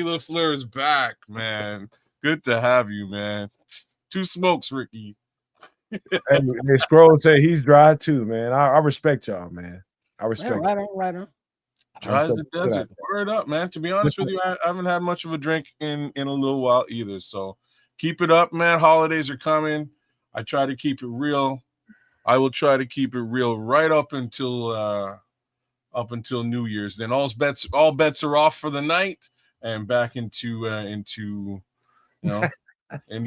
LaFleur's back, man. Good to have you, man. 2 smokes, Ricky. And Scroll say he's dry too, man. I respect y'all, man. I respect. Right on. Dry as the desert. Word up, man. To be honest with you, I haven't had much of a drink in a little while either. So keep it up, man. Holidays are coming. I try to keep it real. I will try to keep it real right up until New Year's. Then all bets are off for the night and back into into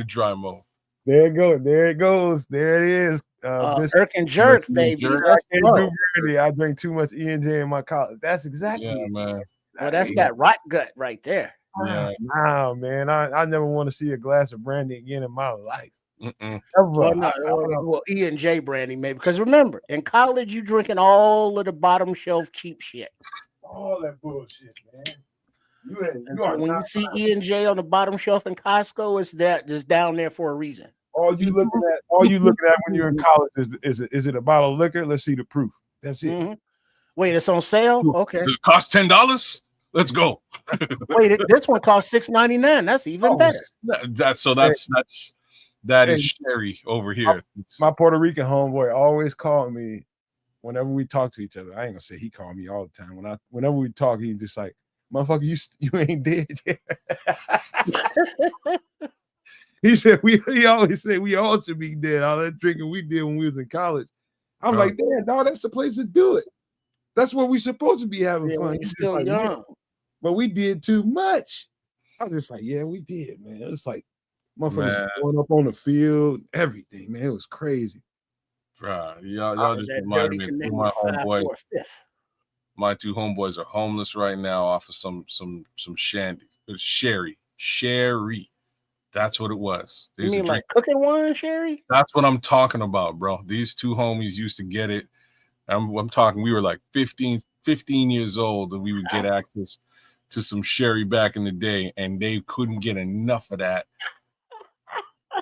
dry mode. There it goes. There it is. Jerk and jerk, baby. I drink too much E&J in my college. That's exactly it, man. Well, that's that rot gut right there. Yeah. Nah, man. I never want to see a glass of brandy again in my life. Well, E&J brandy, maybe. Because remember, in college, you drinking all of the bottom shelf cheap shit. All that bullshit, man. When you see E&J on the bottom shelf in Costco, it's that just down there for a reason. All you looking at when you're in college is it a bottle of liquor? Let's see the proof. That's it. Mm-hmm. Wait, it's on sale? Okay. Does it cost $10? Let's go. Wait, this one costs $6.99. That's even better. That is sherry over here. My Puerto Rican homeboy always called me whenever we talk to each other. I ain't gonna say he called me all the time. Whenever we talk, he's just like, motherfucker, you ain't dead yet. He said he always said we all should be dead. All that drinking we did when we was in college. I'm like, damn, dog, that's the place to do it. That's where we supposed to be having fun. You're still young. But we did too much. I was just like, yeah, we did, man. It was like motherfuckers going up on the field, everything, man. It was crazy. Right. Y'all just reminded me of my homeboy. My two homeboys are homeless right now off of some shandy. Sherry. That's what it was. You mean like cooking wine, Sherry? That's what I'm talking about, bro. These two homies used to get it. I'm talking, we were like 15 years old, and we would get access to some sherry back in the day, and they couldn't get enough of that.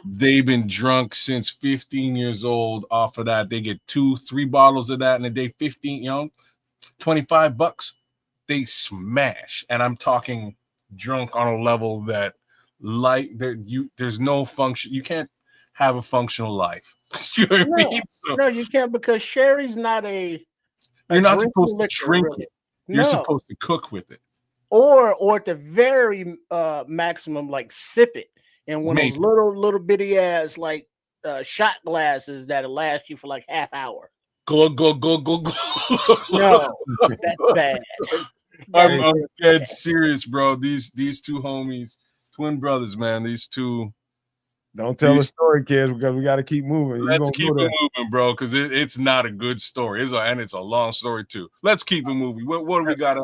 They've been drunk since 15 years old off of that. They get 2-3 bottles of that in a day, 15, $25. They smash. And I'm talking drunk on a level that there's no function. You can't have a functional life. You know what I mean? No, you can't, because sherry's not you're not supposed to drink really. it. You're supposed to cook with it. Or at the very maximum, like sip it in one of those little bitty ass like shot glasses that'll last you for like half hour. Go. No, that's bad. I'm dead serious, bro. These two homies, twin brothers, man. These two. Don't tell the story, kids, because we got to keep moving. Let's keep it moving, bro, because it's not a good story. And it's a long story too. Let's keep it moving. What do we got?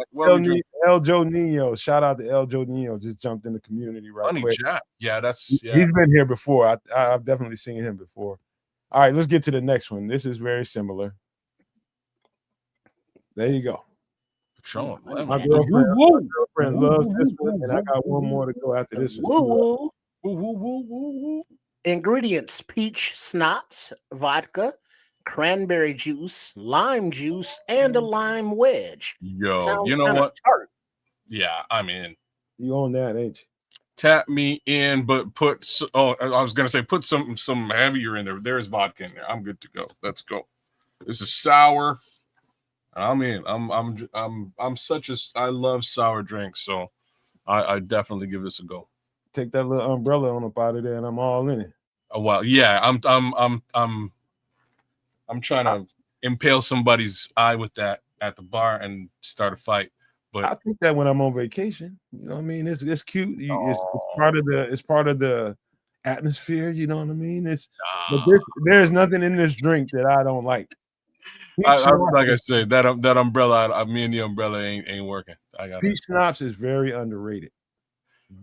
El Joe Nino. Shout out to El Joe Nino. Just jumped in the community quick. Chat. Yeah, he's been here before. I've definitely seen him before. All right, let's get to the next one. This is very similar. There you go. My girlfriend loves this one, and I got one more to go after this one. Ingredients: peach schnapps, vodka, cranberry juice, lime juice, and a lime wedge. Yo, you know what? Tart. Yeah, I'm in. You on that, ain't you? Tap me in, but I was gonna say put some heavier in there. There's vodka in there. I'm good to go. Let's go. This is sour. I'm in. I love sour drinks, so I definitely give this a go. Take that little umbrella on up out of there, and I'm all in it. Oh wow, yeah. I'm trying to impale somebody's eye with that at the bar and start a fight. But I think that when I'm on vacation, you know what I mean? It's cute. It's part of the atmosphere. You know what I mean? But there's nothing in this drink that I don't like. Like I said, that umbrella, me and the umbrella ain't working. Peach schnapps is very underrated.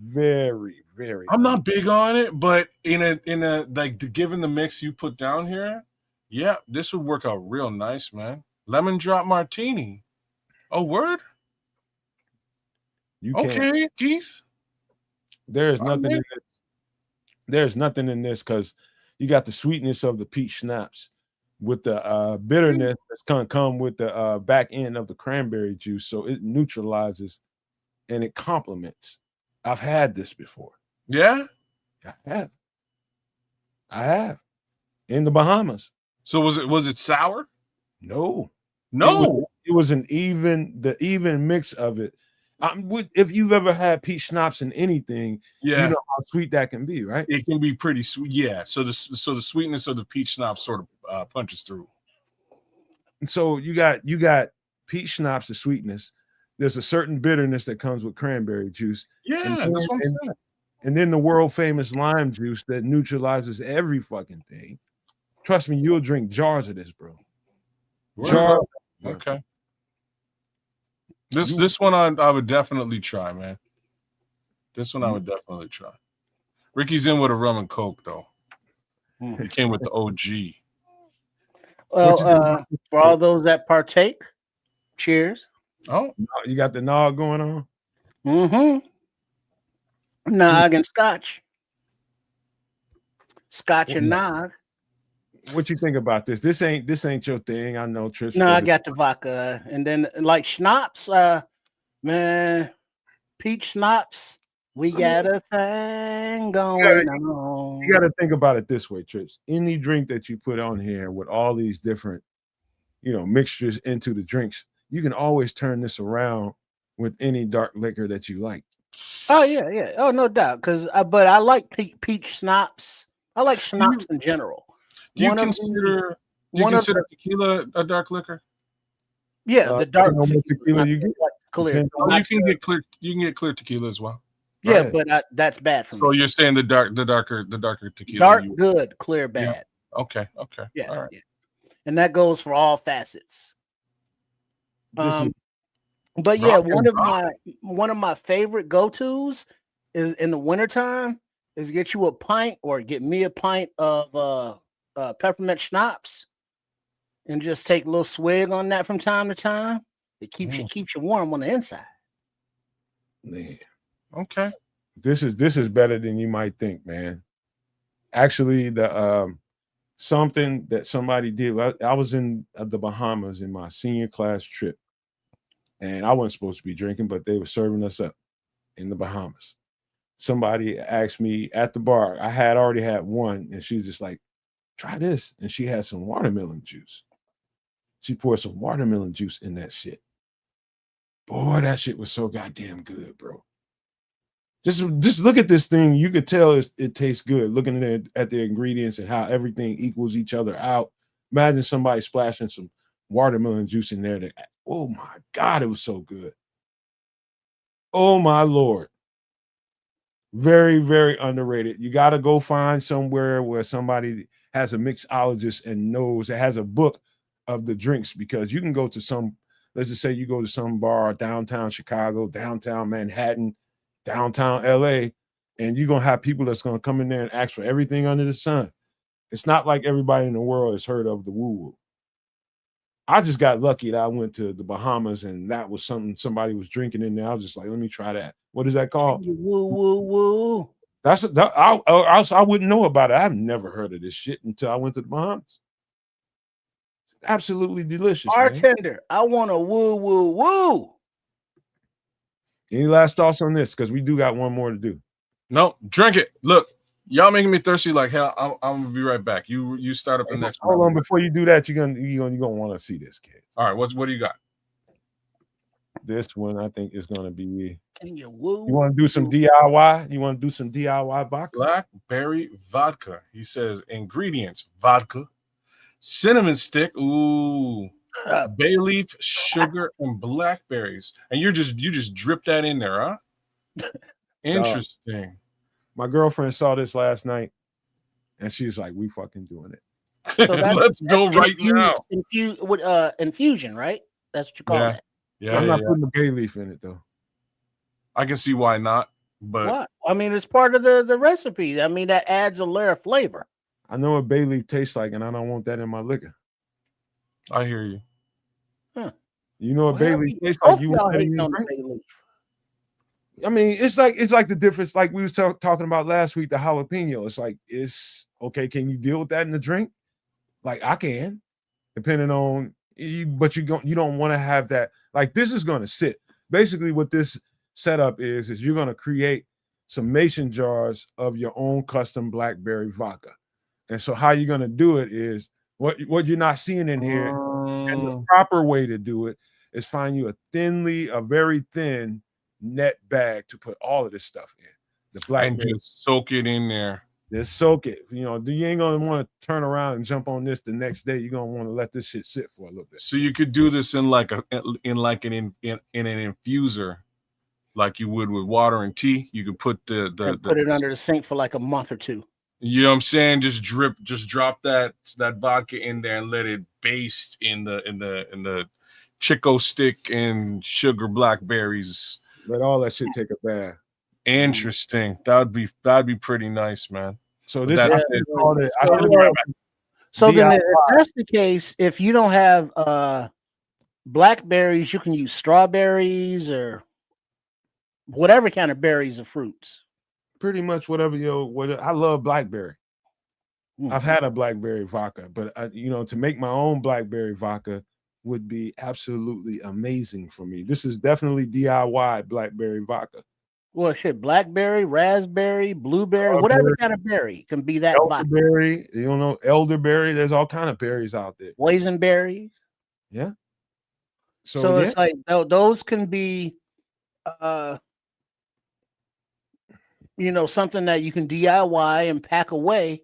Very, very. I'm not big on it, but in a like given the mix you put down here, yeah, this would work out real nice, man. Lemon drop martini. Oh, word. Okay, Keith. There's nothing in this. There's nothing in this because you got the sweetness of the peach schnapps with the bitterness that's gonna come with the back end of the cranberry juice, so it neutralizes and it complements. I've had this before. Yeah, I have in the Bahamas. So was it sour? No. It was the even mix of it. If you've ever had peach schnapps in anything, you know how sweet that can be, right? It can be pretty sweet, yeah. So the sweetness of the peach schnapps sort of punches through. And so you got peach schnapps, the sweetness. There's a certain bitterness that comes with cranberry juice. Yeah, and then the world famous lime juice that neutralizes every fucking thing. Trust me, you'll drink jars of this, bro. Jars. Okay. This one I would definitely try, man. This one I would definitely try. Ricky's in with a rum and coke though. He came with the OG. Well, for all those that partake, cheers. Oh, you got the nog going on? Mm-hmm. Nog and scotch. Scotch and nog. What you think about this? This ain't your thing. I know, Trish. No, I got the vodka. And then like schnapps, man, peach schnapps. We got a thing going on. You got to think about it this way, Trish. Any drink that you put on here with all these different, mixtures into the drinks, you can always turn this around with any dark liquor that you like. Oh yeah. Oh, no doubt. But I like peach schnapps. I like schnapps in general. Do you consider tequila a dark liquor? Yeah, the dark tequila you get clear. You can get clear. You can get clear tequila as well. Yeah, right. But that's bad for me. So you're saying the darker tequila. Dark good, clear bad. Yeah. Okay. Yeah. All right. Yeah. And that goes for all facets. But yeah, Rock and rock. one of my favorite go-tos is in the wintertime is get you a pint or get me a pint of peppermint schnapps and just take a little swig on that from time to time. It keeps you warm on the inside. Man. Okay. This is better than you might think, man. Actually, the something that somebody did. I was in the Bahamas in my senior class trip, and I wasn't supposed to be drinking, but they were serving us up in the Bahamas. Somebody asked me at the bar. I had already had one, and she was just like, "Try this," and she had some watermelon juice. She poured some watermelon juice in that shit. Boy, that shit was so goddamn good, bro. Just look at this thing. You could tell it tastes good. Looking at the ingredients and how everything equals each other out. Imagine somebody splashing some watermelon juice in there. Oh my God, it was so good. Oh my Lord. Very, very underrated. You got to go find somewhere where somebody has a mixologist and knows it has a book of the drinks, because you can go to some, let's just say you go to some bar downtown Chicago, downtown Manhattan, downtown LA, and you're going to have people that's going to come in there and ask for everything under the sun. It's not like everybody in the world has heard of the woo-woo. I just got lucky that I went to the Bahamas and that was something somebody was drinking in there. I was just like, let me try that. What is that called? Woo, woo, woo. I wouldn't know about it. I've never heard of this shit until I went to the Bahamas. Absolutely delicious. Bartender, man. I want a woo, woo, woo. Any last thoughts on this? Because we do got one more to do. No, drink it. Look, y'all making me thirsty like hell. I'm gonna be right back. You start up the next one. Hold on, before you do that, you're gonna want to see this, kid. All right, what do you got? This one I think is gonna be. You want to do some DIY? You want to do some DIY vodka? Blackberry vodka. He says ingredients: vodka, cinnamon stick, bay leaf, sugar, and blackberries. And you just drip that in there, huh? Interesting. My girlfriend saw this last night, and she's like, "We fucking doing it." So let's go right now. Infusion, right? That's what you call it. Yeah, I'm not putting the bay leaf in it though. I can see why not, but what? I mean, it's part of the recipe. I mean, that adds a layer of flavor. I know what bay leaf tastes like, and I don't want that in my liquor. I hear you. Huh. You know what bay leaf tastes like? You want hating on the bay leaf. I mean, it's like the difference, like we was talking about last week, the jalapeno. It's like, it's okay. Can you deal with that in the drink? Like I can, depending on you, but you don't want to have that. Like this is going to sit. Basically, what this setup is you're going to create some mason jars of your own custom blackberry vodka. And so how you're going to do it is what you're not seeing in here. And the proper way to do it is find you a very thin net bag to put all of this stuff in. The blackberry. And just soak it in there. Just soak it. You ain't gonna want to turn around and jump on this the next day. You're gonna want to let this shit sit for a little bit. So you could do this in an infuser, like you would with water and tea. You could put put it under the sink for like a month or two. You know what I'm saying? Just drop that vodka in there and let it baste in the Chico stick and sugar blackberries. Let all that shit take a bath. Interesting. That'd be pretty nice, man. So this so then if that's the case, if you don't have blackberries, you can use strawberries or whatever kind of berries or fruits. Pretty much whatever. I love blackberry. I've had a blackberry vodka, but to make my own blackberry vodka would be absolutely amazing for me. This is definitely DIY blackberry vodka. Well, shit, blackberry, raspberry, blueberry, whatever kind of berry can be that elderberry. Elderberry. There's all kind of berries out there. Boysenberry. Yeah. So it's like those can be, something that you can DIY and pack away,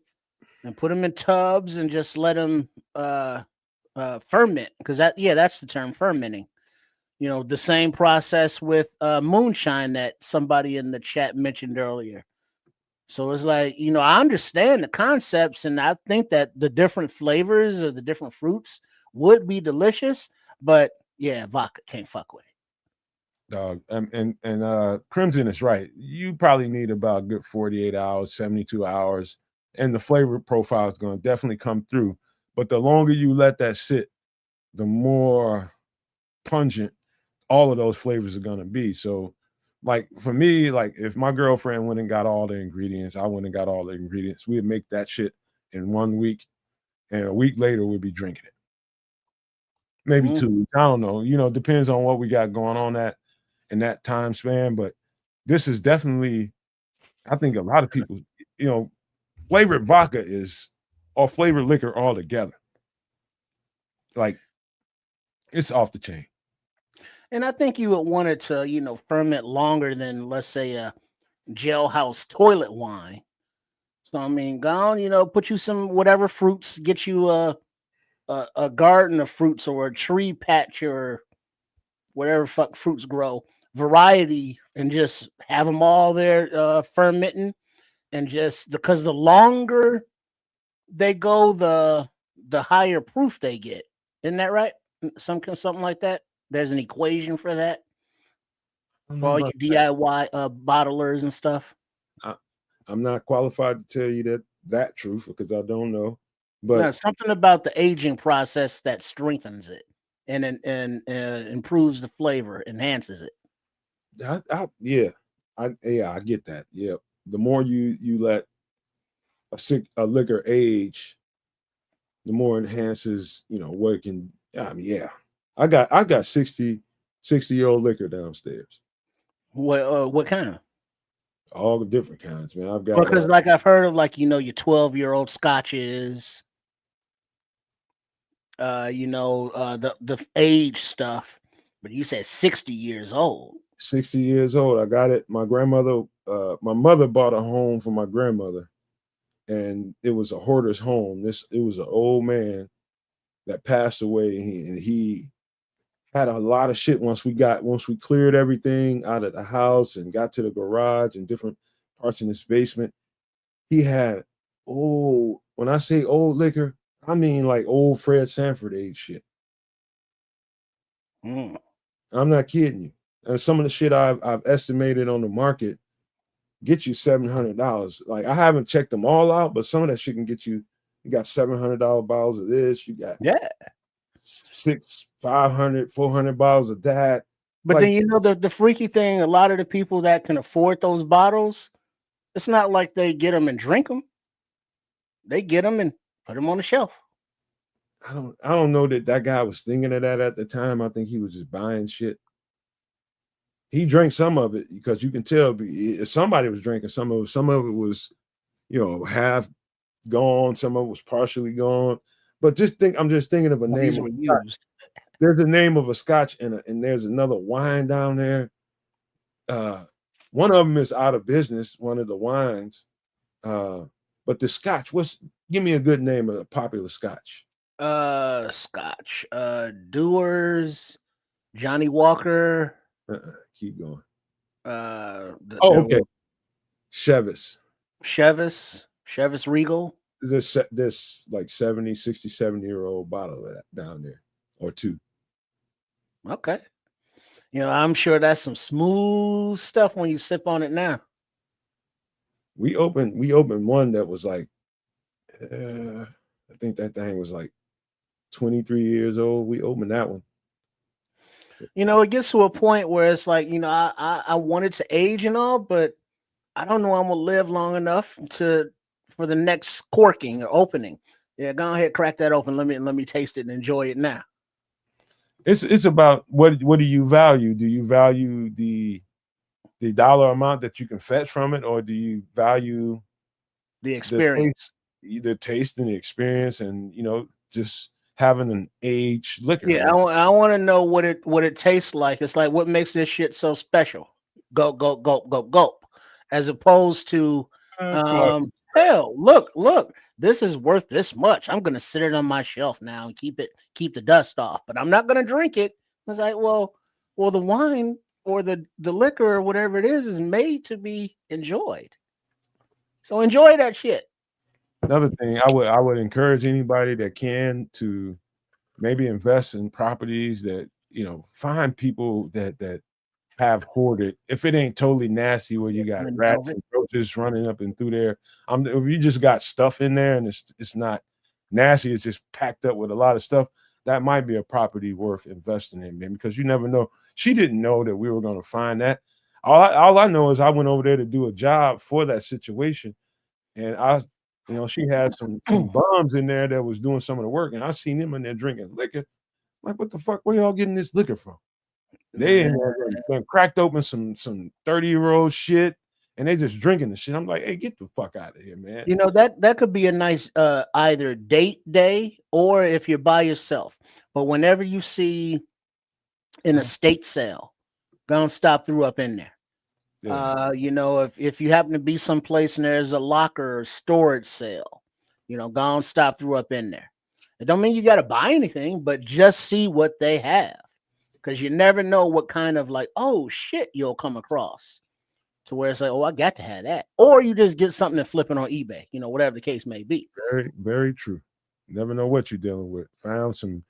and put them in tubs and just let them ferment. Because that's the term, fermenting. The same process with moonshine that somebody in the chat mentioned earlier. So it's like, I understand the concepts, and I think that the different flavors or the different fruits would be delicious, but yeah, vodka can't fuck with it. Dog, and Crimson is right. You probably need about a good 48 hours, 72 hours, and the flavor profile is going to definitely come through. But the longer you let that sit, the more pungent all of those flavors are going to be. So, like for me, like if my girlfriend went and got all the ingredients, I went and got all the ingredients, we'd make that shit in 1 week, and a week later we'd be drinking it. Maybe 2 weeks. I don't know. Depends on what we got going on in that time span. But this is definitely, I think a lot of people, flavored vodka is or flavored liquor altogether. Like it's off the chain. And I think you would want it to, ferment longer than, let's say, a jailhouse toilet wine. So I mean, go on, put you some whatever fruits, get you a garden of fruits or a tree patch or whatever fuck fruits grow, variety, and just have them all there fermenting, and just because the longer they go, the higher proof they get. Isn't that right? Something like that. There's an equation for that for all you DIY bottlers and stuff. I'm not qualified to tell you that truth because I don't know. But something about the aging process that strengthens it and improves the flavor, enhances it. I get that. Yeah, the more you let a liquor age, the more enhances what it can. I mean, yeah, I got 60-year-old liquor downstairs. What kind? All the different kinds, man. I've got because like I've heard of your 12-year-old scotches, the age stuff, but you said 60 years old. 60 years old. I got it. My mother bought a home for my grandmother, and it was a hoarder's home. It was an old man that passed away, and he had a lot of shit once we cleared everything out of the house and got to the garage and different parts in his basement. He had when I say old liquor, I mean like old Fred Sanford age shit. I'm not kidding you. And some of the shit I've estimated on the market get you $700. Like I haven't checked them all out, but some of that shit can get you. You got $700 bottles of this. You got 500, 400 bottles of that. But then the freaky thing, a lot of the people that can afford those bottles, it's not like they get them and drink them. They get them and put them on the shelf. I don't know that guy was thinking of that at the time. I think he was just buying shit. He drank some of it because you can tell if somebody was drinking some of it. Some of it was, half gone. Some of it was partially gone. But I'm just thinking of a name. These were used. There's a name of a scotch and there's another wine down there. One of them is out of business, one of the wines. But the scotch, give me a good name of a popular scotch. Scotch. Dewar's, Johnny Walker. Keep going. Okay. Chevis Regal. This like 70, 60, 70-year-old bottle of that down there or two. Okay. I'm sure that's some smooth stuff when you sip on it now. We opened one that was like, I think that thing was like 23 years old. We opened that one. It gets to a point where it's like, I wanted to age and all, but I don't know I'm gonna live long enough for the next corking or opening. Yeah, go ahead, crack that open. Let me taste it and enjoy it now. It's about what do you value? Do you value the dollar amount that you can fetch from it, or do you value the experience, the taste and the experience, and just having an aged liquor? Yeah, I want to know what it tastes like. It's like, what makes this shit so special? Go, as opposed to hell, look, this is worth this much. I'm gonna sit it on my shelf now and keep the dust off, but I'm not gonna drink it. It's like, well, the wine or the liquor or whatever it is made to be enjoyed. So enjoy that shit. Another thing, I would encourage anybody that can to maybe invest in properties that find people that have hoarded. If it ain't totally nasty where you got rats and roaches running up and through there, if you just got stuff in there and it's not nasty, it's just packed up with a lot of stuff, that might be a property worth investing in, man, because you never know. She didn't know that we were going to find that. All I know is I went over there to do a job for that situation, and she had some bums in there that was doing some of the work, and I seen them in there drinking liquor. Like, what the fuck? Where y'all getting this liquor from? They been cracked open some 30-year-old shit, and they just drinking the shit. I'm like, hey, get the fuck out of here, man. You know, that could be a nice either date day or if you're by yourself. But whenever you see an estate sale, go and stop through up in there. Yeah. You know, if you happen to be someplace and there's a locker or storage sale, you know, go and stop through up in there. It don't mean you got to buy anything, but just see what they have, because you never know what kind of like, oh shit, you'll come across to where it's like, oh, I got to have that, or you just get something and flip it on eBay, you know, whatever the case may be. Very, very true. Never know what you're dealing with. Found some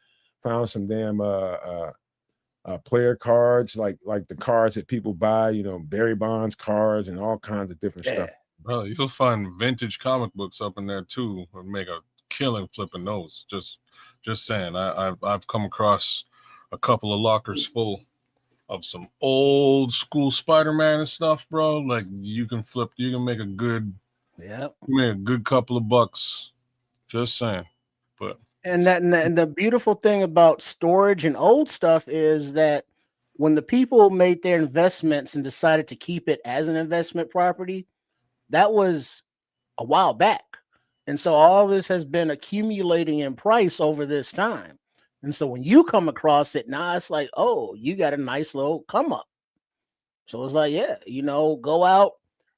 damn player cards, like the cards that people buy, you know, Barry Bonds cards and all kinds of different stuff. Bro, you'll find vintage comic books up in there too, and make a killing flipping those. Just saying, I've come across a couple of lockers full of some old school Spider-Man and stuff, bro. Like you can make a good, couple of bucks. Just saying. But and the beautiful thing about storage and old stuff is that when the people made their investments and decided to keep it as an investment property, that was a while back. And so all this has been accumulating in price over this time. And so when you come across it, now it's like, oh, you got a nice little come up. So it's like, yeah, you know, go out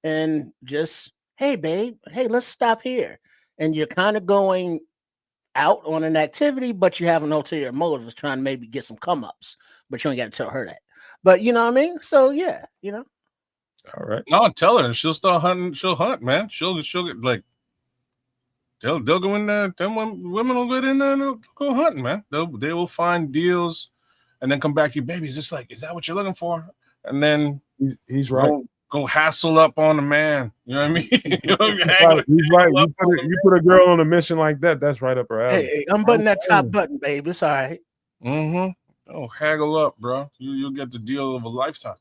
and just, hey, babe, hey, let's stop here. And you're kind of going out on an activity, but you have an ulterior motive, trying to maybe get some come ups, but you ain't got to tell her that. But you know what I mean? So yeah, you know. All right. No, tell her, and she'll start hunting. She'll hunt, man. She'll get like. They'll go in there. Them women will get in there and they'll go hunting, man. They will find deals, and then come back to you, baby. Is that what you're looking for? And then he's right. Go hassle up on the man. You know what I mean? He's right. You put a girl on a mission like that. That's right up her alley. Hey, unbutton that top button, baby. It's all right. Oh, haggle up, bro. You'll get the deal of a lifetime.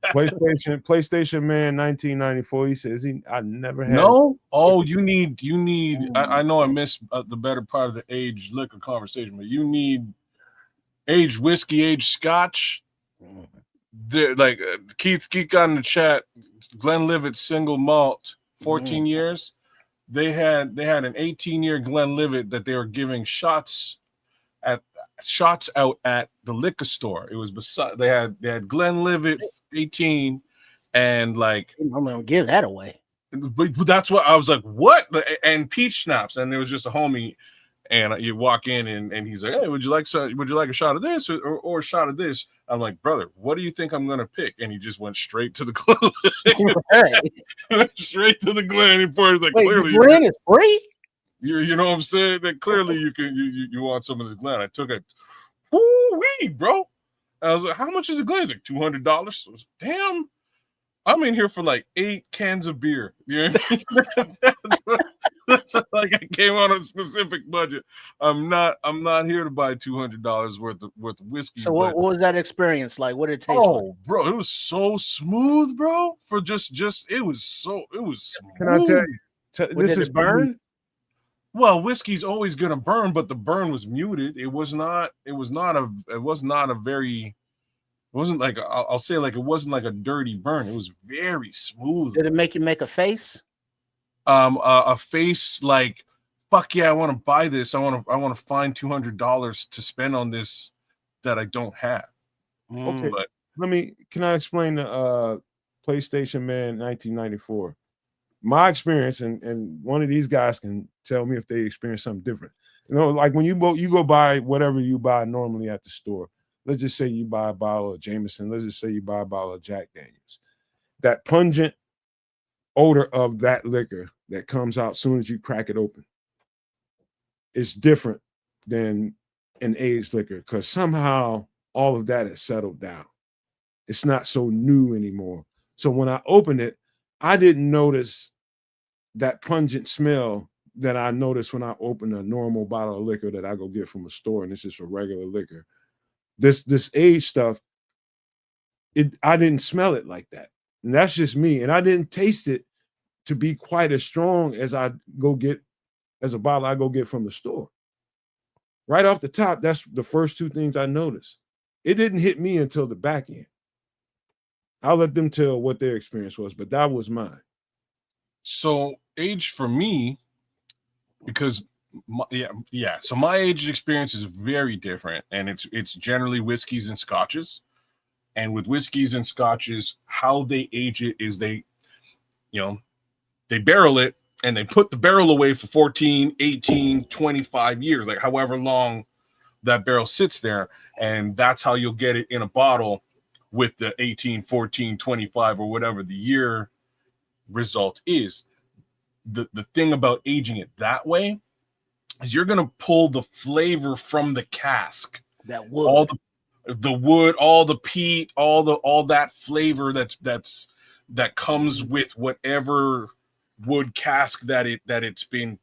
PlayStation Man 1994. He says I never had. No. Oh, you need. I know I missed the better part of the aged liquor conversation, but you need aged whiskey, aged scotch. Like Keith got in the chat. Glenlivet single malt, 14 years. They had an 18-year Glenlivet that they were giving shots out at the liquor store. It was beside. They had Glenlivet 18, and like I'm gonna give that away. But that's what I was like. What? And peach schnapps, and there was just a homie, and you walk in, and he's like, "Hey, would you like a shot of this or a shot of this?" I'm like, "Brother, what do you think I'm gonna pick?" And he just went straight to the Glen. Straight to the Glen. And he's like, wait, clearly, the Glen is free. You know what I'm saying? That clearly you want some of the Glen. I took it. Woo-wee, bro. I was like, how much is a Glen? He's like $200. Damn. I'm in here for like 8 cans of beer. You know what I mean? That's like I came on a specific budget. I'm not here to buy $200 worth of whiskey. So what was that experience like? What did it taste like? Oh, bro, it was so smooth, bro. For just it was smooth. Can I tell you? This is burn. Well, whiskey's always gonna burn, but the burn was muted. It wasn't like I'll say like it wasn't like a dirty burn. It was very smooth. Did it make you make a face? A face like, fuck yeah, I want to buy this. I want to find $200 to spend on this that I don't have. Okay, but can I explain the PlayStation Man 1994? My experience, and one of these guys can tell me if they experience something different. You know, like when you go buy whatever you buy normally at the store. Let's just say you buy a bottle of Jameson. Let's just say you buy a bottle of Jack Daniels. That pungent odor of that liquor that comes out as soon as you crack it open is different than an aged liquor, because somehow all of that has settled down. it's not so new anymore. So when I opened it, I didn't notice that pungent smell that I noticed when I open a normal bottle of liquor that I go get from a store, and it's just a regular liquor. This aged stuff, I didn't smell it like that. And that's just me. And I didn't taste it to be quite as strong as I go get as a bottle I go get from the store. Right off the top, that's the first two things I noticed. It didn't hit me until the back end. I'll let them tell what their experience was, but that was mine. So age for me, because so my age experience is very different, and it's generally whiskeys and scotches. And with whiskeys and scotches, how they age it is they barrel it and they put the barrel away for 14, 18, 25 years, like however long that barrel sits there. And that's how you'll get it in a bottle with the 18, 14, 25, or whatever the year result is. The thing about aging it that way is you're going to pull the flavor from the cask. That wood. All the wood, all the peat, all that flavor that comes with whatever wood cask that it's been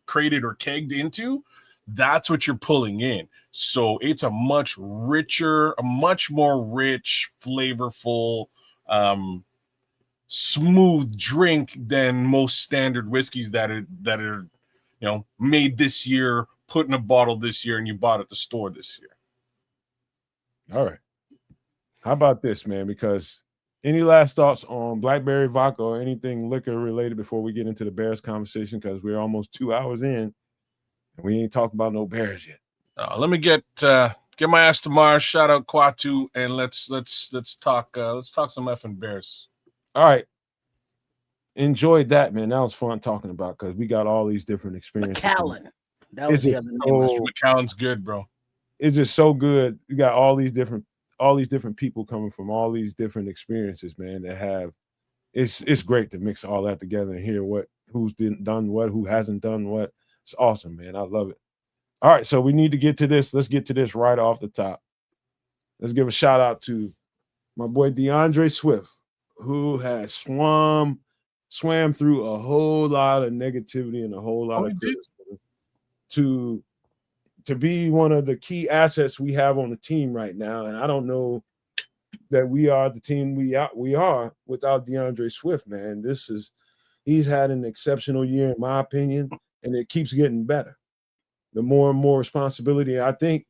created or kegged into. That's what you're pulling in. So it's a much richer, a much more rich, flavorful, smooth drink than most standard whiskeys that are made this year, put in a bottle this year, and you bought at the store this year. All right. How about this, man? Because any last thoughts on blackberry vodka or anything liquor related before we get into the Bears conversation? Because we're almost 2 hours in and we ain't talking about no Bears yet. Let me get my ass to Mars. Shout out Quatu, and let's talk some effing Bears. All right. Enjoyed that, man. That was fun talking about because we got all these different experiences. McAllen. That was the other name. McAllen's good, bro. It's just so good. You got all these different people coming from all these different experiences, man, that have it's great to mix all that together and hear who's done what, who hasn't done what. It's awesome, man. I love it. All right, so we need to get to this. Let's get to this right off the top. Let's give a shout out to my boy DeAndre Swift, who has swam through a whole lot of negativity and a whole lot of criticism to be one of the key assets we have on the team right now. And I don't know that we are the team we are without DeAndre Swift, man. He's had an exceptional year, in my opinion, and it keeps getting better. The more and more responsibility, I think,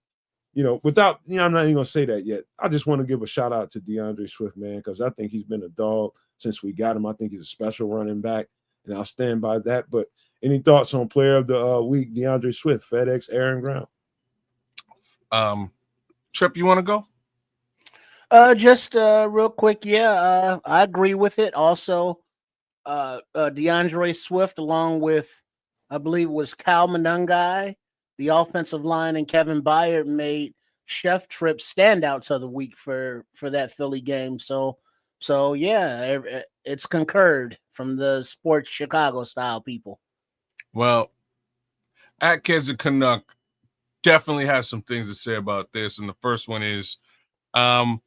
I'm not even going to say that yet. I just want to give a shout out to DeAndre Swift, man, because I think he's been a dog since we got him. I think he's a special running back, and I'll stand by that. But any thoughts on player of the week, DeAndre Swift, FedEx, Aaron Brown? Trip, you want to go? Just real quick, I agree with it. Also, DeAndre Swift, along with, I believe it was Cal Monungai, the offensive line, and Kevin Byard made Chef Trip standouts of the week for that Philly game. So yeah, it's concurred from the Sports Chicago style people. Well, at Kyzir Canuck definitely has some things to say about this, and the first one is, I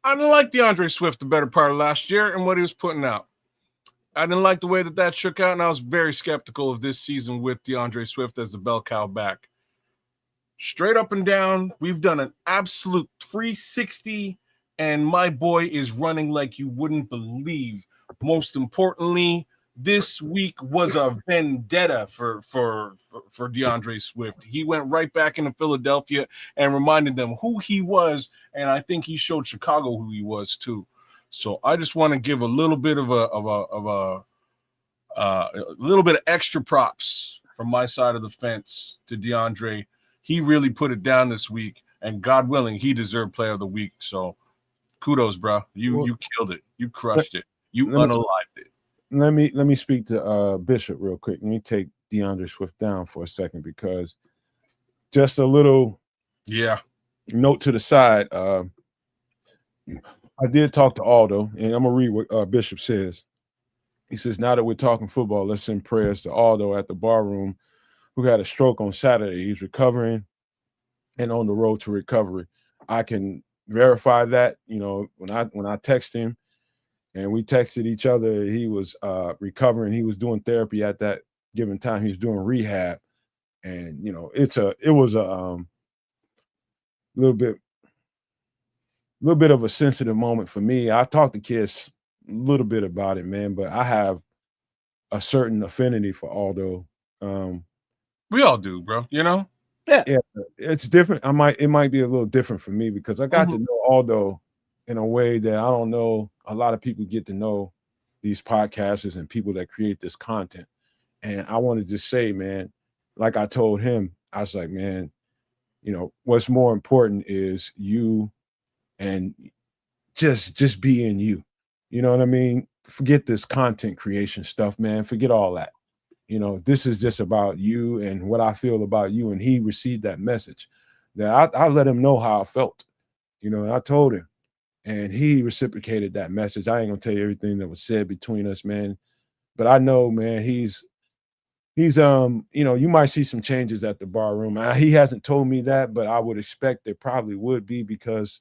didn't like DeAndre Swift the better part of last year and what he was putting out. I didn't like the way that shook out, and I was very skeptical of this season with DeAndre Swift as the bell cow back. Straight up and down, we've done an absolute 360, and my boy is running like you wouldn't believe. Most importantly, this week was a vendetta for DeAndre Swift. He went right back into Philadelphia and reminded them who he was, and I think he showed Chicago who he was too. So I just want to give a little bit of a little bit of extra props from my side of the fence to DeAndre. He really put it down this week, and God willing, he deserved Player of the Week. So kudos, bro. You killed it. You crushed it. You unalived it. Let me speak to Bishop real quick. Let me take DeAndre Swift down for a second, because just a little note to the side. I did talk to Aldo, and I'm gonna read what Bishop says. He says, now that we're talking football, let's send prayers to Aldo at the bar room, who had a stroke on Saturday. He's recovering and on the road to recovery. I can verify that. You know, when I text him and we texted each other, he was recovering. He was doing therapy at that given time. He was doing rehab, and you know, it was a little bit of a sensitive moment for me. I talked to kids a little bit about it, man, but I have a certain affinity for Aldo. We all do, bro. You know? Yeah. Yeah, it's different. It might be a little different for me because I got to know Aldo in a way that I don't know a lot of people get to know these podcasters and people that create this content. And I want to just say, man, like I told him, I was like, man, you know, what's more important is you and just being you. You know what I mean? Forget this content creation stuff, man. Forget all that. You know, this is just about you and what I feel about you. And he received that message that I let him know how I felt, you know, and I told him and he reciprocated that message. I ain't gonna tell you everything that was said between us, man. But I know, man, he's you know, you might see some changes at the bar room. He hasn't told me that, but I would expect there probably would be because,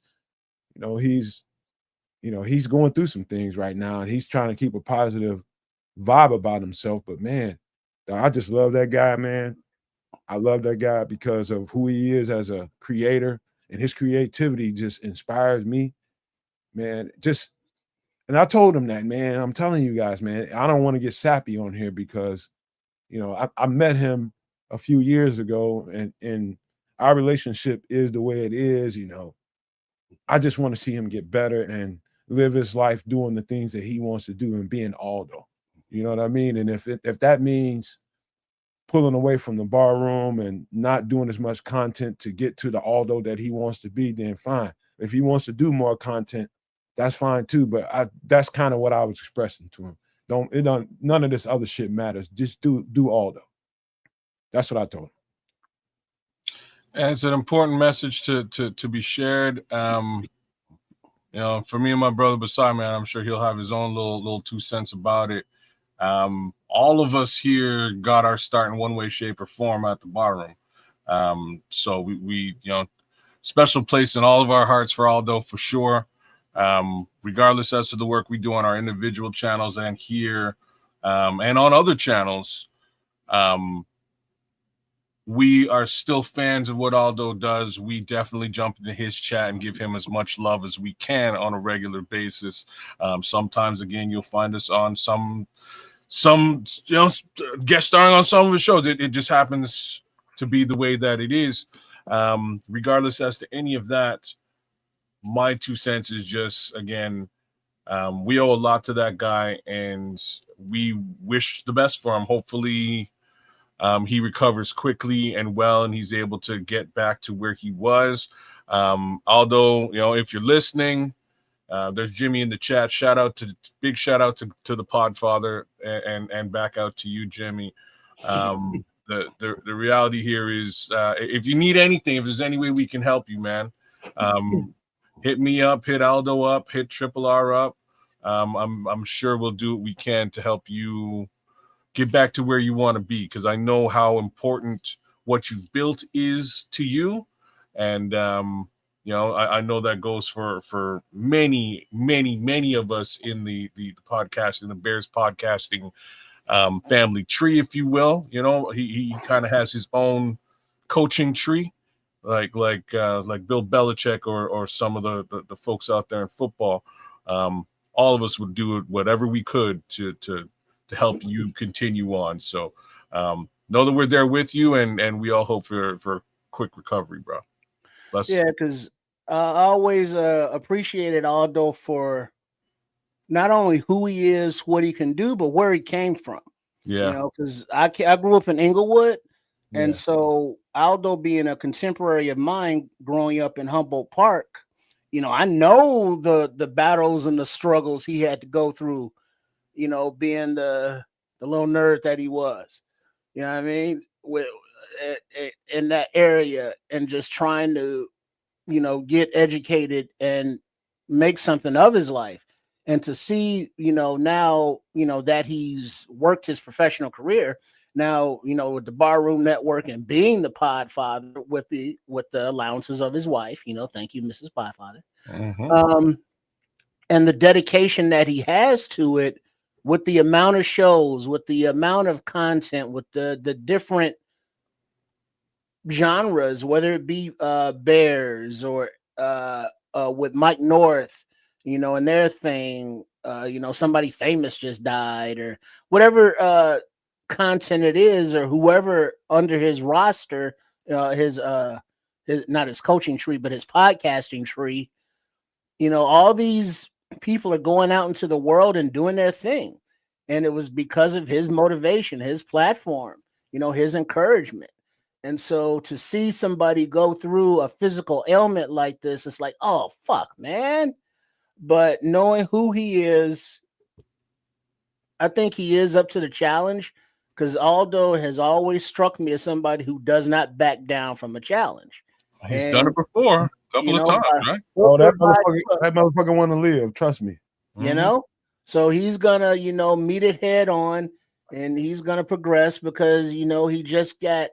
you know, he's going through some things right now and he's trying to keep a positive vibe about himself. But man, I just love that guy, man. I love that guy because of who he is as a creator, and his creativity just inspires me, man. And I told him that, man. I'm telling you guys, man, I don't want to get sappy on here because, you know, I met him a few years ago, and our relationship is the way it is. You know, I just want to see him get better and live his life doing the things that he wants to do and being Aldo. You know what I mean? And if that means pulling away from the bar room and not doing as much content to get to the Aldo that he wants to be, then fine. If he wants to do more content, that's fine too. But that's kind of what I was expressing to him. None of this other shit matters. Just do Aldo. That's what I told him. And it's an important message to be shared. You know, for me and my brother Basai, man, I'm sure he'll have his own little 2 cents about it. All of us here got our start in one way, shape, or form at the barroom. So we you know, special place in all of our hearts for Aldo for sure. Regardless as to the work we do on our individual channels and here, and on other channels, we are still fans of what Aldo does. We definitely jump into his chat and give him as much love as we can on a regular basis. Sometimes, again, you'll find us on some you know, guest starring on some of his shows. It just happens to be the way that it is. Regardless as to any of that, my 2 cents is just, again, we owe a lot to that guy, and we wish the best for him. Hopefully, he recovers quickly and well, and he's able to get back to where he was. Aldo, you know, if you're listening, there's Jimmy in the chat. Big shout out to the Podfather, and back out to you, Jimmy. The reality here is, if you need anything, if there's any way we can help you, man, hit me up, hit Aldo up, hit Triple R up. I'm sure we'll do what we can to help you get back to where you want to be, because I know how important what you've built is to you. And you know, I know that goes for many of us in the podcast, in the Bears podcasting family tree, if you will. You know, he kind of has his own coaching tree, like Bill Belichick or some of the folks out there in football. All of us would do whatever we could to help you continue on. So know that we're there with you, and we all hope for quick recovery, bro. Yeah, because I always appreciated Aldo for not only who he is, what he can do, but where he came from. Yeah, you know, because I grew up in Inglewood, and so Aldo being a contemporary of mine, growing up in Humboldt Park, you know, I know the battles and the struggles he had to go through, you know, being the little nerd that he was, you know what I mean, with in that area, and just trying to, you know, get educated and make something of his life. And to see, you know, now, you know, that he's worked his professional career Now, with the Barroom Network and being the Podfather with the allowances of his wife, thank you, Mrs. Podfather. And the dedication that he has to it, with the amount of shows, with the amount of content, with the different genres, whether it be Bears or with Mike North, and their thing, somebody famous just died or whatever content it is, or whoever under his roster, his not his coaching tree, but his podcasting tree, all these people are going out into the world and doing their thing. And it was because of his motivation, his platform, his encouragement. And so to see somebody go through a physical ailment like this, it's like, oh, fuck, man. But knowing who he is, I think he is up to the challenge, because Aldo has always struck me as somebody who does not back down from a challenge. He's done it before a couple of times, right? Oh, that motherfucker want to live. Trust me. So he's gonna, meet it head on, and he's gonna progress because he just got,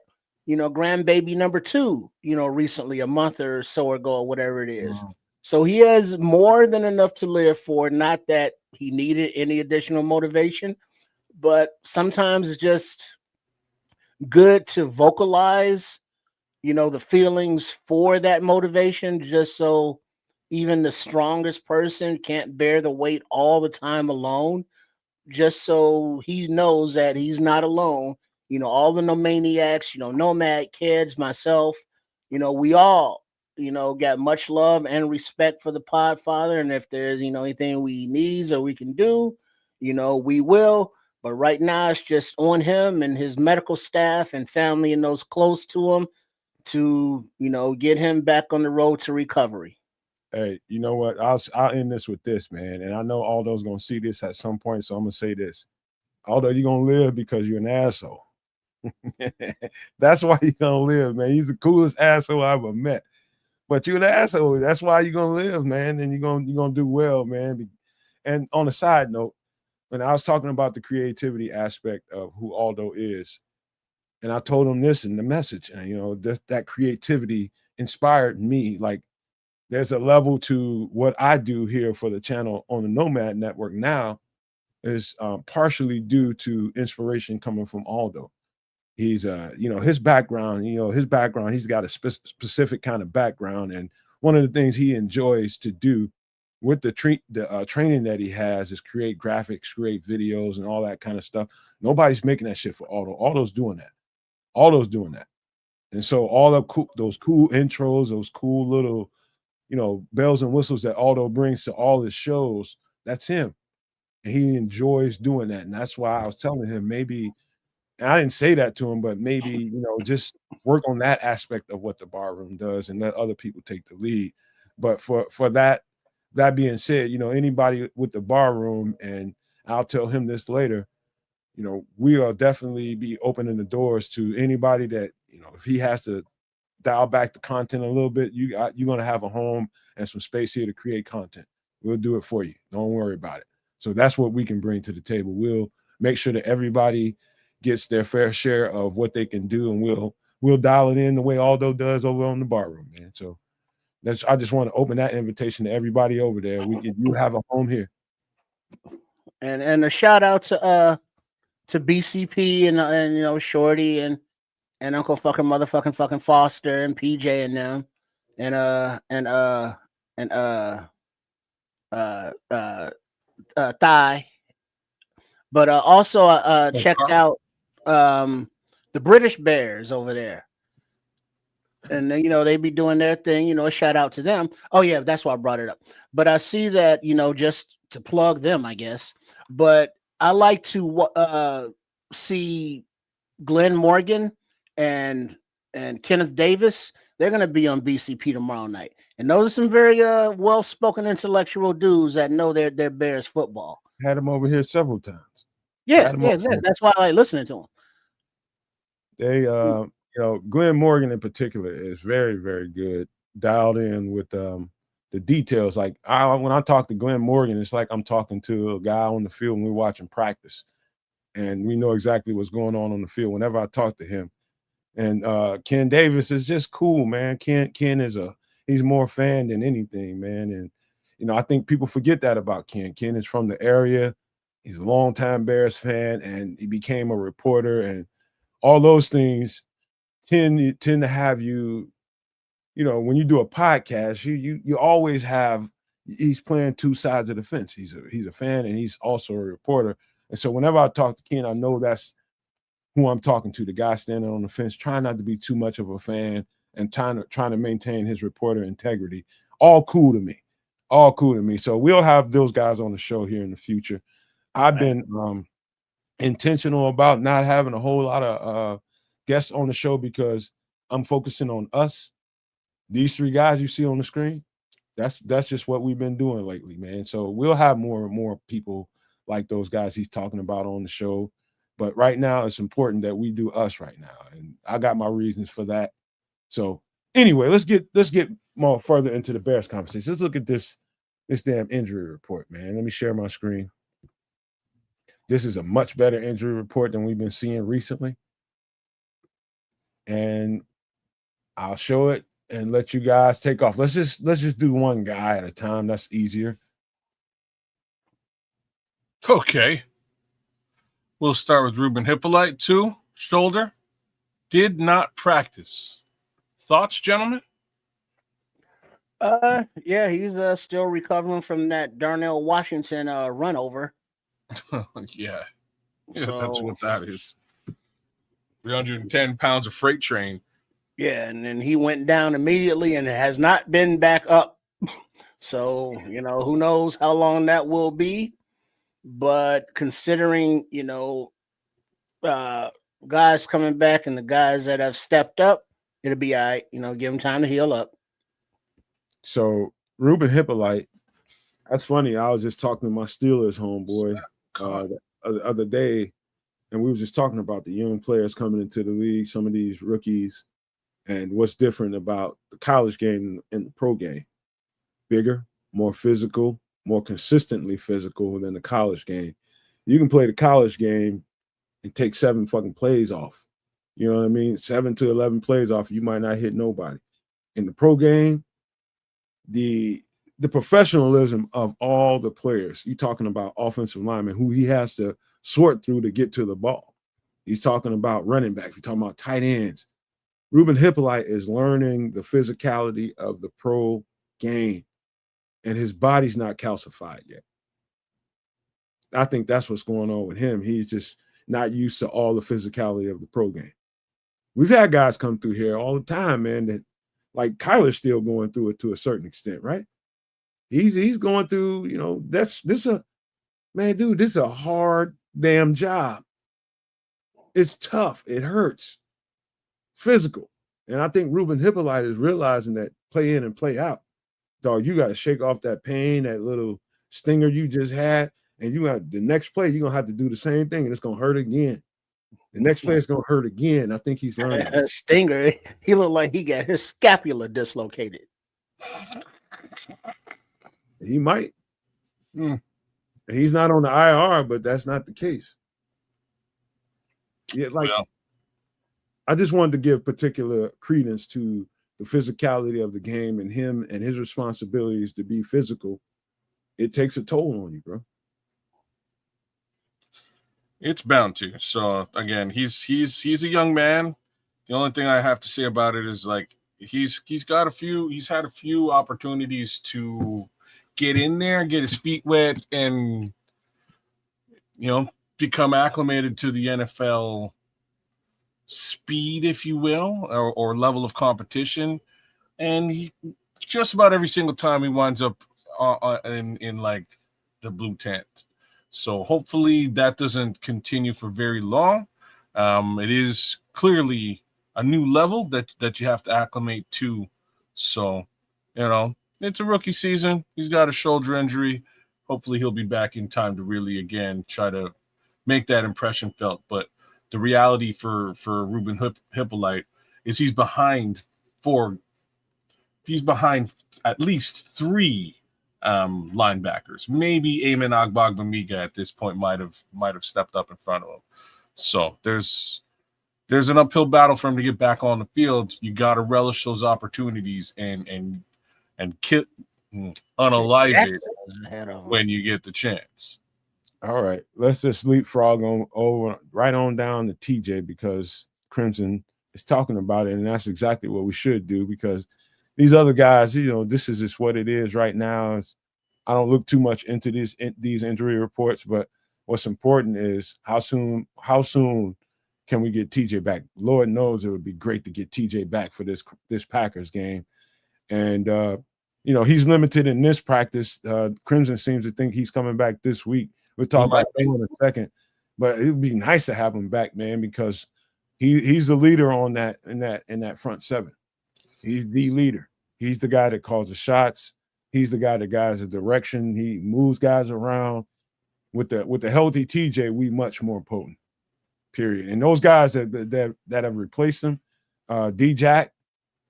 grandbaby number 2, recently, a month or so ago, or whatever it is. So he has more than enough to live for. Not that he needed any additional motivation, but sometimes it's just good to vocalize, the feelings for that motivation, just so even the strongest person can't bear the weight all the time alone, just so he knows that he's not alone. All the Nomaniacs, Nomad Kids, myself, we all, got much love and respect for the Podfather. And if there's, anything we needs or we can do, we will. But right now it's just on him and his medical staff and family and those close to him to, get him back on the road to recovery. Hey, you know what? I'll end this with this, man. And I know Aldo's gonna see this at some point, so I'm gonna say this. Aldo, you're gonna live because you're an asshole. That's why you're gonna live, man. He's the coolest asshole I ever met. But you're an asshole. That's why you're gonna live, man. And you're gonna do well, man. And on a side note, when I was talking about the creativity aspect of who Aldo is, and I told him this in the message, and that creativity inspired me. Like, there's a level to what I do here for the channel on the Nomad Network now is partially due to inspiration coming from Aldo. He's his background, he's got a specific kind of background, and one of the things he enjoys to do with the training that he has is create graphics, create videos, and all that kind of stuff. Nobody's making that shit for Aldo. Aldo's doing that. And so all of those cool intros, those cool little bells and whistles that Aldo brings to all his shows, that's him. And he enjoys doing that. And that's why I was telling him maybe, and I didn't say that to him, but maybe, just work on that aspect of what the Barroom does and let other people take the lead. But for that being said, anybody with the Barroom, and I'll tell him this later, we will definitely be opening the doors to anybody that, if he has to dial back the content a little bit, you're going to have a home and some space here to create content. We'll do it for you. Don't worry about it. So that's what we can bring to the table. We'll make sure that everybody gets their fair share of what they can do, and we'll dial it in the way Aldo does over on the Barroom, man. So I just want to open that invitation to everybody over there. You have a home here. And a shout out to BCP and Shorty and Uncle fucking motherfucking fucking Foster and PJ and them and Thigh. But also checked out the British Bears over there. And they be doing their thing, a shout out to them. Oh yeah, that's why I brought it up. But I see that, just to plug them, I guess. But I like to see Glenn Morgan and Kenneth Davis. They're going to be on BCP tomorrow night. And those are some very well-spoken intellectual dudes that know their Bears football. Had them over here several times. Yeah, exactly. That's why I like listening to them. They Glenn Morgan in particular is very, very good, dialed in with the details. Like when I talk to Glenn Morgan, it's like I'm talking to a guy on the field when we're watching practice. and we know exactly what's going on the field whenever I talk to him. And Ken Davis is just cool, man. Ken is he's more fan than anything, man. And I think people forget that about Ken. Ken is from the area. He's a longtime Bears fan, and he became a reporter, and all those things tend to have you. When you do a podcast, you always have. He's playing two sides of the fence. He's a fan, and he's also a reporter. And so whenever I talk to Ken, I know that's who I'm talking to, the guy standing on the fence, trying not to be too much of a fan and trying to maintain his reporter integrity. All cool to me. All cool to me. So we'll have those guys on the show here in the future. I've been intentional about not having a whole lot of guests on the show because I'm focusing on us. These three guys you see on the screen, that's just what we've been doing lately, man. So we'll have more and more people like those guys he's talking about on the show. But right now, it's important that we do us right now, and I got my reasons for that. So anyway, let's get more further into the Bears conversation. Let's look at this damn injury report, man. Let me share my screen. This is a much better injury report than we've been seeing recently, and I'll show it and let you guys take off. Let's just do one guy at a time. That's easier. Okay. We'll start with Ruben Hippolyte, 2, shoulder, did not practice. Thoughts, gentlemen? Yeah, he's still recovering from that Darnell Washington run over. Yeah, that's what that is. 310 pounds of freight train. Yeah, and then he went down immediately and has not been back up. So, who knows how long that will be. But considering, guys coming back and the guys that have stepped up, it'll be all right. Give them time to heal up. So Ruben Hippolyte, that's funny. I was just talking to my Steelers homeboy the other day, and we were just talking about the young players coming into the league, some of these rookies, and what's different about the college game and the pro game. Bigger, more physical, more consistently physical than the college game. You can play the college game and take 7 fucking plays off. You know what I mean? 7 to 11 plays off, you might not hit nobody. In the pro game, the professionalism of all the players, you're talking about offensive linemen who he has to sort through to get to the ball. He's talking about running backs. We're talking about tight ends. Ruben Hippolyte is learning the physicality of the pro game, and his body's not calcified yet. I think that's what's going on with him. He's just not used to all the physicality of the pro game. We've had guys come through here all the time, man, that like Kyler's still going through it to a certain extent, right? He's going through, this is a hard damn job. It's tough. It hurts. Physical. And I think Ruben Hippolyte is realizing that play in and play out. Dog, you got to shake off that pain, that little stinger you just had, and you got the next play, you're going to have to do the same thing, and it's going to hurt again. The next play is going to hurt again. I think he's learning. A stinger. He looked like he got his scapula dislocated. He might. He's not on the IR, but that's not the case. Yeah, I just wanted to give particular credence to the physicality of the game and him and his responsibilities to be physical. It takes a toll on you, bro. It's bound to. So again, he's a young man. The only thing I have to say about it is he's had a few opportunities to get in there, get his feet wet, and become acclimated to the NFL speed, if you will, or level of competition. And he just about every single time he winds up in the blue tent. So hopefully that doesn't continue for very long. It is clearly a new level that you have to acclimate to. So, it's a rookie season. He's got a shoulder injury. Hopefully he'll be back in time to really, again, try to make that impression felt. But the reality for Ruben Hippolyte is he's behind at least 3 linebackers. Maybe Eamon Agbagbamiga at this point might have stepped up in front of him. So there's an uphill battle for him to get back on the field. You got to relish those opportunities and unalive it when you get the chance. All right, let's just leapfrog right on down to TJ, because Crimson is talking about it, and that's exactly what we should do, because these other guys, this is just what it is right now. I don't look too much into these injury reports, but what's important is how soon can we get TJ back? Lord knows it would be great to get TJ back for this Packers game. And he's limited in this practice. Crimson seems to think he's coming back this week. We'll talk about that in a second, but it would be nice to have him back, man, because he's the leader on that in that front seven. He's the leader. He's the guy that calls the shots. He's the guy that guides the direction. He moves guys around. With the healthy TJ, we much more potent. Period. And those guys that have replaced him, D-Jack,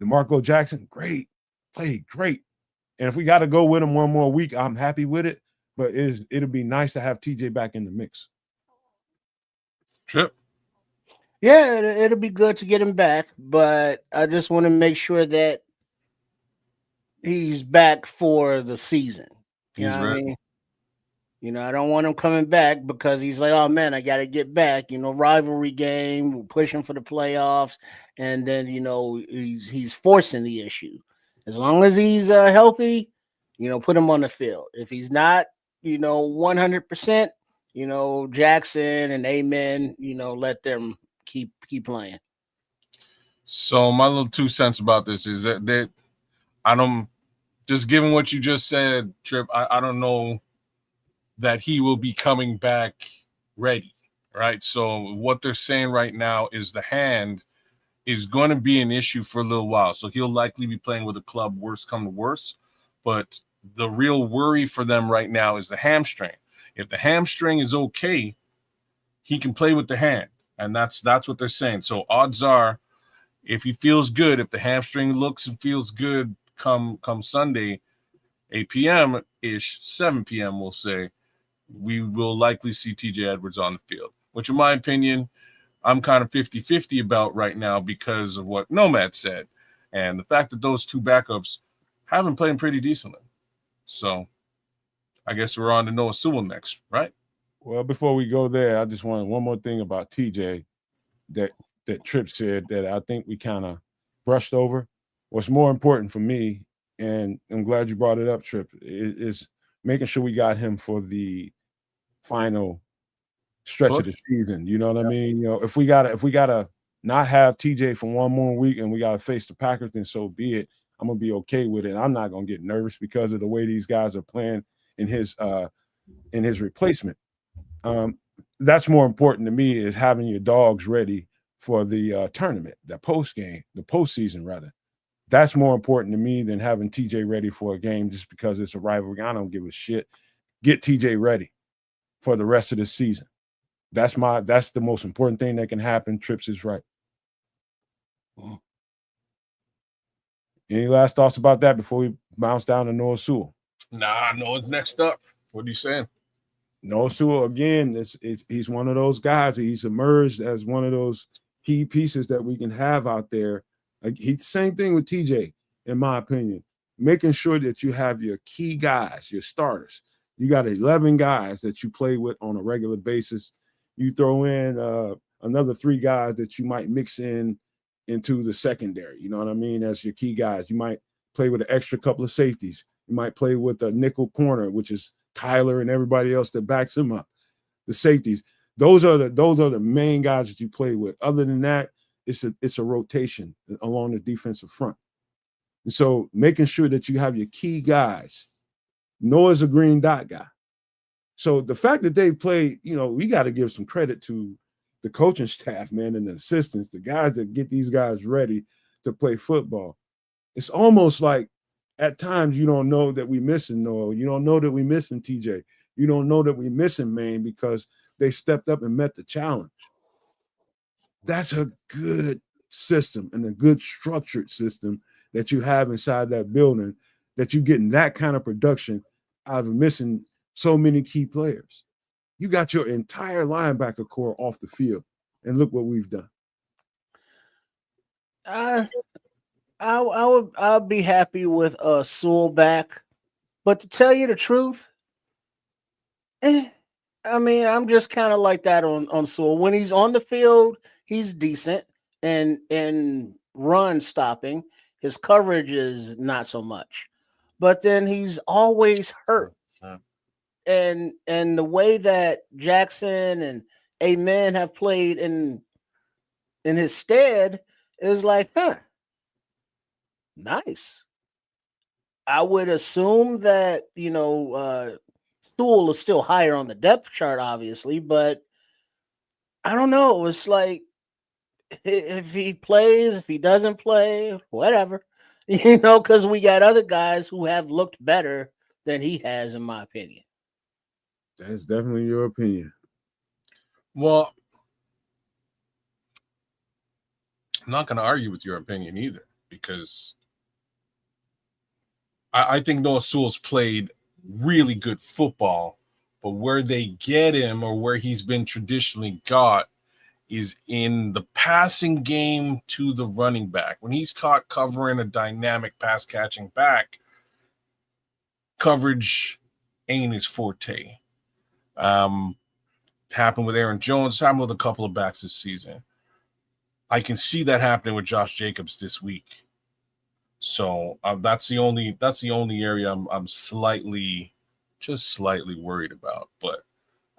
DeMarco Jackson, great, played great. And if we got to go with him one more week, I'm happy with it. But it'll be nice to have TJ back in the mix. Trip. Yeah, it'll be good to get him back, but I just want to make sure that he's back for the season. You know what I mean? I don't want him coming back because he's like, oh man, I got to get back. Rivalry game, we're pushing for the playoffs, and then he's forcing the issue. As long as he's healthy, put him on the field. If he's not, 100%, Jackson and Amen, let them keep playing. So my little 2 cents about this is that I don't, just given what you just said, Trip, I don't know that he will be coming back ready, right? So what they're saying right now is the hand is going to be an issue for a little while. So he'll likely be playing with a club, worst come to worst. But the real worry for them right now is the hamstring. If the hamstring is okay, he can play with the hand. And that's what they're saying. So odds are, if he feels good, if the hamstring looks and feels good come Sunday, 8 p.m.-ish, 7 p.m., we'll say, we will likely see TJ Edwards on the field, which in my opinion, I'm kind of 50-50 about right now because of what Nomad said and the fact that those two backups have been playing pretty decently. So I guess we're on to Noah Sewell next, right? Well, before we go there, I just want one more thing about TJ that Tripp said that I think we kind of brushed over. What's more important for me, and I'm glad you brought it up, Tripp, is making sure we got him for the final stretch of the season. You know what I mean? If we gotta not have TJ for one more week and we gotta face the Packers, then so be it. I'm gonna be okay with it. I'm not gonna get nervous because of the way these guys are playing in his replacement. That's more important to me, is having your dogs ready for the tournament, the postseason rather. That's more important to me than having TJ ready for a game just because it's a rivalry. I don't give a shit. Get TJ ready for the rest of the season. That's the most important thing that can happen. Trips is right. Any last thoughts about that before we bounce down to Noah Sewell? Nah, Noah's next up. What are you saying? Noah Sewell, again, he's one of those guys. He's emerged as one of those key pieces that we can have out there. Same thing with TJ, in my opinion. Making sure that you have your key guys, your starters. You got 11 guys that you play with on a regular basis. You throw in another 3 guys that you might mix into the secondary. You know what I mean? As your key guys. You might play with an extra couple of safeties. You might play with a nickel corner, which is Kyler and everybody else that backs him up. The safeties. Those are the main guys that you play with. Other than that, it's a rotation along the defensive front. And so making sure that you have your key guys. Noah's a green dot guy. So the fact that they play, we got to give some credit to the coaching staff, man, and the assistants, the guys that get these guys ready to play football. It's almost like at times you don't know that we're missing Noah. You don't know that we're missing TJ. You don't know that we're missing Maine because they stepped up and met the challenge. That's a good system and a good structured system that you have inside that building, that you're getting that kind of production out of missing so many key players. You got your entire linebacker core off the field, and look what we've done. I'll be happy with Sewell back, but to tell you the truth, I mean, I'm just kind of like that on Sewell. When he's on the field, he's decent, and run stopping. His coverage is not so much, but then he's always hurt. And the way that Jackson and Amen have played in his stead is like, nice. I would assume that, Sewell is still higher on the depth chart, obviously, but I don't know. It's like if he plays, if he doesn't play, whatever, because we got other guys who have looked better than he has, in my opinion. That's definitely your opinion. Well, I'm not going to argue with your opinion either, because I think Noah Sewell's played really good football, but where they get him, or where he's been traditionally got, is in the passing game to the running back. When he's caught covering a dynamic pass catching back, coverage ain't his forte. It happened with Aaron Jones, happened with a couple of backs this season. I can see that happening with Josh Jacobs this week. So that's the only area I'm slightly worried about. But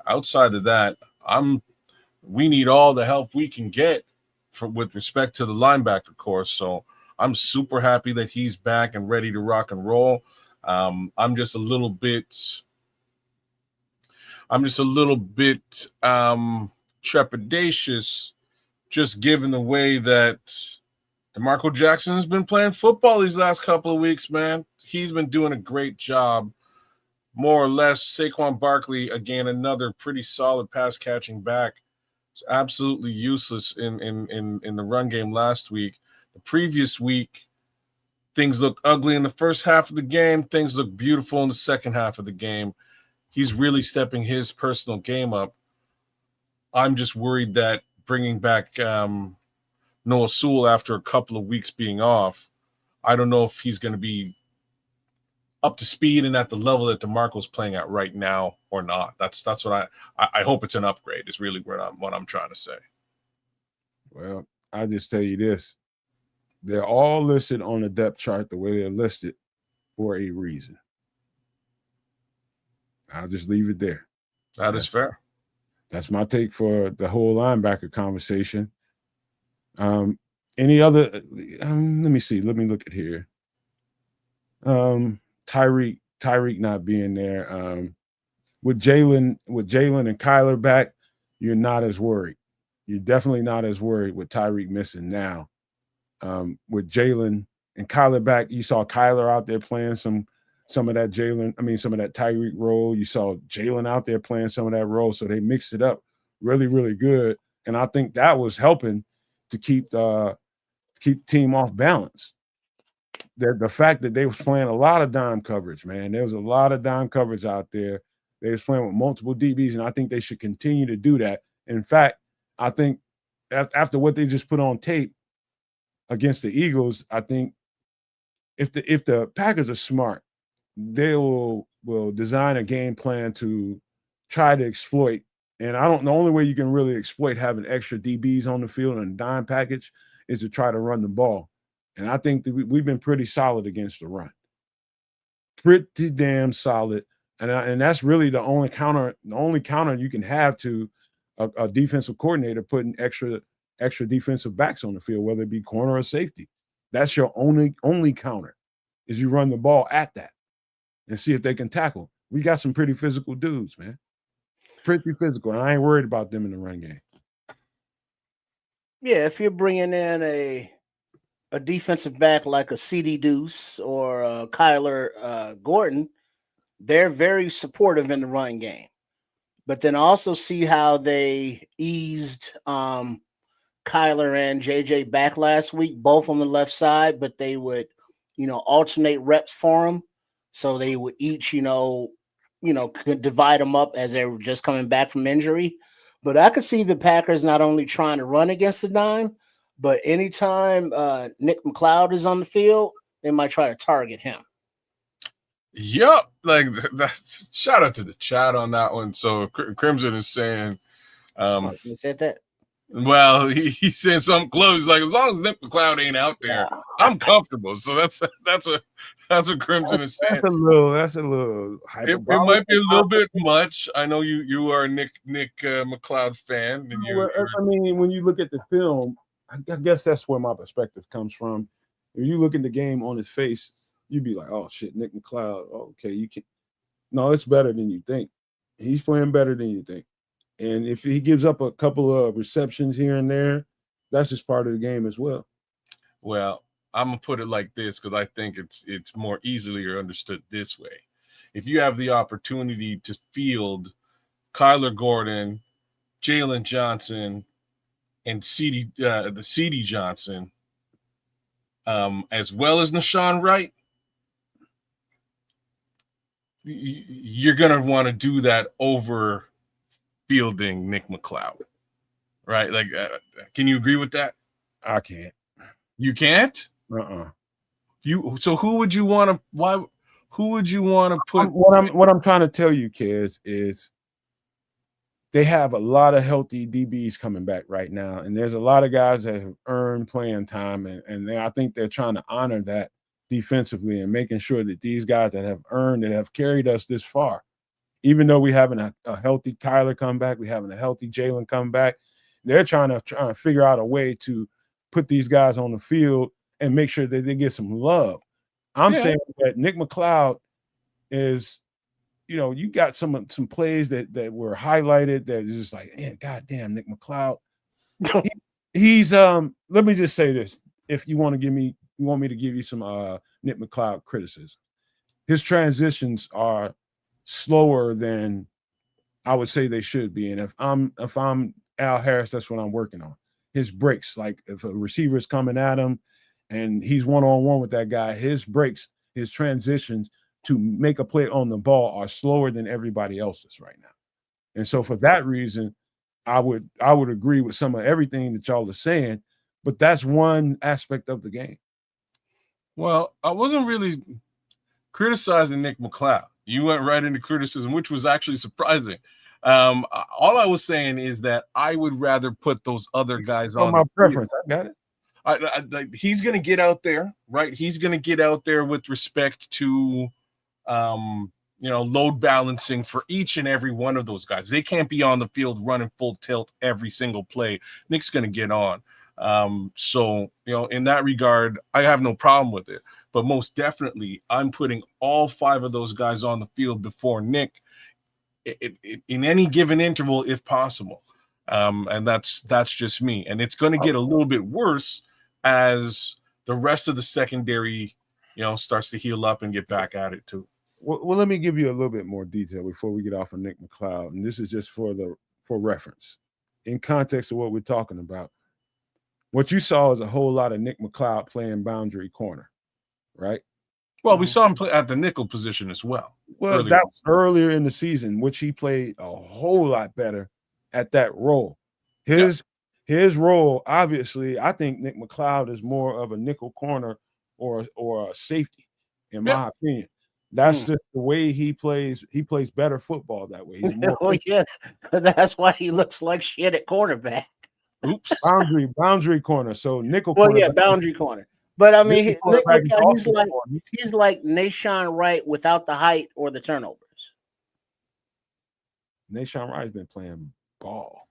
outside of that, we need all the help we can get with respect to the linebacker core. So I'm super happy that he's back and ready to rock and roll. I'm just a little bit trepidatious, just given the way that DeMarco Jackson has been playing football these last couple of weeks, man. He's been doing a great job. More or less, Saquon Barkley, again, another pretty solid pass-catching back. It's absolutely useless in the run game last week. The previous week, things looked ugly in the first half of the game. Things looked beautiful in the second half of the game. He's really stepping his personal game up. I'm just worried that bringing back Noah Sewell after a couple of weeks being off, I don't know if he's going to be up to speed and at the level that DeMarco's playing at right now or not. That's what I hope it's an upgrade is really what I'm trying to say. Well, I'll just tell you this. They're all listed on the depth chart the way they're listed for a reason. I'll just leave it there. That is fair. That's my take for the whole linebacker conversation. Any other? Let me see. Let me look at here. Tyreek not being there. With Jalen and Kyler back, you're not as worried. You're definitely not as worried with Tyreek missing now. With Jalen and Kyler back, you saw Kyler out there playing some of that some of that Tyreek role. You saw Jalen out there playing some of that role. So they mixed it up really, really good. And I think that was helping to keep the team off balance. The fact that they was playing a lot of dime coverage, man. There was a lot of dime coverage out there. They was playing with multiple DBs, and I think they should continue to do that. In fact, I think after what they just put on tape against the Eagles, I think if the Packers are smart, they will design a game plan to try to exploit. And the only way you can really exploit having extra DBs on the field in a dime package is to try to run the ball. And I think that we've been pretty solid against the run. Pretty damn solid. And that's really the only counter you can have to a defensive coordinator putting extra defensive backs on the field, whether it be corner or safety. That's your only counter is you run the ball at that and see if they can tackle. We got some pretty physical dudes, man. Pretty physical, and I ain't worried about them in the run game. Yeah, if you're bringing in a defensive back like a CD Deuce or Kyler Gordon, they're very supportive in the run game. But then also see how they eased Kyler and JJ back last week, both on the left side, but they would, alternate reps for them. so they would each, could divide them up as they were just coming back from injury. But I could see the Packers not only trying to run against the dime, but anytime Nick McCloud is on the field, they might try to target him. Yep, like that's shout out to the chat on that one. So Crimson is saying, You said that. Well, he's saying something close. Like, as long as Nick McCloud ain't out there, I'm comfortable. So that's what Crimson is saying. That's a little. It might be a little bit much. I know you are a Nick McCloud fan, and I mean, when you look at the film, I guess that's where my perspective comes from. If you look at the game on his face, you'd be like, "Oh shit, Nick McCloud. Oh, okay, you can." No, it's better than you think. He's playing better than you think. And if he gives up a couple of receptions here and there, that's just part of the game as well. Well, I'm gonna put it like this because I think it's more easily understood this way. If you have the opportunity to field Kyler Gordon, Jalen Johnson, and CD Johnson, as well as Nashawn Wright, you're gonna want to do that over fielding Nick McCloud, right? Like, can you agree with that? I can't. You can't? So who would you want to? Why? Who would you want to put? What I'm trying to tell you, kids, is they have a lot of healthy DBs coming back right now, and there's a lot of guys that have earned playing time, and I think they're trying to honor that defensively and making sure that these guys that have earned and have carried us this far. Even though we having a healthy Kyler come back, we having a healthy Jalen come back, they're trying to figure out a way to put these guys on the field and make sure that they get some love. I'm saying that Nick McCloud is, you got some plays that were highlighted that is just like, man, goddamn, Nick McCloud. He's let me just say this. If you want me to give you some Nick McCloud criticism, his transitions are slower than I would say they should be. And if I'm Al Harris, that's what I'm working on. His breaks, like if a receiver is coming at him and he's one-on-one with that guy, his breaks, his transitions to make a play on the ball are slower than everybody else's right now. And so for that reason, I would agree with some of everything that y'all are saying, but that's one aspect of the game. Well, I wasn't really criticizing Nick McCloud. You went right into criticism, which was actually surprising. All I was saying is that I would rather put those other guys on my preference. I got it. He's going to get out there, right? He's going to get out there with respect to, load balancing for each and every one of those guys. They can't be on the field running full tilt every single play. Nick's going to get on. So, in that regard, I have no problem with it. But most definitely, I'm putting all 5 of those guys on the field before Nick in any given interval, if possible. And that's just me. And it's going to get a little bit worse as the rest of the secondary, starts to heal up and get back at it too. Well, let me give you a little bit more detail before we get off of Nick McCloud. And this is just for reference. In context of what we're talking about, what you saw is a whole lot of Nick McCloud playing boundary corner. Right. Well, we saw him play at the nickel position as well. Well, that was earlier in the season, which he played a whole lot better at that role. His role, obviously, I think Nick McCloud is more of a nickel corner or a safety, in my opinion. That's just the way he plays. He plays better football that way. He's more that's why he looks like shit at cornerback. Oops. Boundary corner. So nickel corner. Well, yeah, boundary corner. But I mean, he's like Nashawn Wright without the height or the turnovers. Nashawn Wright's been playing ball.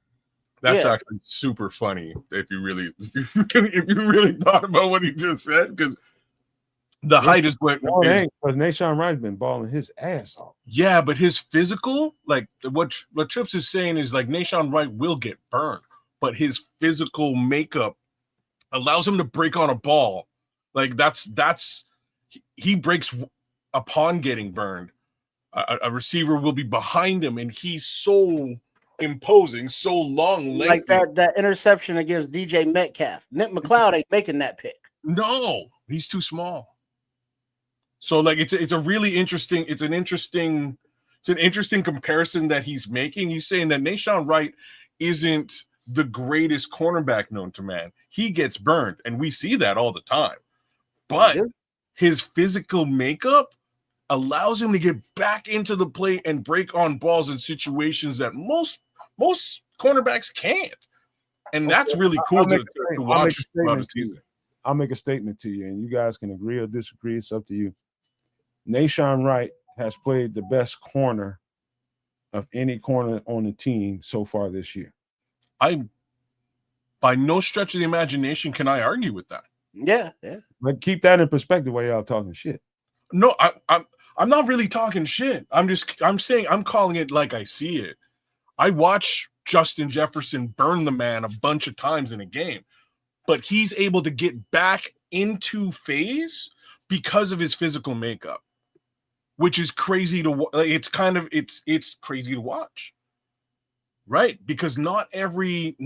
That's actually super funny if you really thought about what he just said, because the height is what. Because Nashawn Wright's been balling his ass off. Yeah, but his physical, like what Trips is saying, is like Nashawn Wright will get burned, but his physical makeup allows him to break on a ball. Like he breaks upon getting burned. A receiver will be behind him, and he's so imposing, so long. Like that interception against DJ Metcalf. Nick McCloud ain't making that pick. No, he's too small. So like it's a really interesting, it's an interesting comparison that he's making. He's saying that Nahshon Wright isn't the greatest cornerback known to man. He gets burned, and we see that all the time. But his physical makeup allows him to get back into the play and break on balls in situations that most cornerbacks can't. And that's really cool to watch throughout the season. I'll make a statement to you, and you guys can agree or disagree. It's up to you. Nahshon Wright has played the best corner of any corner on the team so far this year. By no stretch of the imagination can I argue with that. Yeah. But keep that in perspective while y'all talking shit. No, I'm not really talking shit. I'm saying I'm calling it like I see it. I watch Justin Jefferson burn the man a bunch of times in a game, but he's able to get back into phase because of his physical makeup, which is crazy to it's crazy to watch. Right? Because not every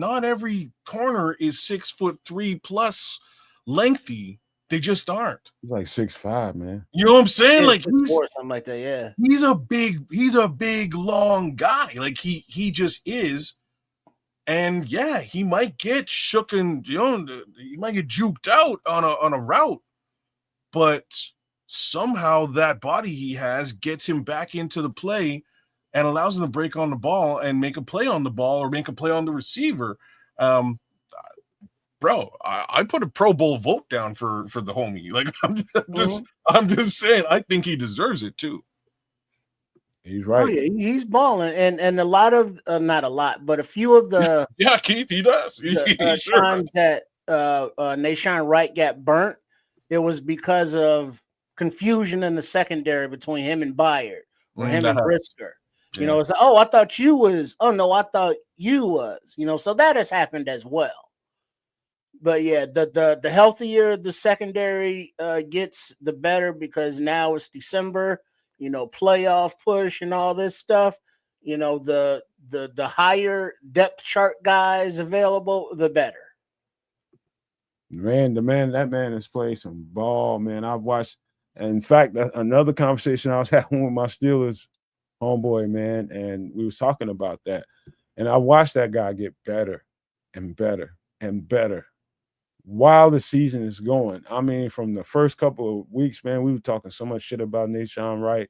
corner is 6'3" plus lengthy. They just aren't. He's like 6'5", man. You know what I'm saying? Yeah, like he's something like that, yeah. He's a big, long guy. Like he just is. And yeah, he might get shook and he might get juked out on a route, but somehow that body he has gets him back into the play and allows him to break on the ball and make a play on the ball or make a play on the receiver. Bro, I put a Pro Bowl vote down for the homie. Like I'm just saying, I think he deserves it too. He's right. Oh, yeah, he's balling, and a lot of not a lot, but a few of the Keith, he does. Times that Nahshon Wright got burnt, it was because of confusion in the secondary between him and Byard or him and Brisker. You know, it's like, oh, I thought you was. Oh no, I thought you was. You know, so that has happened as well. But yeah, the healthier the secondary gets, the better, because now it's December. You know, playoff push and all this stuff. You know, the higher depth chart guys available, the better. Man, that man has played some ball, man. I've watched. In fact, another conversation I was having with my Steelers homeboy, man, and we was talking about that. And I watched that guy get better and better and better while the season is going. I mean, from the first couple of weeks, man, we were talking so much shit about Nahshon Wright,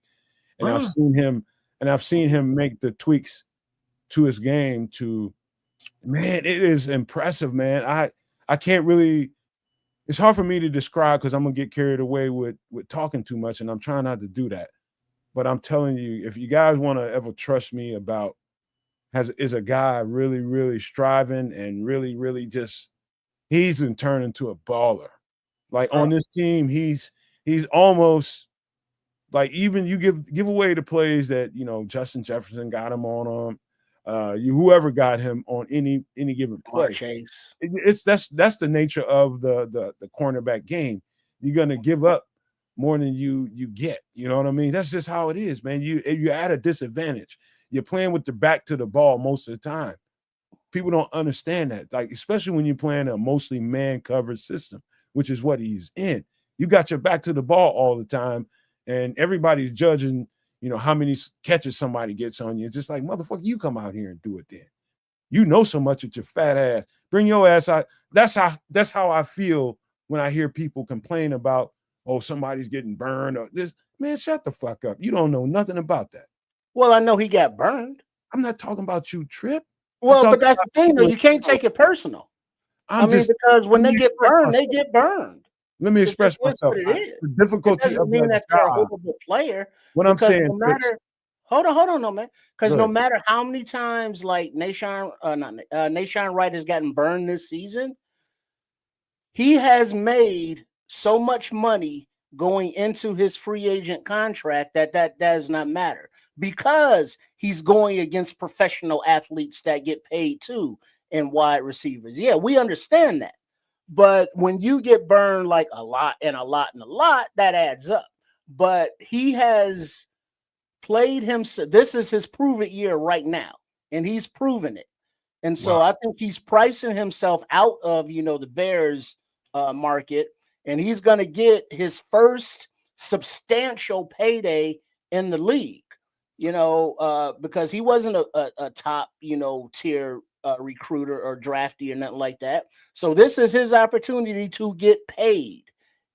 and I've seen him make the tweaks to his game. Man, it is impressive, man. I can't really. It's hard for me to describe because I'm gonna get carried away with talking too much, and I'm trying not to do that. But I'm telling you, if you guys want to ever trust me about is a guy really, really striving and really, really just he's been turned into a baller. Like on this team, he's almost like, even you give away the plays that Justin Jefferson got him on whoever got him on any given play. That's the nature of the cornerback game. You're gonna give up more than you get. You know what I mean? That's just how it is, man. You're at a disadvantage. You're playing with the back to the ball most of the time. People don't understand that, like, especially when you're playing a mostly man covered system, which is what he's in. You got your back to the ball all the time, and everybody's judging, how many catches somebody gets on you. It's just like, motherfucker, you come out here and do it then. You know so much with your fat ass. Bring your ass out. That's how I feel when I hear people complain about, oh, somebody's getting burned or this. Man, shut the fuck up. You don't know nothing about that. Well, I know he got burned. I'm not talking about you, Trip. Well, but that's the thing, though. You can't take it personal. Because when they get burned, they get burned. Let me express myself. The difficulty doesn't mean that they're a horrible player. What I'm saying, hold on, no, man. Because no matter how many times, like Nahshon Wright has gotten burned this season, he has made so much money going into his free agent contract that does not matter, because he's going against professional athletes that get paid too, and wide receivers. Yeah, we understand that. But when you get burned like a lot and a lot and a lot, that adds up. But he has played himself. This is his prove it year right now, and he's proven it. And so I think he's pricing himself out of, the Bears market, and he's going to get his first substantial payday in the league, because he wasn't a top, tier recruiter or draftee or nothing like that. So this is his opportunity to get paid.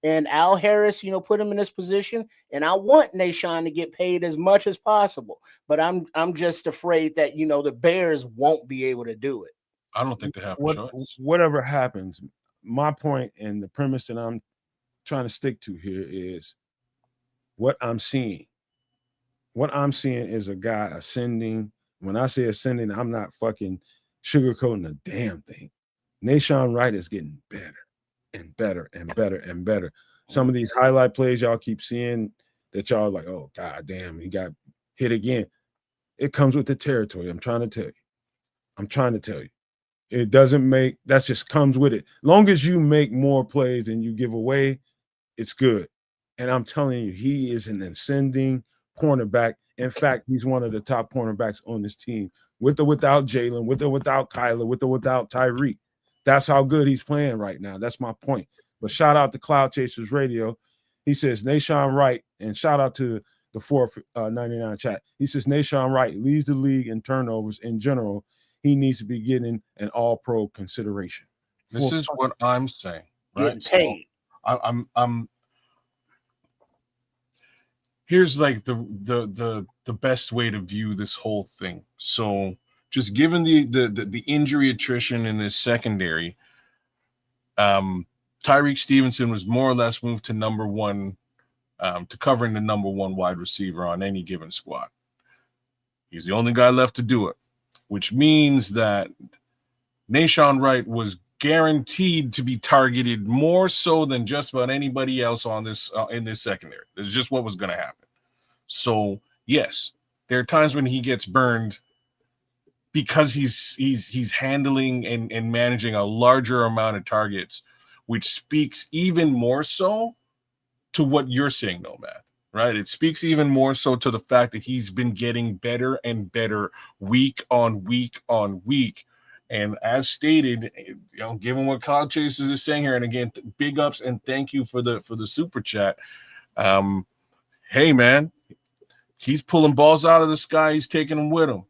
And Al Harris, put him in this position. And I want Nahshon to get paid as much as possible. But I'm just afraid that, the Bears won't be able to do it. I don't think they have a choice. Whatever happens, my point and the premise that I'm trying to stick to here is what I'm seeing. What I'm seeing is a guy ascending. When I say ascending, I'm not fucking sugarcoating a damn thing. Nahshon Wright is getting better and better and better and better. Some of these highlight plays y'all keep seeing that y'all like, oh, god damn, he got hit again. It comes with the territory. I'm trying to tell you. It doesn't make, that just comes with it. Long as you make more plays than you give away, it's good. And I'm telling you, he is an ascending cornerback. In fact, he's one of the top cornerbacks on this team, with or without Jalen, with or without Kyler, with or without Tyreek. That's how good he's playing right now. That's my point. But shout out to Cloud Chasers Radio. He says Nahshon Wright, and shout out to the 499 chat. He says Nahshon Wright leads the league in turnovers in general. He needs to be getting an all-pro consideration. This is what I'm saying, right? So I'm here's like the best way to view this whole thing. So just given the injury attrition in this secondary, Tyreek Stevenson was more or less moved to number one, to covering the number one wide receiver on any given squad. He's the only guy left to do it, which means that Nahshon Wright was guaranteed to be targeted more so than just about anybody else on this in this secondary. That's just what was going to happen. So yes, there are times when he gets burned because he's handling and managing a larger amount of targets, which speaks even more so to what you're saying, Nomad, right? It speaks even more so to the fact that he's been getting better and better week on week on week. And as stated, given what Cloud Chasers is saying here, and again, big ups and thank you for the super chat. Hey man, he's pulling balls out of the sky. He's taking them with him.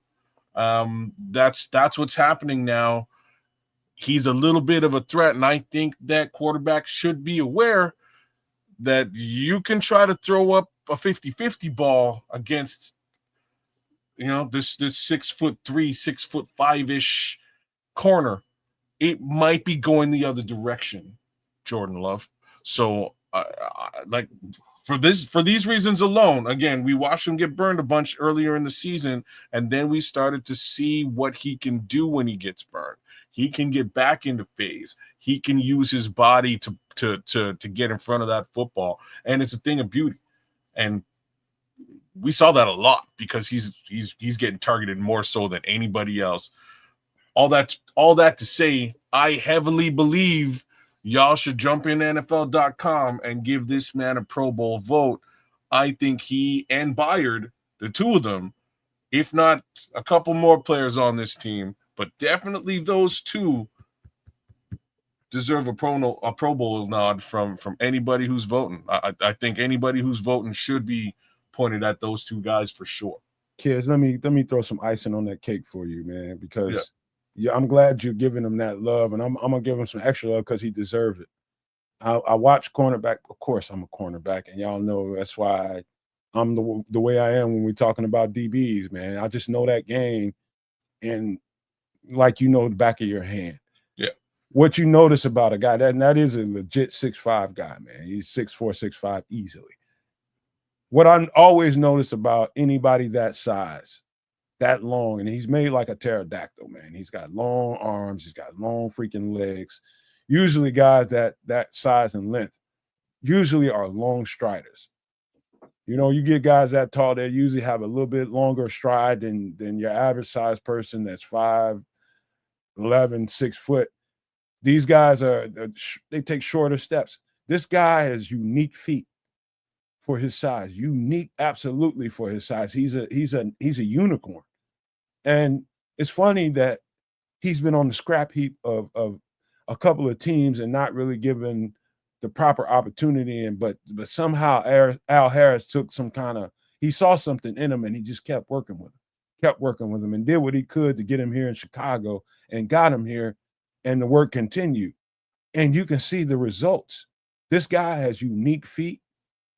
That's what's happening now. He's a little bit of a threat, and I think that quarterbacks should be aware that you can try to throw up a 50-50 ball against, this 6'3", 6'5" corner. It might be going the other direction, Jordan Love. So, for these reasons alone, again, we watched him get burned a bunch earlier in the season, and then we started to see what he can do when he gets burned. He can get back into phase. He can use his body to get in front of that football, and it's a thing of beauty. And we saw that a lot because he's getting targeted more so than anybody else. All that to say, I heavily believe y'all should jump in NFL.com and give this man a Pro Bowl vote. I think he and Byard, the two of them, if not a couple more players on this team, but definitely those two, deserve a Pro Bowl nod from anybody who's voting. I think anybody who's voting should be pointed at those two guys for sure. Kids, let me throw some icing on that cake for you, man, because I'm glad you're giving him that love, and I'm gonna give him some extra love because he deserves it. I watch cornerback. Of course, I'm a cornerback, and y'all know that's why I'm the way I am when we're talking about DBs, man. I just know that game, and like the back of your hand. Yeah. What you notice about a guy that is a legit 6'5" guy, man. He's 6'4", 6'5" easily. What I always notice about anybody that size, that long, and he's made like a pterodactyl, man. He's got long arms. He's got long freaking legs. Usually guys that size and length usually are long striders. You get guys that tall, they usually have a little bit longer stride than your average size person that's 5'11", 6 foot. These guys they take shorter steps. This guy has unique feet for his size. Unique, absolutely, for his size. He's a unicorn. And it's funny that he's been on the scrap heap of a couple of teams and not really given the proper opportunity in, but somehow Al Harris took some kind of, he saw something in him and he just kept working with him and did what he could to get him here in Chicago and got him here, and the work continued. And you can see the results. This guy has unique feet.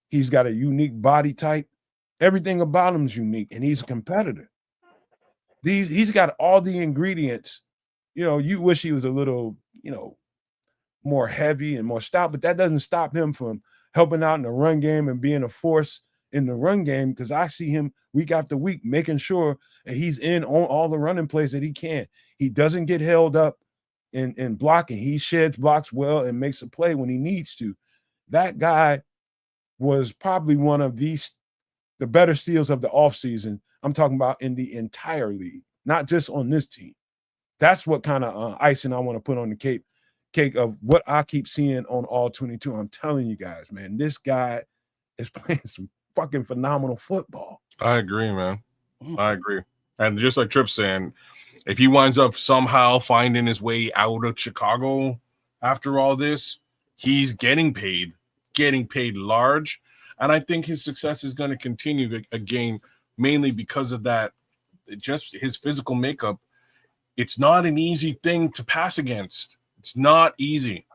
He's got a unique body type. Everything about him is unique, and he's a competitor. He's got all the ingredients. You know, you wish he was a little, more heavy and more stout, but that doesn't stop him from helping out in the run game and being a force in the run game, because I see him week after week making sure that he's in on all the running plays that he can. He doesn't get held up in blocking. He sheds blocks well and makes a play when he needs to. That guy was probably one of the better steals of the offseason. I'm talking about in the entire league, not just on this team. That's what kind of icing I want to put on the cake of what I keep seeing on all 22. I'm telling you guys, man, this guy is playing some fucking phenomenal football. I agree, man. I agree. And just like Tripp's saying, if he winds up somehow finding his way out of Chicago after all this, he's getting paid large. And I think his success is going to continue again, mainly because of that, just his physical makeup. It's not an easy thing to pass against. It's not easy.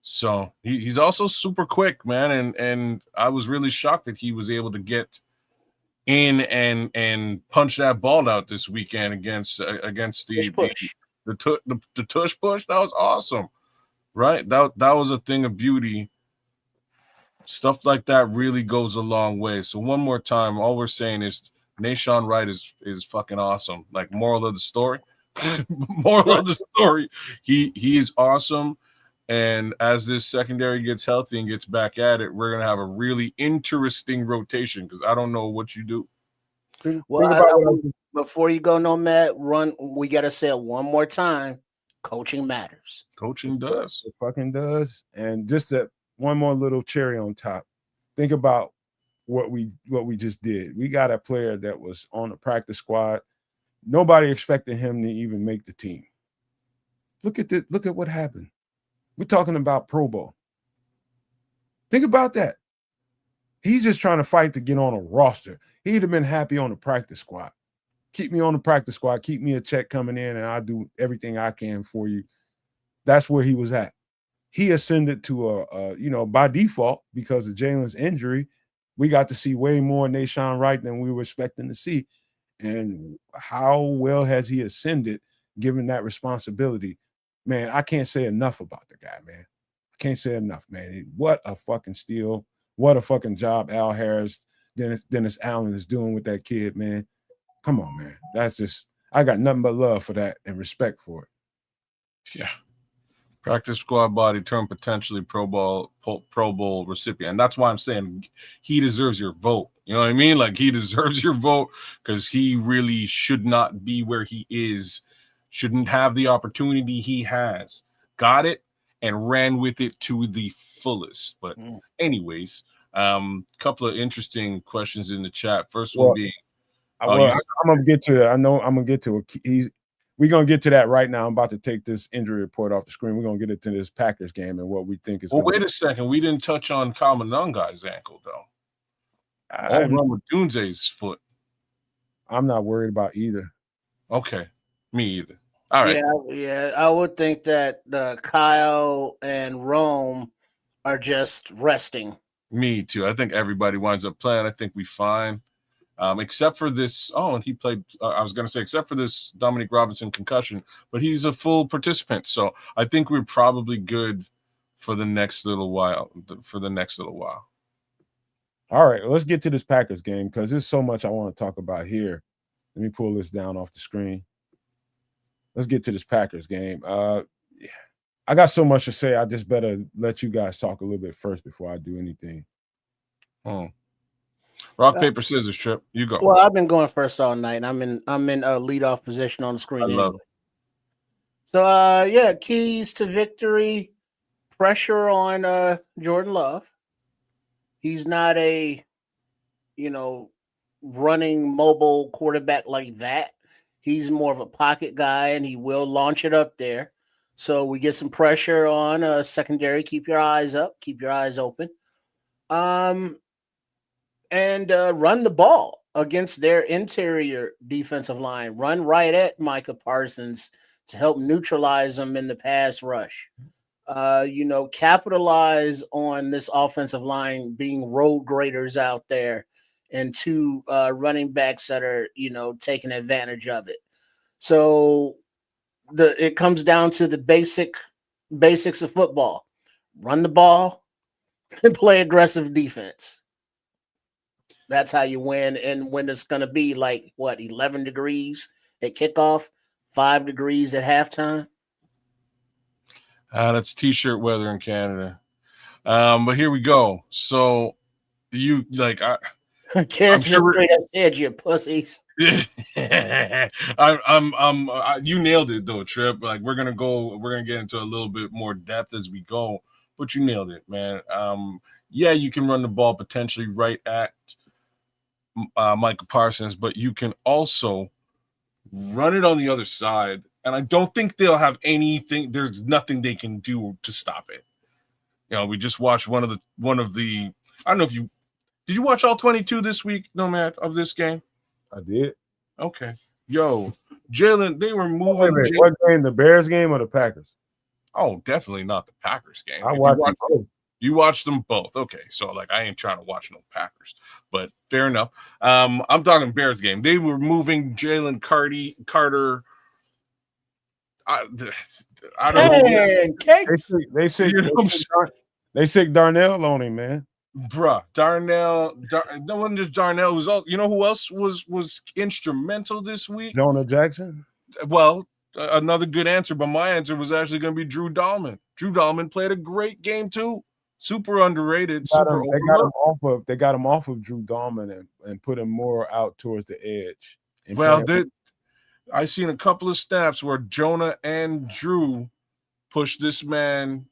So he's also super quick, man. And I was really shocked that he was able to get in and punch that ball out this weekend against the tush push. That was awesome, right? That was a thing of beauty. Stuff like that really goes a long way. So one more time, all we're saying is Nahshon Wright is fucking awesome. Like, moral of the story, he is awesome. And as this secondary gets healthy and gets back at it, we're gonna have a really interesting rotation, because I don't know what you do. Well, before you go, Nomad, we got to say it one more time. Coaching matters. Coaching does. It fucking does. And just one more little cherry on top. Think about what we just did. We got a player that was on the practice squad. Nobody expected him to even make the team. Look at what happened. We're talking about Pro Bowl. Think about that. He's just trying to fight to get on a roster. He'd have been happy on the practice squad. Keep me on the practice squad. Keep me a check coming in, and I'll do everything I can for you. That's where he was at. He ascended to by default, because of Jalen's injury, we got to see way more Nahshon Wright than we were expecting to see. And how well has he ascended given that responsibility? Man, I can't say enough about the guy, man. I can't say enough, man. What a fucking steal. What a fucking job Al Harris, Dennis Allen is doing with that kid, man. Come on, man. That's just, I got nothing but love for that and respect for it. Yeah. Practice squad body turned potentially Pro Bowl recipient. And that's why I'm saying he deserves your vote. You know what I mean? Like, he deserves your vote, because he really should not be where he is, shouldn't have the opportunity he has. Got it and ran with it to the fullest. But anyways, couple of interesting questions in the chat. First one being, I'm gonna get to it. I know I'm gonna get to it. We're gonna get to that right now. I'm about to take this injury report off the screen. We're gonna get into this Packers game and what we think is. Well, wait a second. We didn't touch on Kamanungai's ankle, though. All run with Dunze's foot. I'm not worried about either. Okay, me either. All right. Yeah. I would think that Kyle and Rome are just resting. Me too. I think everybody winds up playing. I think we fine. Except for this. Oh, and he played. I was going to say, except for this Dominic Robinson concussion, but he's a full participant. So I think we're probably good for the next little while. All right, let's get to this Packers game, because there's so much I want to talk about here. Let me pull this down off the screen. Let's get to this Packers game. I got so much to say. I just better let you guys talk a little bit first before I do anything. Rock, paper, scissors, Trip. You go. Well, I've been going first all night. I'm in a leadoff position on the screen. I love it. So keys to victory, pressure on Jordan Love. He's not a running mobile quarterback like that. He's more of a pocket guy, and he will launch it up there. So we get some pressure on secondary. Keep your eyes up. Keep your eyes open. And run the ball against their interior defensive line. Run right at Micah Parsons to help neutralize them in the pass rush. Capitalize on this offensive line being road graders out there and two running backs that are, taking advantage of it. So it comes down to the basics of football. Run the ball and play aggressive defense. That's how you win. And when it's going to be 11 degrees at kickoff, 5 degrees at halftime. That's t-shirt weather in Canada. But here we go. So you Kids just straight up said you pussies. you nailed it though, Trip. We're gonna get into a little bit more depth as we go, but you nailed it, man. Yeah, you can run the ball potentially right at Micah Parsons, but you can also run it on the other side, and I don't think they'll have anything. There's nothing they can do to stop it. We just watched one of the. I don't know if did you watch all 22 this week, Nomad, of this game? I did. Okay, Jalen, they were moving. Wait a minute, what game? The Bears game or the Packers? Oh, definitely not the Packers game. You watched them both. Okay, so I ain't trying to watch no Packers, but fair enough. I'm talking Bears game. They were moving Jalen Carter. I don't know. They sick Darnell on him, man. Bruh, Darnell. No one just Darnell was all. You know who else was instrumental this week? Jonah Jackson. Well, another good answer, but my answer was actually going to be Drew Dahlman. Drew Dahlman played a great game too. Super underrated. They got him off of Drew Dahlman and put him more out towards the edge. Well, I seen a couple of snaps where Jonah and Drew pushed this man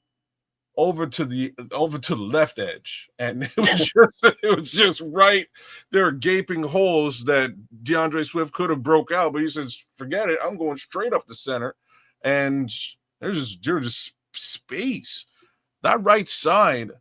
over to the left edge, and it was just right there are gaping holes that DeAndre Swift could have broke out, but he says, "Forget it, I'm going straight up the center," and there's just space. That right side,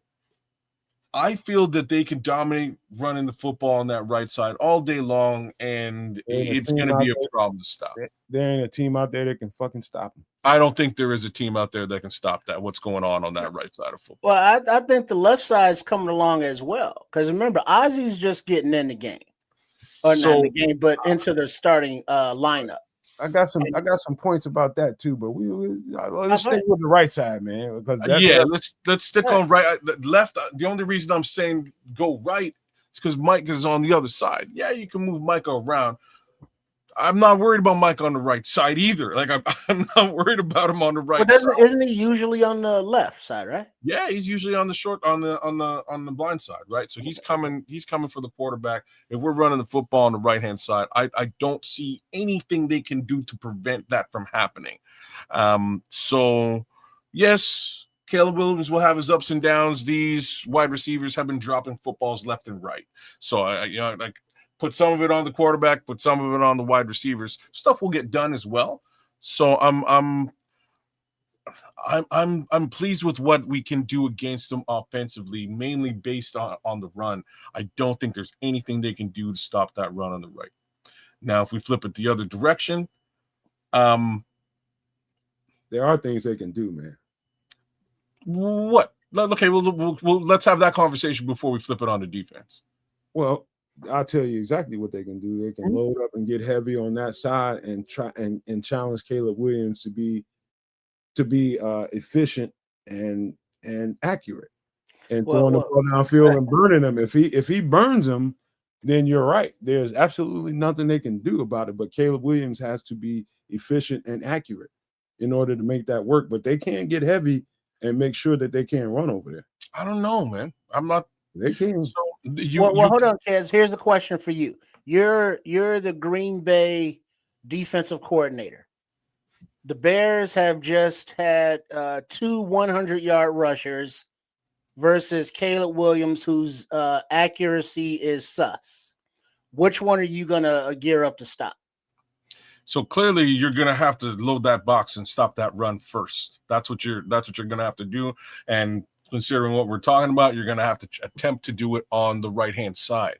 I feel that they can dominate running the football on that right side all day long, and it's going to be a problem to stop. There ain't a team out there that can fucking stop them. I don't think there is a team out there that can stop that. What's going on that right side of football? Well, I think the left side's coming along as well, because remember, Ozzy's just getting in the game, or not in the game, but into the starting lineup. I got some points about that too, but let's stick with the right side, man. Because let's stick on right. Left. The only reason I'm saying go right is because Mike is on the other side. Yeah, you can move Micah around. I'm not worried about Mike on the right side either. I'm not worried about him on the right side. Isn't he usually on the left side, right? Yeah, he's usually on the short on the blind side, right? So he's coming for the quarterback. If we're running the football on the right-hand side, I don't see anything they can do to prevent that from happening. So yes, Caleb Williams will have his ups and downs. These wide receivers have been dropping footballs left and right. So put some of it on the quarterback, put some of it on the wide receivers. Stuff will get done as well. So I'm pleased with what we can do against them offensively, mainly based on the run. I don't think there's anything they can do to stop that run on the right. Now, if we flip it the other direction, there are things they can do, man. What? Okay, well, let's have that conversation before we flip it on to defense. Well, I'll tell you exactly what they can do. They can load up and get heavy on that side and try and challenge Caleb Williams to be efficient and accurate and throwing the ball downfield and burning them. If he burns them, then you're right. There's absolutely nothing they can do about it. But Caleb Williams has to be efficient and accurate in order to make that work. But they can't get heavy and make sure that they can't run over there. I don't know, man. I'm not. They can. So hold on, Kez. Here's the question for you. You're the Green Bay defensive coordinator. The Bears have just had 2 100-yard rushers versus Caleb Williams, whose accuracy is sus. Which one are you gonna gear up to stop? So clearly you're going to have to load that box and stop that run first. That's what you're going to have to do. And considering what we're talking about, you're going to have to attempt to do it on the right-hand side.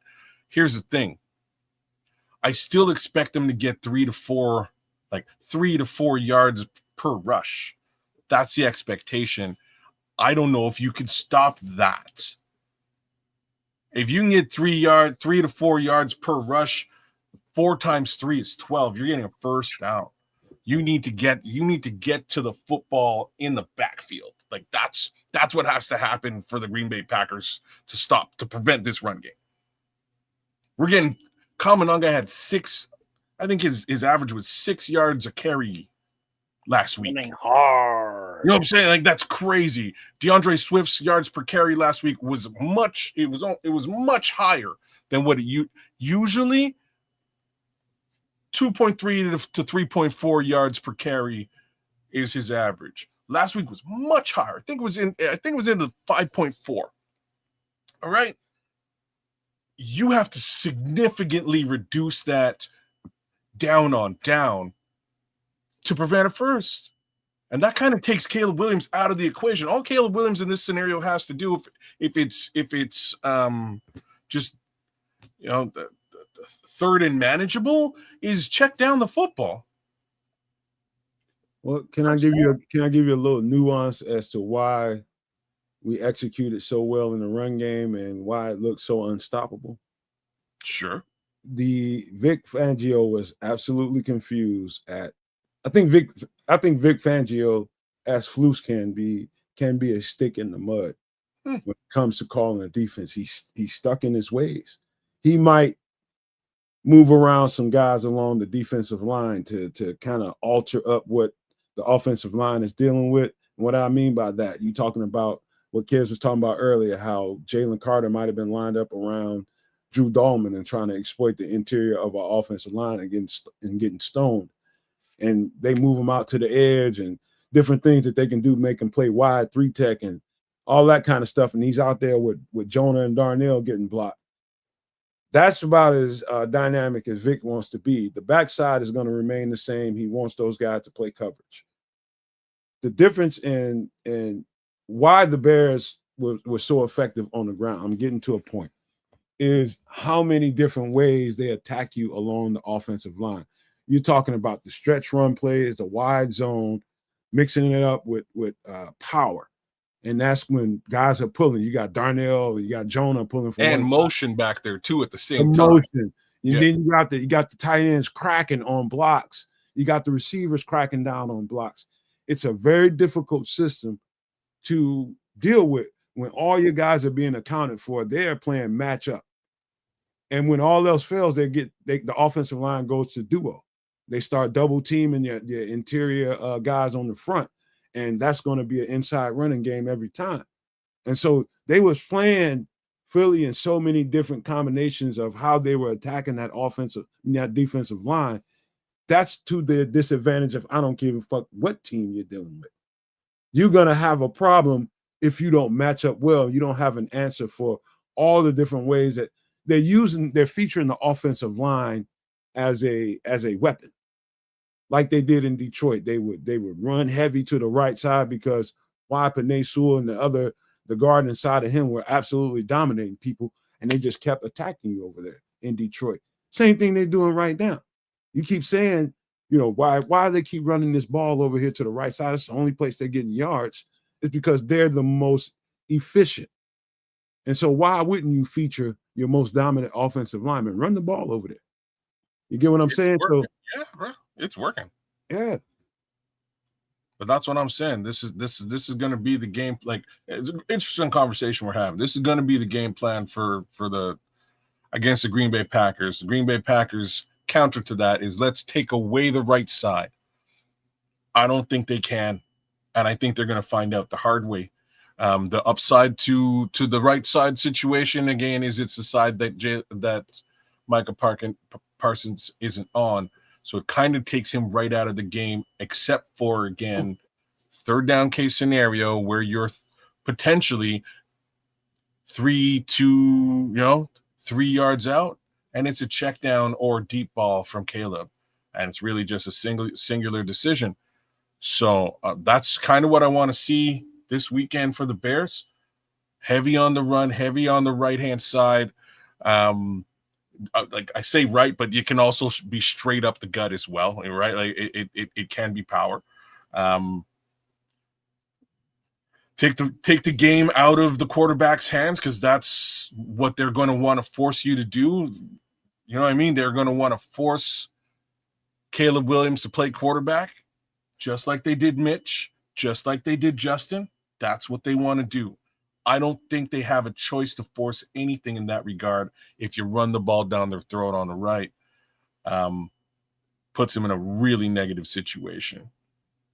Here's the thing. I still expect them to get 3 to 4 yards per rush. That's the expectation. I don't know if you can stop that. If you can get 3 to 4 yards per rush, 4 times 3 is 12. You're getting a first down. You need to get to the football in the backfield. Like that's what has to happen for the Green Bay Packers to prevent this run game. We're getting Kamananga had 6. I think his average was 6 yards a carry last week. Hard. You know what I'm saying? Like that's crazy. DeAndre Swift's yards per carry last week was much higher than what it usually. 2.3 to 3.4 yards per carry is his average. Last week was much higher. I think it was in the 5.4. All right. You have to significantly reduce that down to prevent a first. And that kind of takes Caleb Williams out of the equation. All Caleb Williams in this scenario has to do, if it's just, you know, the third and manageable, is check down the football. Well, can I give you a little nuance as to why we executed so well in the run game and why it looked so unstoppable? Sure. The Vic Fangio was absolutely confused at. I think Vic Fangio, as Flus can be a stick in the mud when it comes to calling a defense. He's stuck in his ways. He might move around some guys along the defensive line to kind of alter up what the offensive line is dealing with. And what I mean by that, you talking about what Kids was talking about earlier, how Jalen Carter might have been lined up around Drew Dahlman and trying to exploit the interior of our offensive line and getting stoned. And they move him out to the edge and different things that they can do, make him play wide 3-tech and all that kind of stuff. And he's out there with Jonah and Darnell getting blocked. That's about as dynamic as Vic wants to be. The backside is going to remain the same. He wants those guys to play coverage. The difference in why the Bears were so effective on the ground, I'm getting to a point, is how many different ways they attack you along the offensive line. You're talking about the stretch run plays, the wide zone, mixing it up with power. And that's when guys are pulling. You got Darnell, you got Jonah pulling from and motion back there too at the same time. Motion. And then you got the tight ends cracking on blocks. You got the receivers cracking down on blocks. It's a very difficult system to deal with when all your guys are being accounted for. They're playing matchup. And when all else fails, the offensive line goes to duo. They start double teaming your interior guys on the front. And that's going to be an inside running game every time. And so they was playing Philly in so many different combinations of how they were attacking that defensive line. That's to the disadvantage of I don't give a fuck what team you're dealing with. You're going to have a problem if you don't match up well. You don't have an answer for all the different ways that they're featuring the offensive line as a weapon. Like they did in Detroit. They would run heavy to the right side because Panay Sewell and the guard inside of him were absolutely dominating people, and they just kept attacking you over there in Detroit. Same thing they're doing right now. You keep saying, you know, why they keep running this ball over here to the right side. It's the only place they're getting yards. It's because they're the most efficient. And so why wouldn't you feature your most dominant offensive lineman? Run the ball over there. You get what I'm saying? Working. So yeah, it's working. Yeah. But that's what I'm saying. This is going to be the game. Like, it's an interesting conversation we're having. This is going to be the game plan for against the Green Bay Packers. The Green Bay Packers counter to that is let's take away the right side. I don't think they can, and I think they're going to find out the hard way. The upside to the right side situation again is it's the side that Micah Parsons isn't on. So it kind of takes him right out of the game, except for, again, third down case scenario where you're potentially 3 yards out, and it's a check down or deep ball from Caleb. and it's really just a singular decision. So that's kind of what I want to see this weekend for the Bears. Heavy on the run, heavy on the right-hand side. Like I say right, but you can also be straight up the gut as well, right? Like it can be power. Take the game out of the quarterback's hands, because that's what they're going to want to force you to do. You know what I mean? They're going to want to force Caleb Williams to play quarterback, just like they did Mitch, just like they did Justin. That's what they want to do. I don't think they have a choice to force anything in that regard. If you run the ball down their throat on the right, puts them in a really negative situation.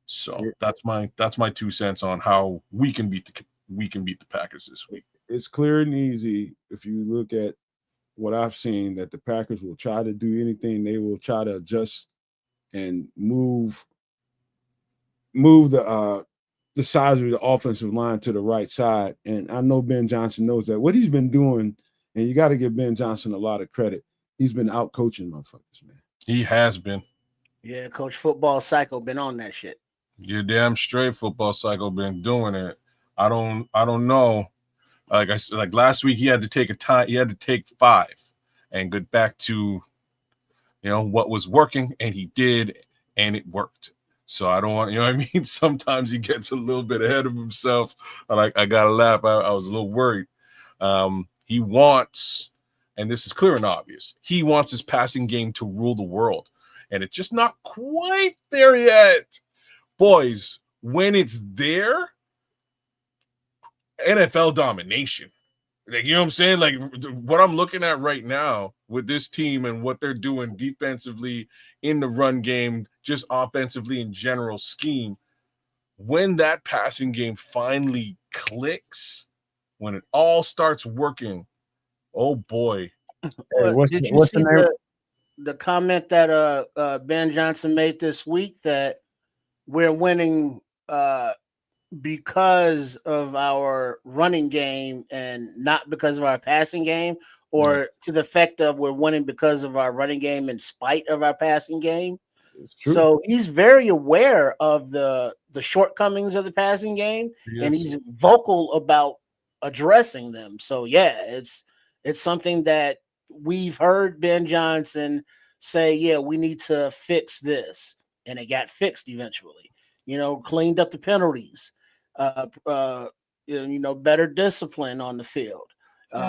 So that's my 2 cents on how we can beat the Packers this week. It's clear and easy if you look at what I've seen, that the Packers will try to do anything. They will try to adjust and move the size of the offensive line to the right side. And I know Ben Johnson knows that. What he's been doing, and you got to give Ben Johnson a lot of credit, he's been out coaching motherfuckers, man. He has been. Yeah, Coach Football Psycho been on that shit. You're damn straight, Football Psycho been doing it. I don't know. Like I said, like last week, he had to take 5 and get back to, what was working, and he did, and it worked. So I don't want, you know what I mean? Sometimes he gets a little bit ahead of himself. I got to laugh. I was a little worried. He wants, and this is clear and obvious, he wants his passing game to rule the world. And it's just not quite there yet. Boys, when it's there, NFL domination. Like, you know what I'm saying? Like, what I'm looking at right now with this team and what they're doing defensively in the run game, just offensively in general scheme, when that passing game finally clicks, when it all starts working, oh boy. Hey, did you see the comment that Ben Johnson made this week, that we're winning because of our running game and not because of our passing game, or to the effect of we're winning because of our running game in spite of our passing game? So he's very aware of the shortcomings of the passing game, and he's vocal about addressing them. So yeah, it's something that we've heard Ben Johnson say, yeah, we need to fix this, and it got fixed eventually. Cleaned up the penalties, better discipline on the field.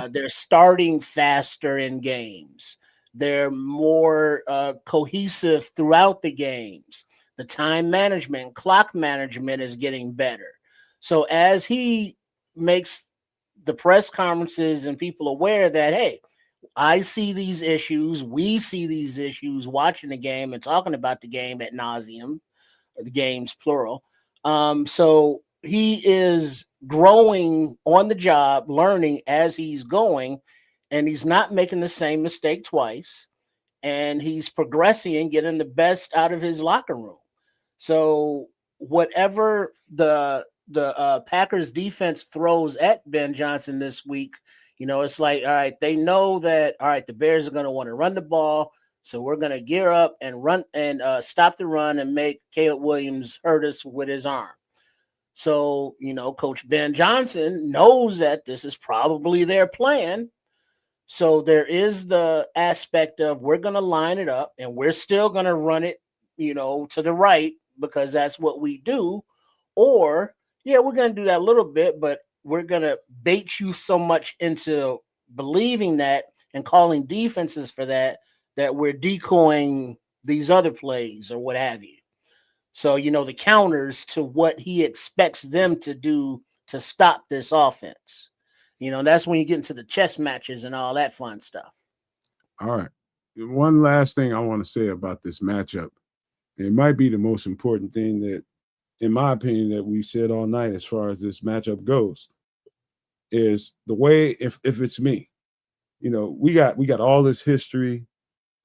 They're starting faster in games. They're more cohesive throughout the games. The time management, clock management is getting better. So as he makes the press conferences and people aware that, hey, I see these issues, we see these issues watching the game and talking about the game ad nauseum, the games plural. So he is growing on the job, learning as he's going, and he's not making the same mistake twice, and he's progressing and getting the best out of his locker room. So whatever the Packers defense throws at Ben Johnson this week, it's like, all right, they know that, all right, the Bears are going to want to run the ball, so we're going to gear up and run and stop the run and make Caleb Williams hurt us with his arm. So, Coach Ben Johnson knows that this is probably their plan. So there is the aspect of we're going to line it up and we're still going to run it, to the right, because that's what we do. Or, yeah, we're going to do that a little bit, but we're going to bait you so much into believing that and calling defenses for that we're decoying these other plays or what have you. So, the counters to what he expects them to do to stop this offense. That's when you get into the chess matches and all that fun stuff. All right. One last thing I want to say about this matchup. It might be the most important thing that, in my opinion, that we've said all night as far as this matchup goes, is the way, if it's me, we got all this history,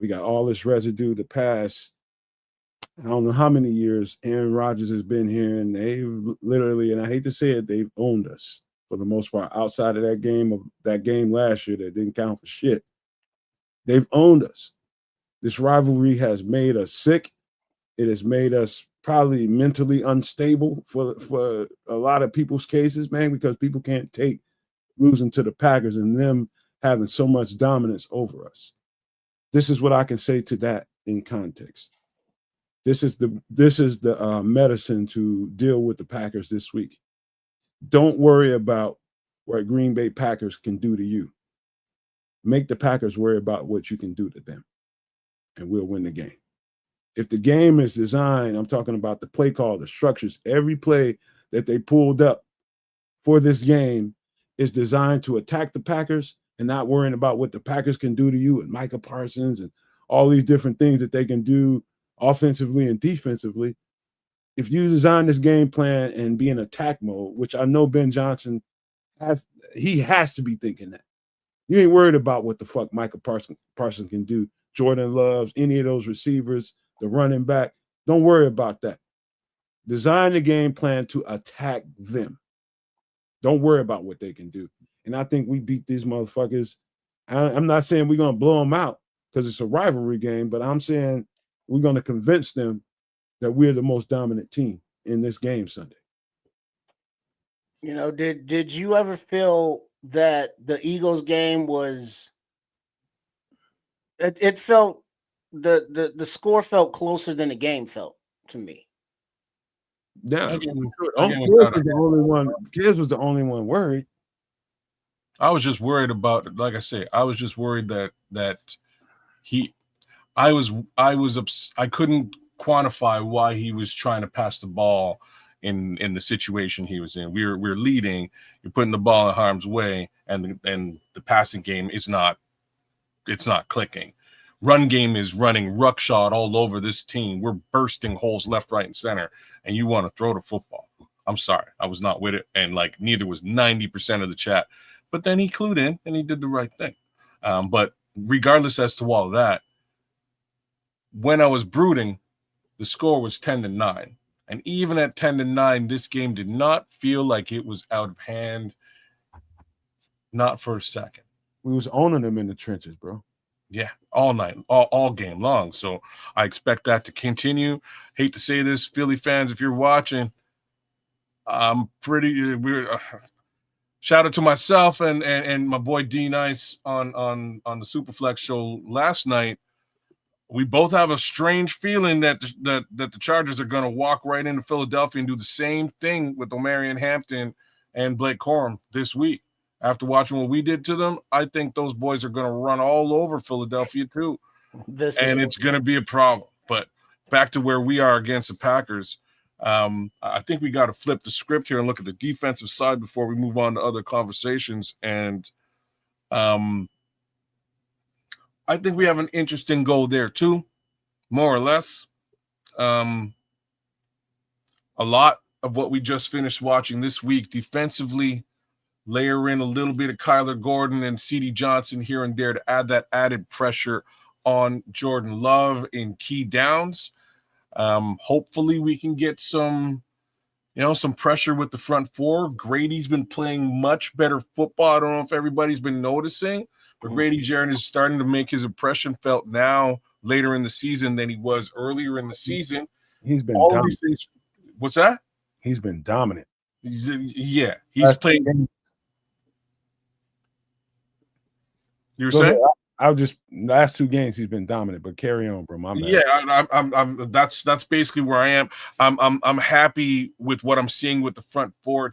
we got all this residue to pass. I don't know how many years Aaron Rodgers has been here, and they've literally, and I hate to say it, they've owned us for the most part. Outside of that game last year that didn't count for shit, they've owned us. This rivalry has made us sick. It has made us probably mentally unstable for a lot of people's cases, man, because people can't take losing to the Packers and them having so much dominance over us. This is what I can say to that in context. This is the medicine to deal with the Packers this week. Don't worry about what Green Bay Packers can do to you. Make the Packers worry about what you can do to them, and we'll win the game. If the game is designed, I'm talking about the play call, the structures, every play that they pulled up for this game is designed to attack the Packers and not worrying about what the Packers can do to you and Micah Parsons and all these different things that they can do offensively and defensively. If you design this game plan and be in attack mode, which I know Ben Johnson has to be thinking that. You ain't worried about what the fuck Micah Parsons can do. Jordan Loves, any of those receivers, the running back. Don't worry about that. Design the game plan to attack them. Don't worry about what they can do. And I think we beat these motherfuckers. I'm not saying we're going to blow them out because it's a rivalry game, but I'm saying we're going to convince them that we're the most dominant team in this game Sunday. You know, did you ever feel that the Eagles game was it felt the score felt closer than the game felt to me? Yeah, Kids was the only one worried. I was just worried about, like I say, I was just worried that I couldn't quantify why he was trying to pass the ball in the situation he was in. We're leading, you're putting the ball in harm's way, and the passing game it's not clicking. Run game is running ruckshot all over this team. We're bursting holes left, right, and center, and you want to throw the football. I'm sorry, I was not with it, and like neither was 90% of the chat. But then he clued in and he did the right thing. But regardless as to all that, when I was brooding, the score was 10-9. And even at 10-9, this game did not feel like it was out of hand. Not for a second. We was owning them in the trenches, bro. Yeah, all night, all game long. So I expect that to continue. Hate to say this, Philly fans, if you're watching, shout out to myself and my boy D Nice on the Superflex show last night. We both have a strange feeling that the Chargers are going to walk right into Philadelphia and do the same thing with Omarion Hampton and Blake Corum this week. After watching what we did to them, I think those boys are going to run all over Philadelphia too. It's going to be a problem. But back to where we are against the Packers, I think we got to flip the script here and look at the defensive side before we move on to other conversations. And I think we have an interesting goal there too, more or less. A lot of what we just finished watching this week defensively, layer in a little bit of Kyler Gordon and C.D. Johnson here and there to add that added pressure on Jordan Love in key downs. Hopefully we can get some pressure with the front four. Grady's been playing much better football. I don't know if everybody's been noticing, but Grady Jarrett is starting to make his impression felt now later in the season than he was earlier in the season. He's been all these things. What's that? He's been dominant. Yeah, he's playing. You were saying? Last two games he's been dominant, but carry on, bro. My bad. Yeah, I'm that's basically where I am. I'm happy with what I'm seeing with the front four.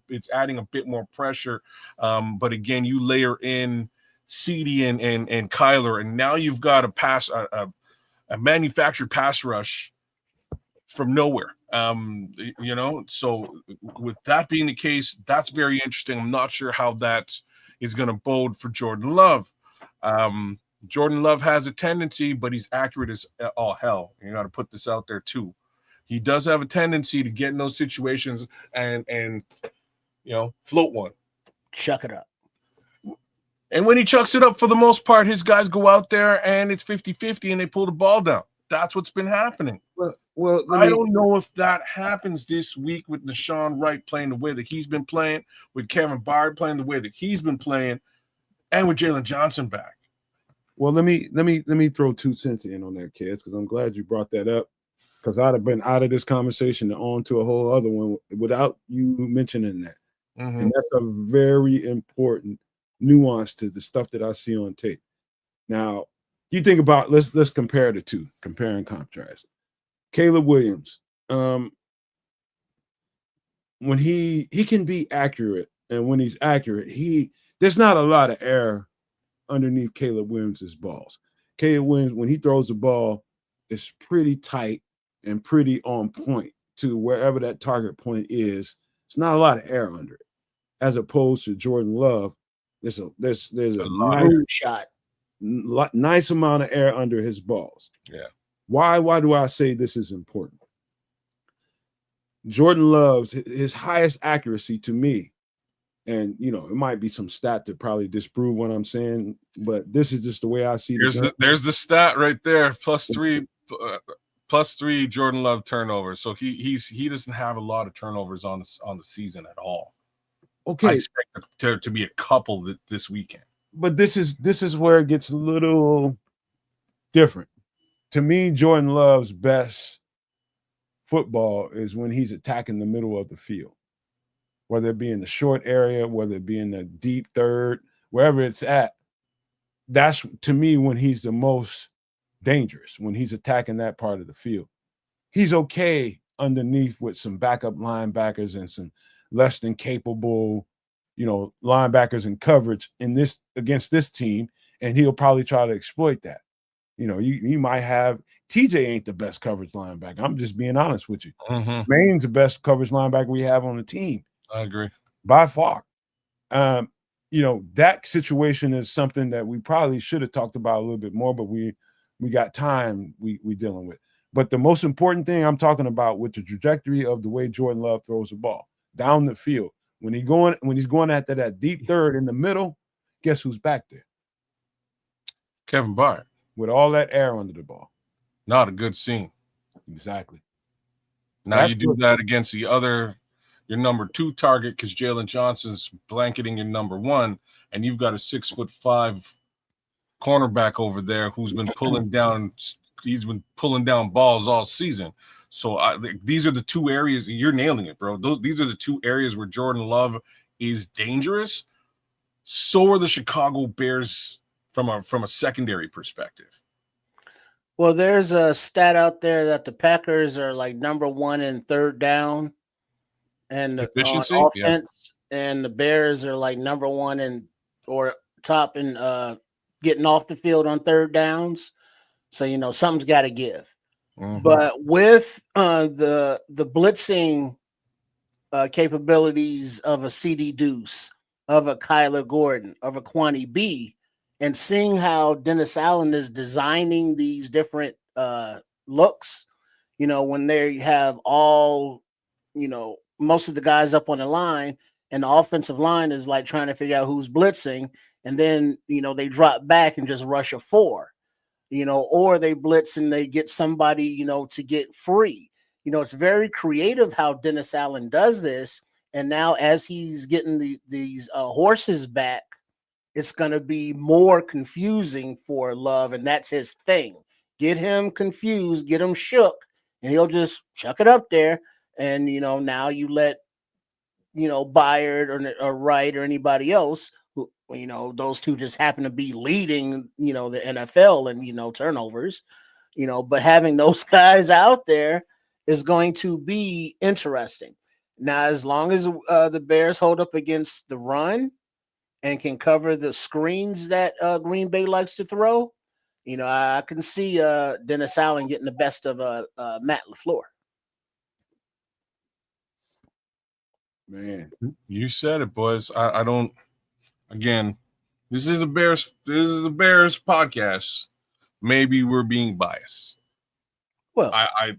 It's adding a bit more pressure. But again, you layer in CD and Kyler, and now you've got a manufactured pass rush from nowhere. So with that being the case, that's very interesting. I'm not sure how that is going to bode for Jordan Love. Jordan Love has a tendency, but he's accurate as all hell. You got to put this out there too. He does have a tendency to get in those situations and float one. Chuck it up. And when he chucks it up, for the most part, his guys go out there and it's 50-50 and they pull the ball down. That's what's been happening. Well, I don't know if that happens this week with Nashawn Wright playing the way that he's been playing, with Kevin Byard playing the way that he's been playing, and with Jalen Johnson back. Well, let me throw 2 cents in on that, kids, because I'm glad you brought that up. Because I'd have been out of this conversation and on to a whole other one without you mentioning that. Mm-hmm. And that's a very important nuance to the stuff that I see on tape. Now, you think about let's compare the two, compare and contrast. Caleb Williams, when he can be accurate, and when he's accurate, there's not a lot of error underneath Caleb Williams's balls. Caleb Williams, when he throws the ball, it's pretty tight and pretty on point to wherever that target point is. It's not a lot of air under it, as opposed to Jordan Love. There's a nice amount of air under his balls. Yeah. Why do I say this is important? Jordan Love's his highest accuracy to me, and it might be some stat to probably disprove what I'm saying, but this is just the way I see it. There's the stat right there, +3 Jordan Love turnovers. So he doesn't have a lot of turnovers on the season at all. Okay, I expect to be a couple this weekend. But this is where it gets a little different. To me, Jordan Love's best football is when he's attacking the middle of the field, whether it be in the short area, whether it be in the deep third, wherever it's at. That's, to me, when he's the most dangerous, when he's attacking that part of the field. He's okay underneath with some backup linebackers and some less than capable, linebackers in coverage against this team, and he'll probably try to exploit that. You might have TJ ain't the best coverage linebacker. I'm just being honest with you. Mm-hmm. Maine's the best coverage linebacker we have on the team. I agree. By far. That situation is something that we probably should have talked about a little bit more, but we got time we dealing with. But the most important thing I'm talking about with the trajectory of the way Jordan Love throws the ball down the field, when he's going after that deep third in the middle, guess who's back there? Kevin Byard. With all that air under the ball. Not a good scene. Exactly. Now you do that against your number 2 target, because Jalen Johnson's blanketing your number 1, and you've got a 6'5" cornerback over there who's been pulling down. He's been pulling down balls all season. So these are the 2 areas. You're nailing it, bro. These are the 2 areas where Jordan Love is dangerous. So are the Chicago Bears from a secondary perspective. Well, there's a stat out there that the Packers are like number 1 in third down and efficiency on offense, and the Bears are like number 1 or top in getting off the field on third downs. So something's got to give. Mm-hmm. But with the blitzing capabilities of a CD Deuce, of a Kyler Gordon, of a Kwani B, and seeing how Dennis Allen is designing these different looks, when they have all, most of the guys up on the line, and the offensive line is like trying to figure out who's blitzing, and then, they drop back and just rush a 4, or they blitz and they get somebody, to get free. It's very creative how Dennis Allen does this. And now as he's getting these horses back, it's going to be more confusing for Love, and that's his thing. Get him confused, get him shook, and he'll just chuck it up there. And, now you let, Byard or Wright or anybody else, who, those 2 just happen to be leading, the NFL and, turnovers, but having those guys out there is going to be interesting. Now, as long as the Bears hold up against the run and can cover the screens that Green Bay likes to throw, I can see Dennis Allen getting the best of Matt LaFleur. Man, you said it, boys. I don't. Again, this is a Bears podcast. Maybe we're being biased. Well, I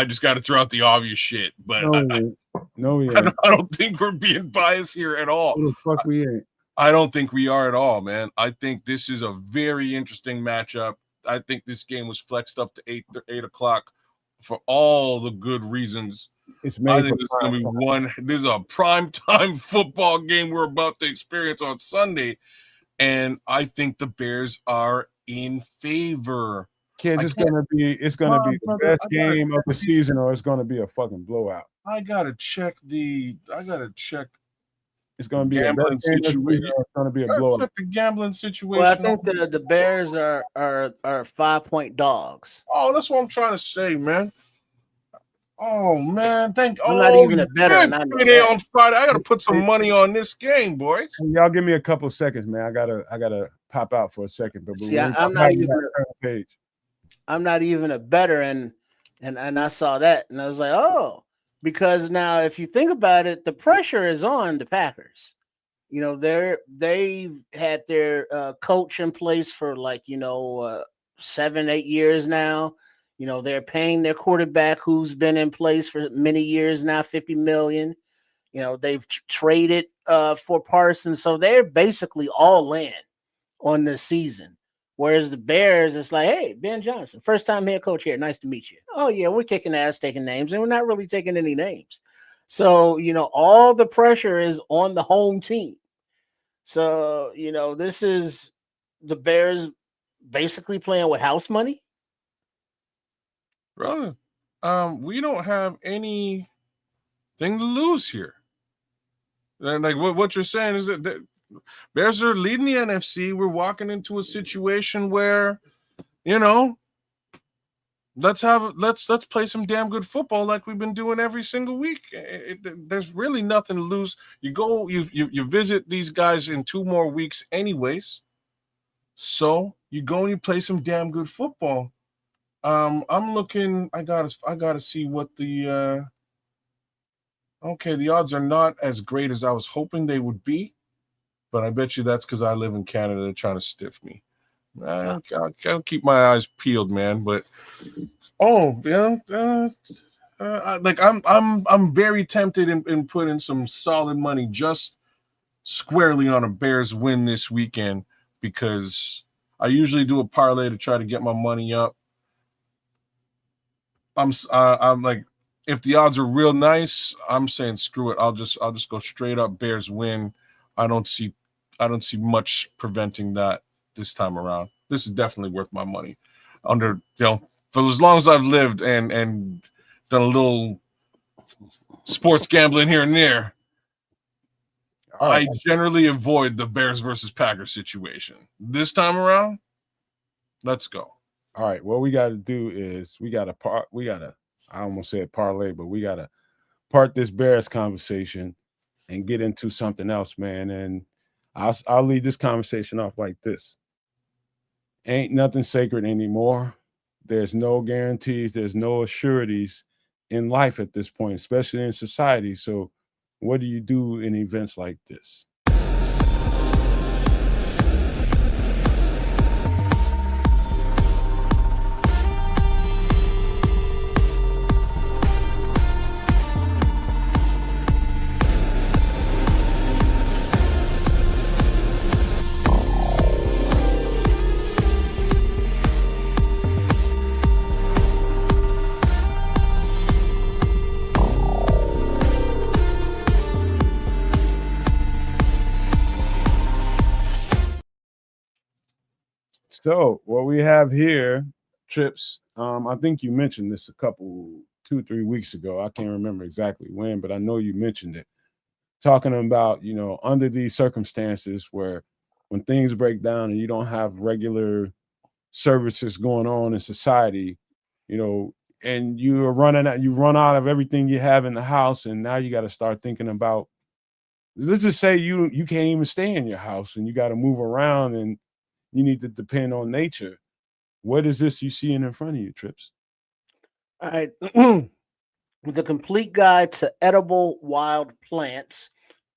just got to throw out the obvious shit, but I don't think we're being biased here at all. Who the fuck we ain't? I don't think we are at all, man. I think this is a very interesting matchup. I think this game was flexed up to 8 o'clock for all the good reasons. It's made This is a prime time football game we're about to experience on Sunday, and I think the Bears are in favor. Kids, it's gonna be the best game of the season, or it's gonna be a fucking blowout. I gotta check. It's gonna be a best game of the season, or it's gonna be a blowout. Check the gambling situation. Well, I think the Bears are 5-point dogs. Oh, that's what I'm trying to say, man. Oh man, I'm not even a better. On Friday, I gotta put some money on this game, boys. Y'all give me a couple of seconds, man. I gotta pop out for a second. But see, I'm not even a better, and I saw that, and I was like, oh, because now if you think about it, the pressure is on the Packers. You know, they've had their coach in place for 7-8 years now. You know, they're paying their quarterback who's been in place for many years now, $50 million. You know, they've traded for Parsons. So they're basically all in on this season. Whereas the Bears, it's like, hey, Ben Johnson, first time head coach here. Nice to meet you. Oh, yeah, we're kicking ass, taking names, and we're not really taking any names. So, you know, all the pressure is on the home team. So, you know, this is the Bears basically playing with house money. Brother, we don't have anything to lose here. And like what you're saying is that Bears are leading the NFC. We're walking into a situation where, you know, let's play some damn good football like we've been doing every single week. There's really nothing to lose. You visit these guys in 2 more weeks anyways. So you go and you play some damn good football. I'm looking. I gotta see what the odds are not as great as I was hoping they would be, but I bet you that's because I live in Canada. They're trying to stiff me. I'll keep my eyes peeled, man. But I'm very tempted in putting some solid money just squarely on a Bears win this weekend, because I usually do a parlay to try to get my money up. I'm like, if the odds are real nice, I'm saying screw it. I'll just go straight up Bears win. I don't see much preventing that this time around. This is definitely worth my money. For as long as I've lived and done a little sports gambling here and there, I generally avoid the Bears versus Packers situation. This time around, let's go. All right, what we got to do is I almost said parlay, but we got to part this Bears conversation and get into something else, man. And I'll lead this conversation off like this. Ain't nothing sacred anymore. There's no guarantees. There's no assurities in life at this point, especially in society. So what do you do in events like this? So what we have here, Trips, I think you mentioned this 2-3 weeks ago. I can't remember exactly when, but I know you mentioned it. Talking about, under these circumstances where when things break down and you don't have regular services going on in society, and you run out of everything you have in the house, and now you got to start thinking about, let's just say you can't even stay in your house and you got to move around and you need to depend on nature. What is this you see in front of you, Trips? All right. The Complete Guide to Edible Wild Plants,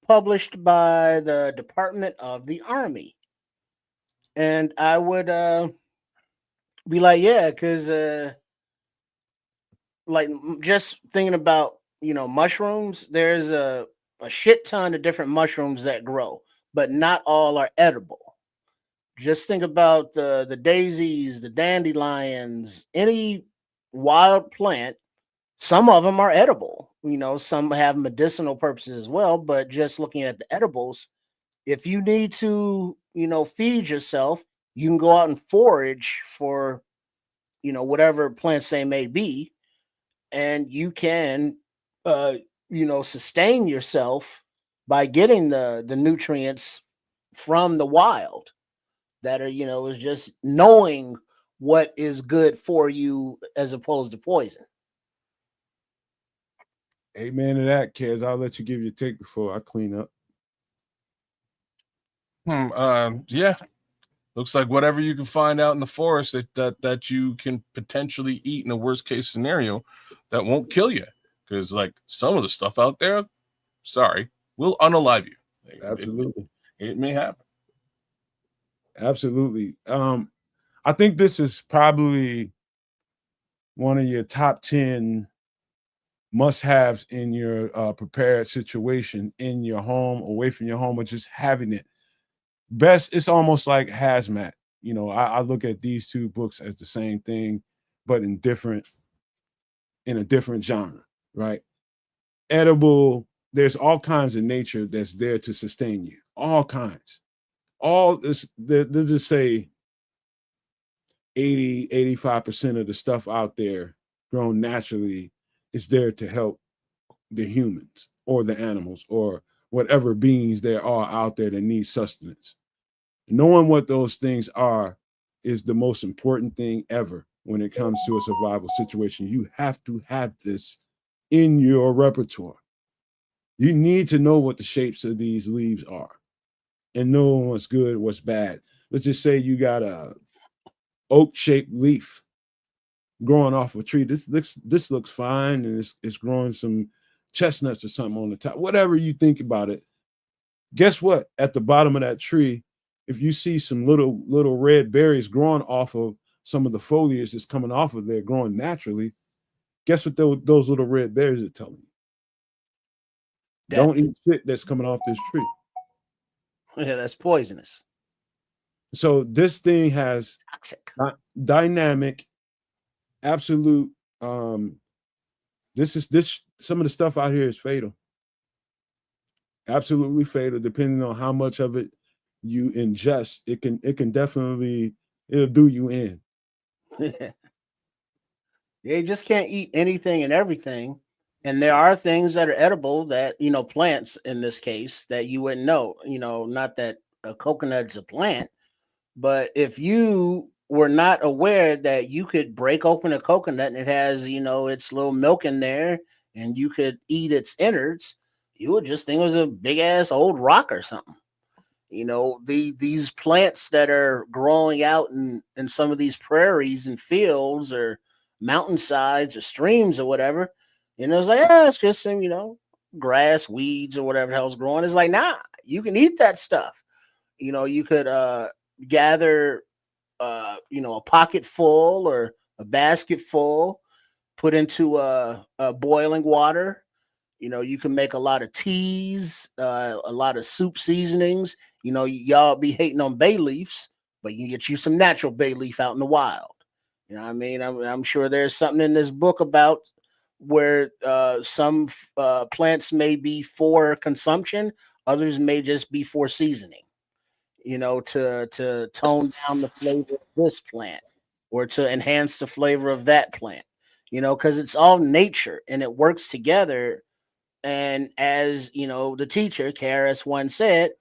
published by the Department of the Army. And I would be like, yeah, because just thinking about, mushrooms, there's a shit ton of different mushrooms that grow, but not all are edible. Just think about the daisies, the dandelions, any wild plant. Some of them are edible. Some have medicinal purposes as well. But just looking at the edibles, if you need to, feed yourself, You can go out and forage for, whatever plants they may be, and you can, sustain yourself by getting the nutrients from the wild that are, is just knowing what is good for you as opposed to poison. Amen to that, kids. I'll let you give your take before I clean up. Yeah. Looks like whatever you can find out in the forest that you can potentially eat in a worst case scenario that won't kill you. Because like some of the stuff out there, sorry, will unalive you. Absolutely. It may happen. Absolutely. I think this is probably one of your top 10 must-haves in your prepared situation in your home, away from your home, or just having it. Best, it's almost like hazmat. I look at these two books as the same thing, but in a different genre, right? Edible, there's all kinds of nature that's there to sustain you. All kinds. All this, let's just say 85% of the stuff out there grown naturally is there to help the humans or the animals or whatever beings there are out there that need sustenance. Knowing what those things are is the most important thing ever when it comes to a survival situation. You have to have this in your repertoire. You need to know what the shapes of these leaves are and know what's good, what's bad. Let's just say you got a oak-shaped leaf growing off a tree. This looks fine, and it's growing some chestnuts or something on the top. Whatever you think about it, guess what? At the bottom of that tree, if you see some little red berries growing off of some of the foliage that's coming off of there, growing naturally, guess what those little red berries are telling you? Death. Don't eat shit that's coming off this tree. Yeah, that's poisonous. So this thing has Toxic. Dynamic, absolute. This some of the stuff out here is fatal. Absolutely fatal, depending on how much of it you ingest. It can definitely, it'll do you in. You just can't eat anything and everything. And there are things that are edible that, plants in this case, that you wouldn't know. Not that a coconut is a plant, but if you were not aware that you could break open a coconut and it has, its little milk in there and you could eat its innards, you would just think it was a big ass old rock or something. These plants that are growing out in some of these prairies and fields or mountainsides or streams or whatever, it's like, it's just some, grass, weeds, or whatever the hell's growing. It's like, nah, you can eat that stuff. You could gather a pocket full or a basket full, put into a boiling water. You can make a lot of teas, a lot of soup seasonings. Y'all be hating on bay leaves, but you can get you some natural bay leaf out in the wild. You know what I mean? I'm sure there's something in this book about where some plants may be for consumption, others may just be for seasoning. To tone down the flavor of this plant or to enhance the flavor of that plant. Because it's all nature and it works together. And as the teacher KRS-One said,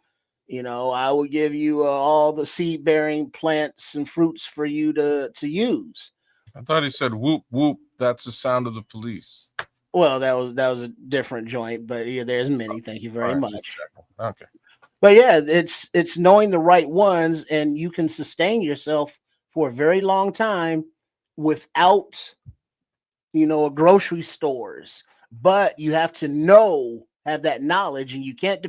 I will give you all the seed-bearing plants and fruits for you to use. I thought he said whoop whoop. That's the sound of the police. Well, that was a different joint, but yeah, there's many. Thank you very much. Okay. But yeah, it's knowing the right ones, and you can sustain yourself for a very long time without a grocery stores. But you have to have that knowledge, and you can't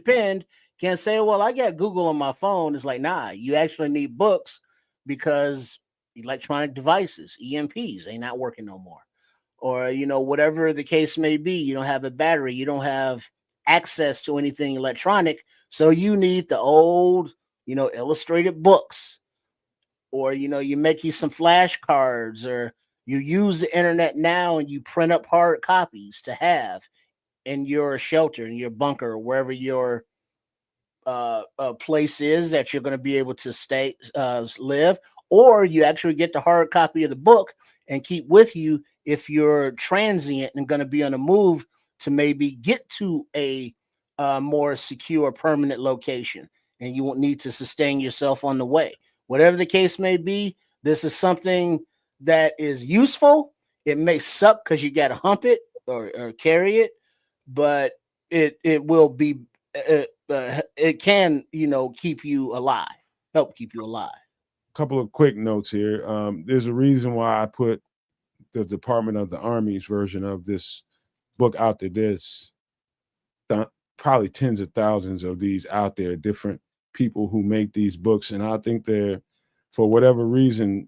say, well, I got Google on my phone. It's like, nah, you actually need books because electronic devices, EMPs, they not working no more. Or, whatever the case may be, you don't have a battery, you don't have access to anything electronic. So you need the old, illustrated books, or, you make you some flashcards, or you use the internet now and you print up hard copies to have in your shelter, in your bunker, or wherever your place is that you're going to be able to stay live, or you actually get the hard copy of the book and keep with you if you're transient and going to be on a move to maybe get to a more secure permanent location, and you won't need to sustain yourself on the way. Whatever the case may be, this is something that is useful. It may suck because you got to hump it or carry it, but it will be it can keep you alive, help keep you alive. A couple of quick notes here. There's a reason why I put the Department of the Army's version of this book out there. There's probably tens of thousands of these out there, different people who make these books, and I think they're, for whatever reason,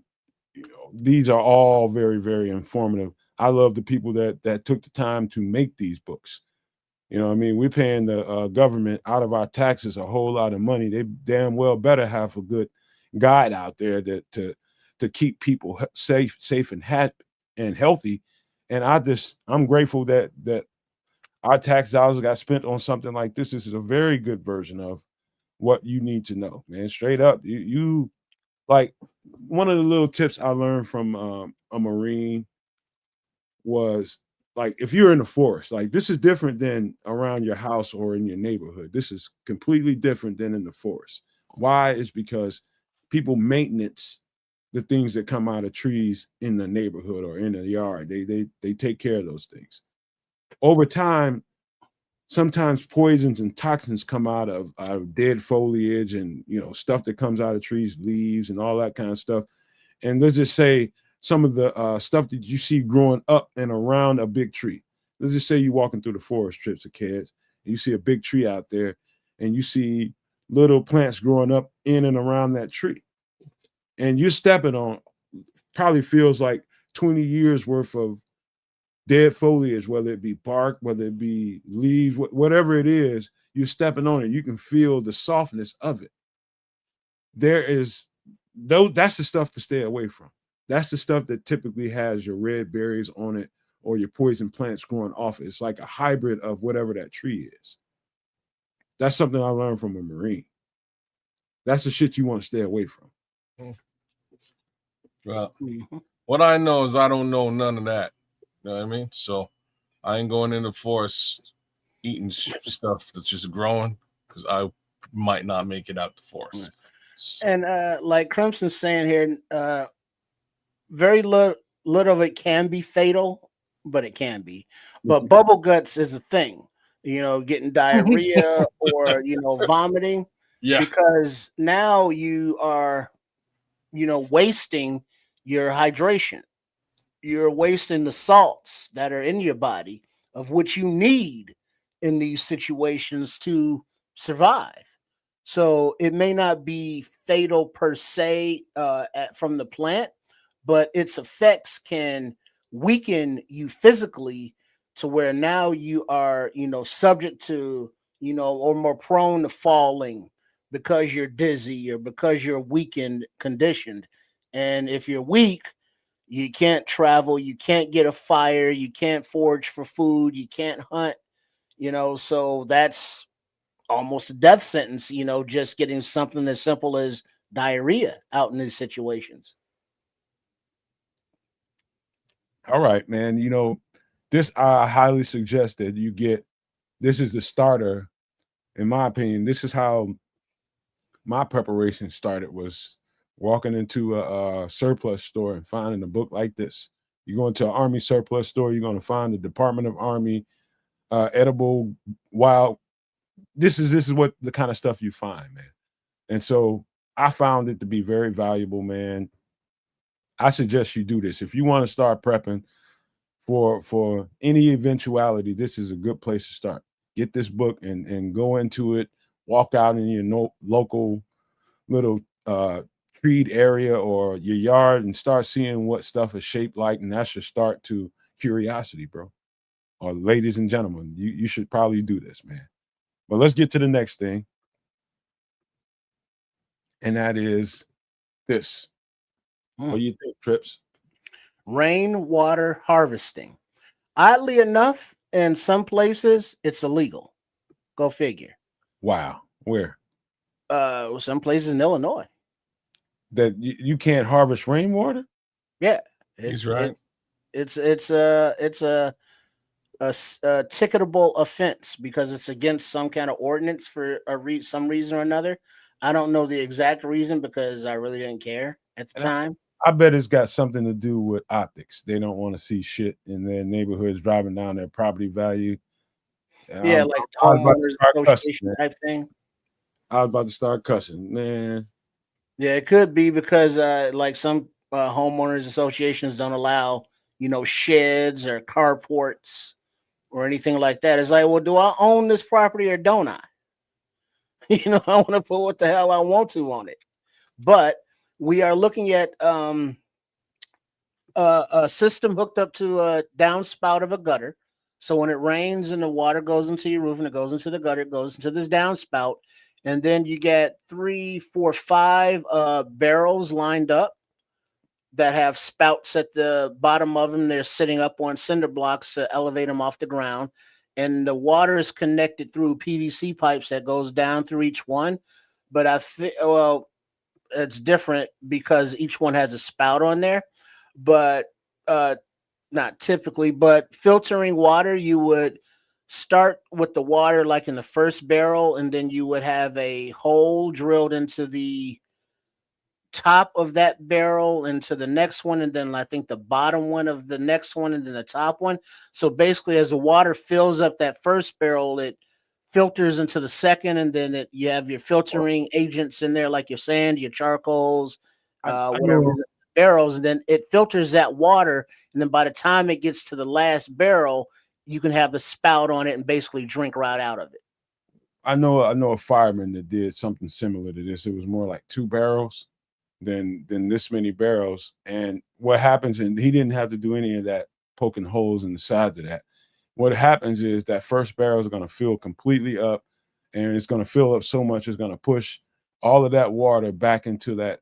these are all very, very informative. I love the people that took the time to make these books. You know what I mean? We're paying the government out of our taxes a whole lot of money. They damn well better have a good guide out there to keep people safe and happy and healthy. And I'm grateful that our tax dollars got spent on something like this. This is a very good version of what you need to know, man. Straight up, you like, one of the little tips I learned from a Marine was, like, if you're in the forest, like, this is different than around your house or in your neighborhood. This is completely different than in the forest. Why? Is because people maintenance the things that come out of trees in the neighborhood or in the yard. They take care of those things. Over time, sometimes poisons and toxins come out of dead foliage and stuff that comes out of trees, leaves and all that kind of stuff. And let's just say some of the stuff that you see growing up and around a big tree. Let's just say you're walking through the forest, trips of kids, and you see a big tree out there, and you see little plants growing up in and around that tree, and you're stepping on, probably feels like 20 years worth of dead foliage, whether it be bark, whether it be leaves, whatever it is, you're stepping on it. You can feel the softness of it. That's the stuff to stay away from. That's the stuff that typically has your red berries on it or your poison plants growing off it. It's like a hybrid of whatever that tree is. That's something I learned from a Marine. That's the shit you want to stay away from. Well, what I know is I don't know none of that. You know what I mean? So I ain't going in the forest eating stuff that's just growing, because I might not make it out the forest. So. And like Crimson's saying here, very little of it can be fatal, but it can be. But bubble guts is a thing, getting diarrhea or vomiting. Yeah. Because now you are, wasting your hydration. You're wasting the salts that are in your body, of which you need in these situations to survive. So it may not be fatal per se from the plant, but its effects can weaken you physically to where now you are, subject to, or more prone to falling because you're dizzy or because you're weakened, conditioned. And if you're weak, you can't travel, you can't get a fire, you can't forage for food, you can't hunt, so that's almost a death sentence, just getting something as simple as diarrhea out in these situations. All right, man. This I highly suggest that you get. This is the starter, in my opinion. This is how my preparation started, was walking into a surplus store and finding a book like this. You go into an Army surplus store, you're going to find the Department of Army edible wild. This is what the kind of stuff you find, man. And so I found it to be very valuable, man. I suggest you do this. If you want to start prepping for any eventuality, this is a good place to start. Get this book and go into it. Walk out in your local little treed area or your yard and start seeing what stuff is shaped like, and that's your start to curiosity, bro. Or ladies and gentlemen, you should probably do this, man. But let's get to the next thing, and that is this. What do you think, Trips? Rainwater harvesting. Oddly enough, in some places it's illegal. Go figure. Wow. Where? some places in Illinois. That you can't harvest rainwater? Yeah, He's right. It's a ticketable offense because it's against some kind of ordinance for some reason or another. I don't know the exact reason because I really didn't care at the time. I bet it's got something to do with optics. They don't want to see shit in their neighborhoods driving down their property value. Yeah, like homeowners association type thing. I was about to start cussing, man. Yeah, it could be because like some homeowners associations don't allow, sheds or carports or anything like that. It's like, well, do I own this property or don't I? I want to put what the hell I want to on it. But we are looking at a system hooked up to a downspout of a gutter. So when it rains and the water goes into your roof and it goes into the gutter, it goes into this downspout. And then you get 3, 4, 5 barrels lined up that have spouts at the bottom of them. They're sitting up on cinder blocks to elevate them off the ground. And the water is connected through PVC pipes that goes down through each one. But I think, well, it's different because each one has a spout on there. But not typically, but filtering water, you would start with the water like in the first barrel, and then you would have a hole drilled into the top of that barrel into the next one, and then I think the bottom one of the next one, and then the top one. So basically, as the water fills up that first barrel, it filters into the second, and then you have your filtering agents in there, like your sand, your charcoals, whatever barrels, and then it filters that water, and then by the time it gets to the last barrel, you can have the spout on it and basically drink right out of it. I know a fireman that did something similar to this. It was more like 2 barrels than this many barrels. And what happens, and he didn't have to do any of that poking holes in the sides of that. What happens is that first barrel is going to fill completely up, and it's going to fill up so much it's going to push all of that water back into that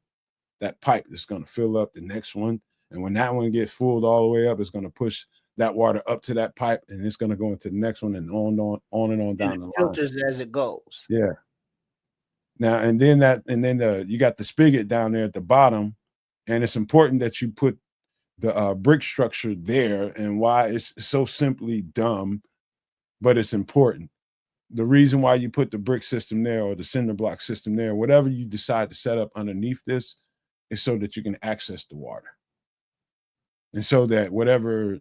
pipe that's going to fill up the next one. And when that one gets filled all the way up, it's going to push that water up to that pipe, and it's going to go into the next one, and on and on down the line. Filters as it goes. Yeah. Now and then you got the spigot down there at the bottom, and it's important that you put the brick structure there. And why it's so simply dumb, but it's important. The reason why you put the brick system there or the cinder block system there, whatever you decide to set up underneath this, is so that you can access the water. And so that whatever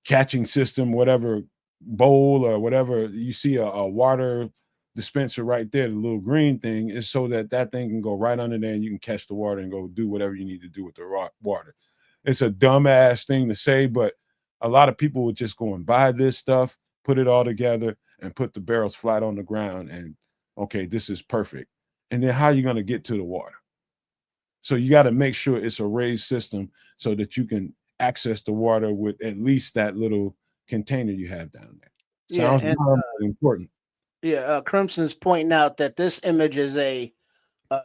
catching system, whatever bowl or whatever, you see a water dispenser right there, the little green thing, is so that thing can go right under there and you can catch the water and go do whatever you need to do with the water. It's a dumbass thing to say, but a lot of people would just go and buy this stuff, put it all together, and put the barrels flat on the ground, and okay, this is perfect. And then how are you going to get to the water? So you got to make sure it's a raised system so that you can access the water with at least that little container you have down there. Sounds important. Yeah, Crimson's pointing out that this image is a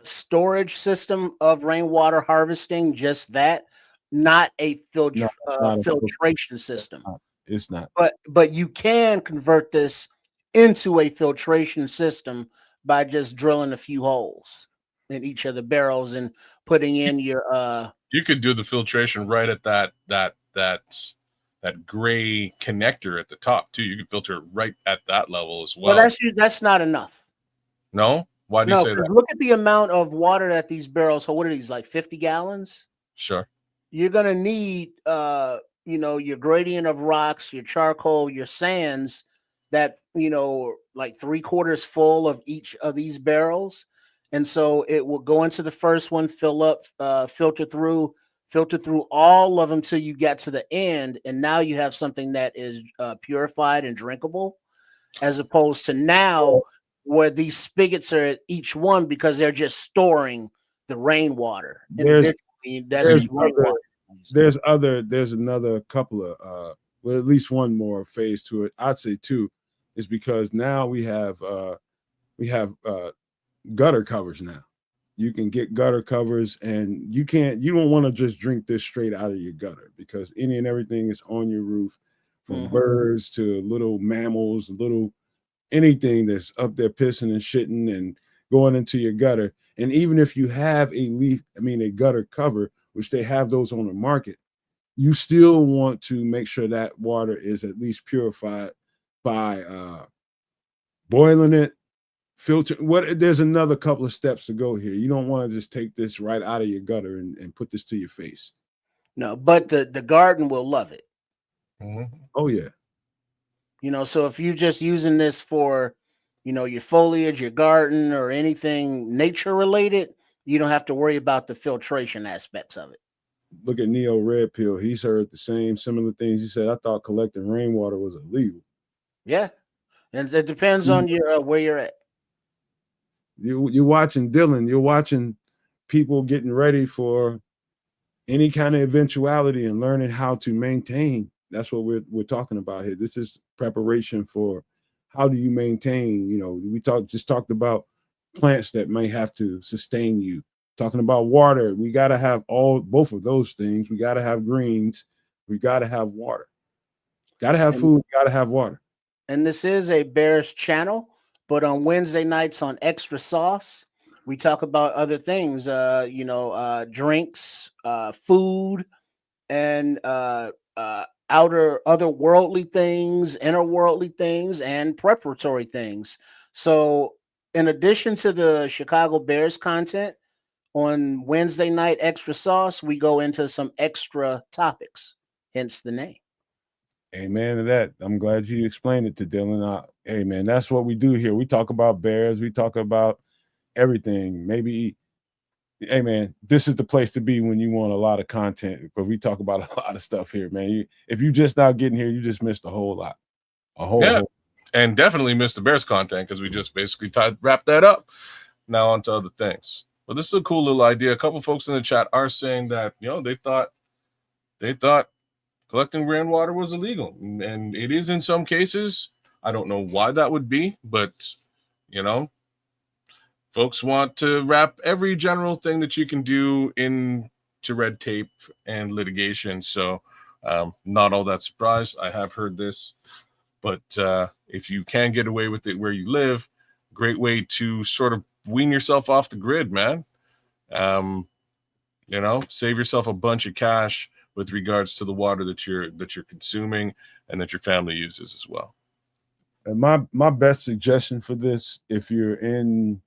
storage system of rainwater harvesting, just that, not a filtration system. It's not. But you can convert this into a filtration system by just drilling a few holes in each of the barrels and putting in your you could do the filtration right at that gray connector at the top too. You could filter it right at that level as well. Well, that's not enough. No? Why do you say that? Look at the amount of water that these barrels hold. What are these, like 50 gallons? Sure. You're gonna need your gradient of rocks, your charcoal, your sands, that like 3/4 full of each of these barrels. And so it will go into the first one, fill up, filter through all of them till you get to the end, and now you have something that is purified and drinkable, as opposed to now where these spigots are at each one because they're just storing the rainwater. There's another couple of well, at least one more phase to it. I'd say 2, is because now we have gutter covers now. You can get gutter covers, and you don't want to just drink this straight out of your gutter, because any and everything is on your roof, from birds to little mammals, little anything that's up there pissing and shitting, and going into your gutter. And even if you have a gutter cover, which they have those on the market, you still want to make sure that water is at least purified by boiling it, filter. There's another couple of steps to go here. You don't want to just take this right out of your gutter and put this to your face. No, but the garden will love it. Mm-hmm. Oh yeah. So if you're just using this for, your foliage, your garden, or anything nature related, you don't have to worry about the filtration aspects of it. Look at Neo Red Pill. He's heard the similar things. He said, I thought collecting rainwater was illegal. Yeah. And it depends on your where you're at. You're watching Dylan. You're watching people getting ready for any kind of eventuality and learning how to maintain. That's what we're talking about here. This is preparation for how do you maintain. We talked about plants that may have to sustain you. Talking about water, we got to have both of those things. We got to have greens. We got to have water. Got to have food. Got to have water. And this is a Bears channel, but on Wednesday nights on Extra Sauce, we talk about other things, drinks, food, and otherworldly things, interworldly things, and preparatory things. So in addition to the Chicago Bears content, on Wednesday night Extra Sauce, we go into some extra topics, hence the name. Amen to that. I'm glad you explained it to Dylan. Hey, man, that's what we do here. We talk about Bears. We talk about everything. Maybe, hey, man, this is the place to be when you want a lot of content, because we talk about a lot of stuff here, man. If you just now getting here, you just missed a whole lot. And definitely missed the Bears content, because we just basically wrapped that up. Now on to other things. But this is a cool little idea. A couple folks in the chat are saying that, they thought collecting rainwater was illegal, and it is in some cases. I don't know why that would be, but folks want to wrap every general thing that you can do into red tape and litigation. So not all that surprised. I have heard this, but if you can get away with it where you live, great way to sort of wean yourself off the grid, man. Save yourself a bunch of cash with regards to the water that you're consuming and that your family uses as well. And my best suggestion for this, if you're in,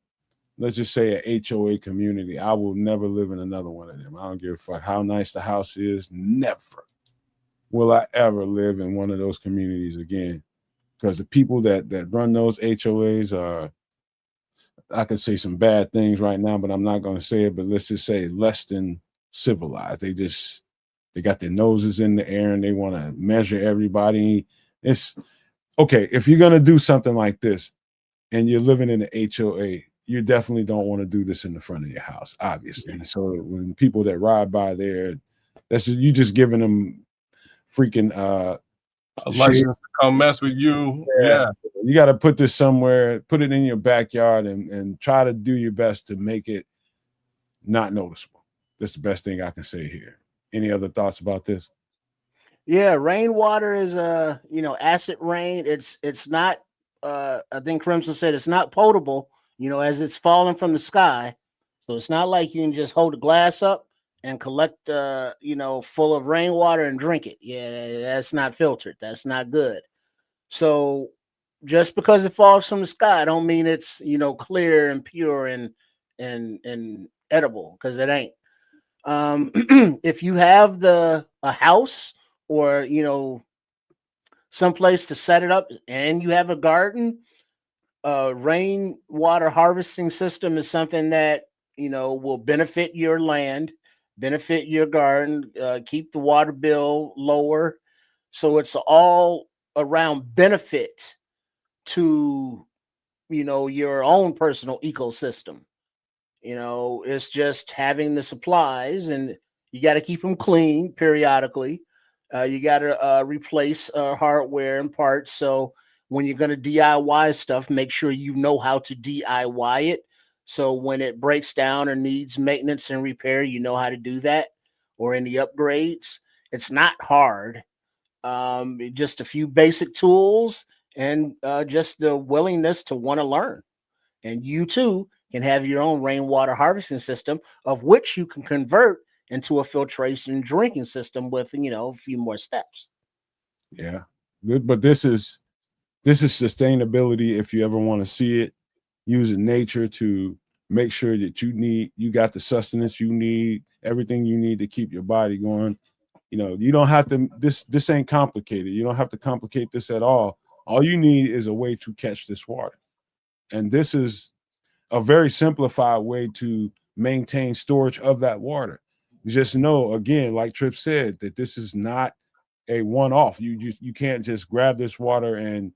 let's just say, a HOA community, I will never live in another one of them. I don't give a fuck how nice the house is. Never will I ever live in one of those communities again, because the people that run those HOAs are, I could say some bad things right now, but I'm not going to say it. But let's just say less than civilized. They got their noses in the air and they want to measure everybody. It's okay. If you're going to do something like this and you're living in an HOA, you definitely don't want to do this in the front of your house, obviously. Yeah. So when people that ride by there, you just giving them freaking a license to come mess with you. Yeah. You got to put this somewhere, put it in your backyard and try to do your best to make it not noticeable. That's the best thing I can say here. Any other thoughts about this? Yeah, rainwater is acid rain. It's not I think Crimson said it's not potable, as it's falling from the sky. So it's not like you can just hold a glass up and collect full of rainwater and drink it. Yeah, that's not filtered. That's not good. So just because it falls from the sky don't mean it's clear and pure and edible, because it ain't. If you have a house or someplace to set it up and you have a garden, rainwater harvesting system is something that will benefit your land, benefit your garden, keep the water bill lower. So it's all around benefit to your own personal ecosystem. It's just having the supplies, and you got to keep them clean periodically. You got to replace hardware and parts. So when you're going to DIY stuff, make sure you know how to DIY it. So when it breaks down or needs maintenance and repair, you know how to do that, or any upgrades. It's not hard. Just a few basic tools and just the willingness to want to learn. And you too can have your own rainwater harvesting system, of which you can convert into a filtration drinking system with, a few more steps. Yeah, but this is sustainability. If you ever want to see it, using nature to make sure that you got the sustenance you need, everything you need to keep your body going. You don't have to. This ain't complicated. You don't have to complicate this at all. All you need is a way to catch this water, and this is a very simplified way to maintain storage of that water. Just know, again, like Tripp said, that this is not a one-off. You can't just grab this water and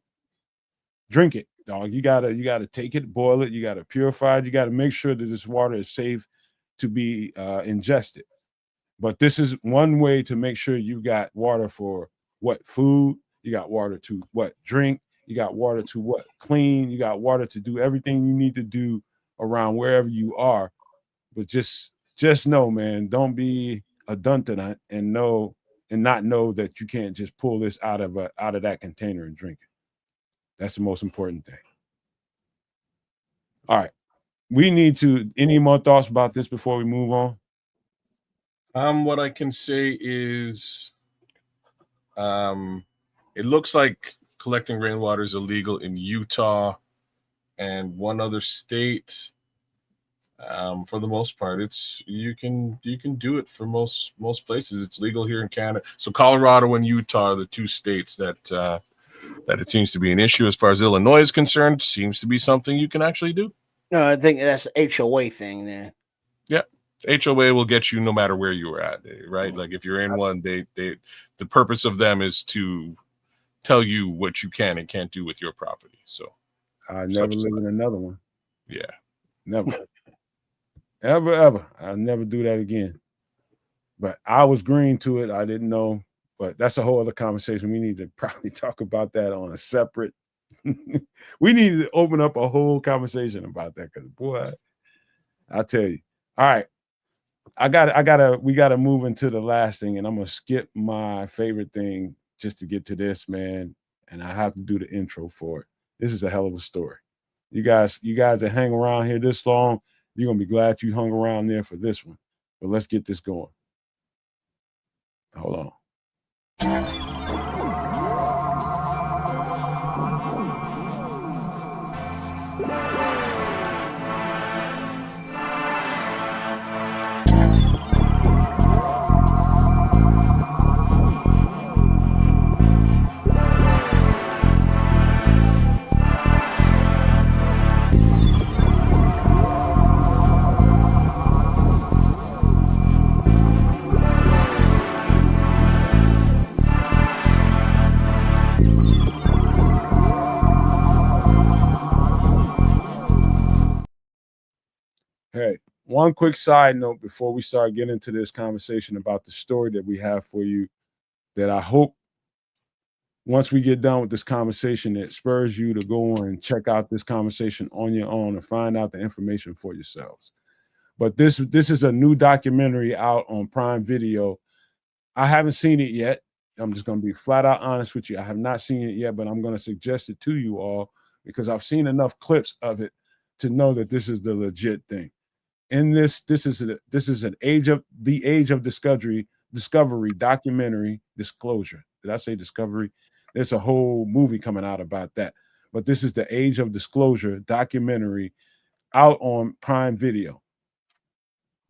drink it, dog. You gotta take it, boil it. You gotta purify it. You gotta make sure that this water is safe to be ingested. But this is one way to make sure you got water for what food, you got water to what drink, you got water to what clean, you got water to do everything you need to do around wherever you are. But just know, man, don't be a dunton and not know that you can't just pull this out of that container and drink it. That's the most important thing. All right. We need to, any more thoughts about this before we move on? What I can say is, it looks like collecting rainwater is illegal in Utah and one other state. For the most part, you can do it for most places. It's legal here in Canada. So Colorado and Utah are the two states that it seems to be an issue. As far as Illinois is concerned, seems to be something you can actually do. No, I think that's an HOA thing there. Yeah. HOA will get you no matter where you are at, right? Like if you're in one, the purpose of them is to tell you what you can and can't do with your property. So I never live in another one. Yeah. Never. Ever. I'll never do that again. But I was green to it. I didn't know. But that's a whole other conversation. We need to probably talk about that on a separate. We need to open up a whole conversation about that because, boy, I tell you. All right. We gotta move into the last thing, and I'm gonna skip my favorite thing just to get to this, man. And I have to do the intro for it. This is a hell of a story. You guys that hang around here this long, you're gonna be glad you hung around there for this one. But let's get this going. Hold on. Hey, one quick side note before we start getting into this conversation about the story that we have for you, that I hope once we get done with this conversation, it spurs you to go on and check out this conversation on your own and find out the information for yourselves. But this is a new documentary out on Prime Video. I haven't seen it yet. I'm just going to be flat out honest with you. I have not seen it yet, but I'm going to suggest it to you all because I've seen enough clips of it to know that this is the legit thing. In this is an age of discovery documentary disclosure. Did I say discovery? There's a whole movie coming out about that. But this is the Age of Disclosure documentary out on Prime Video.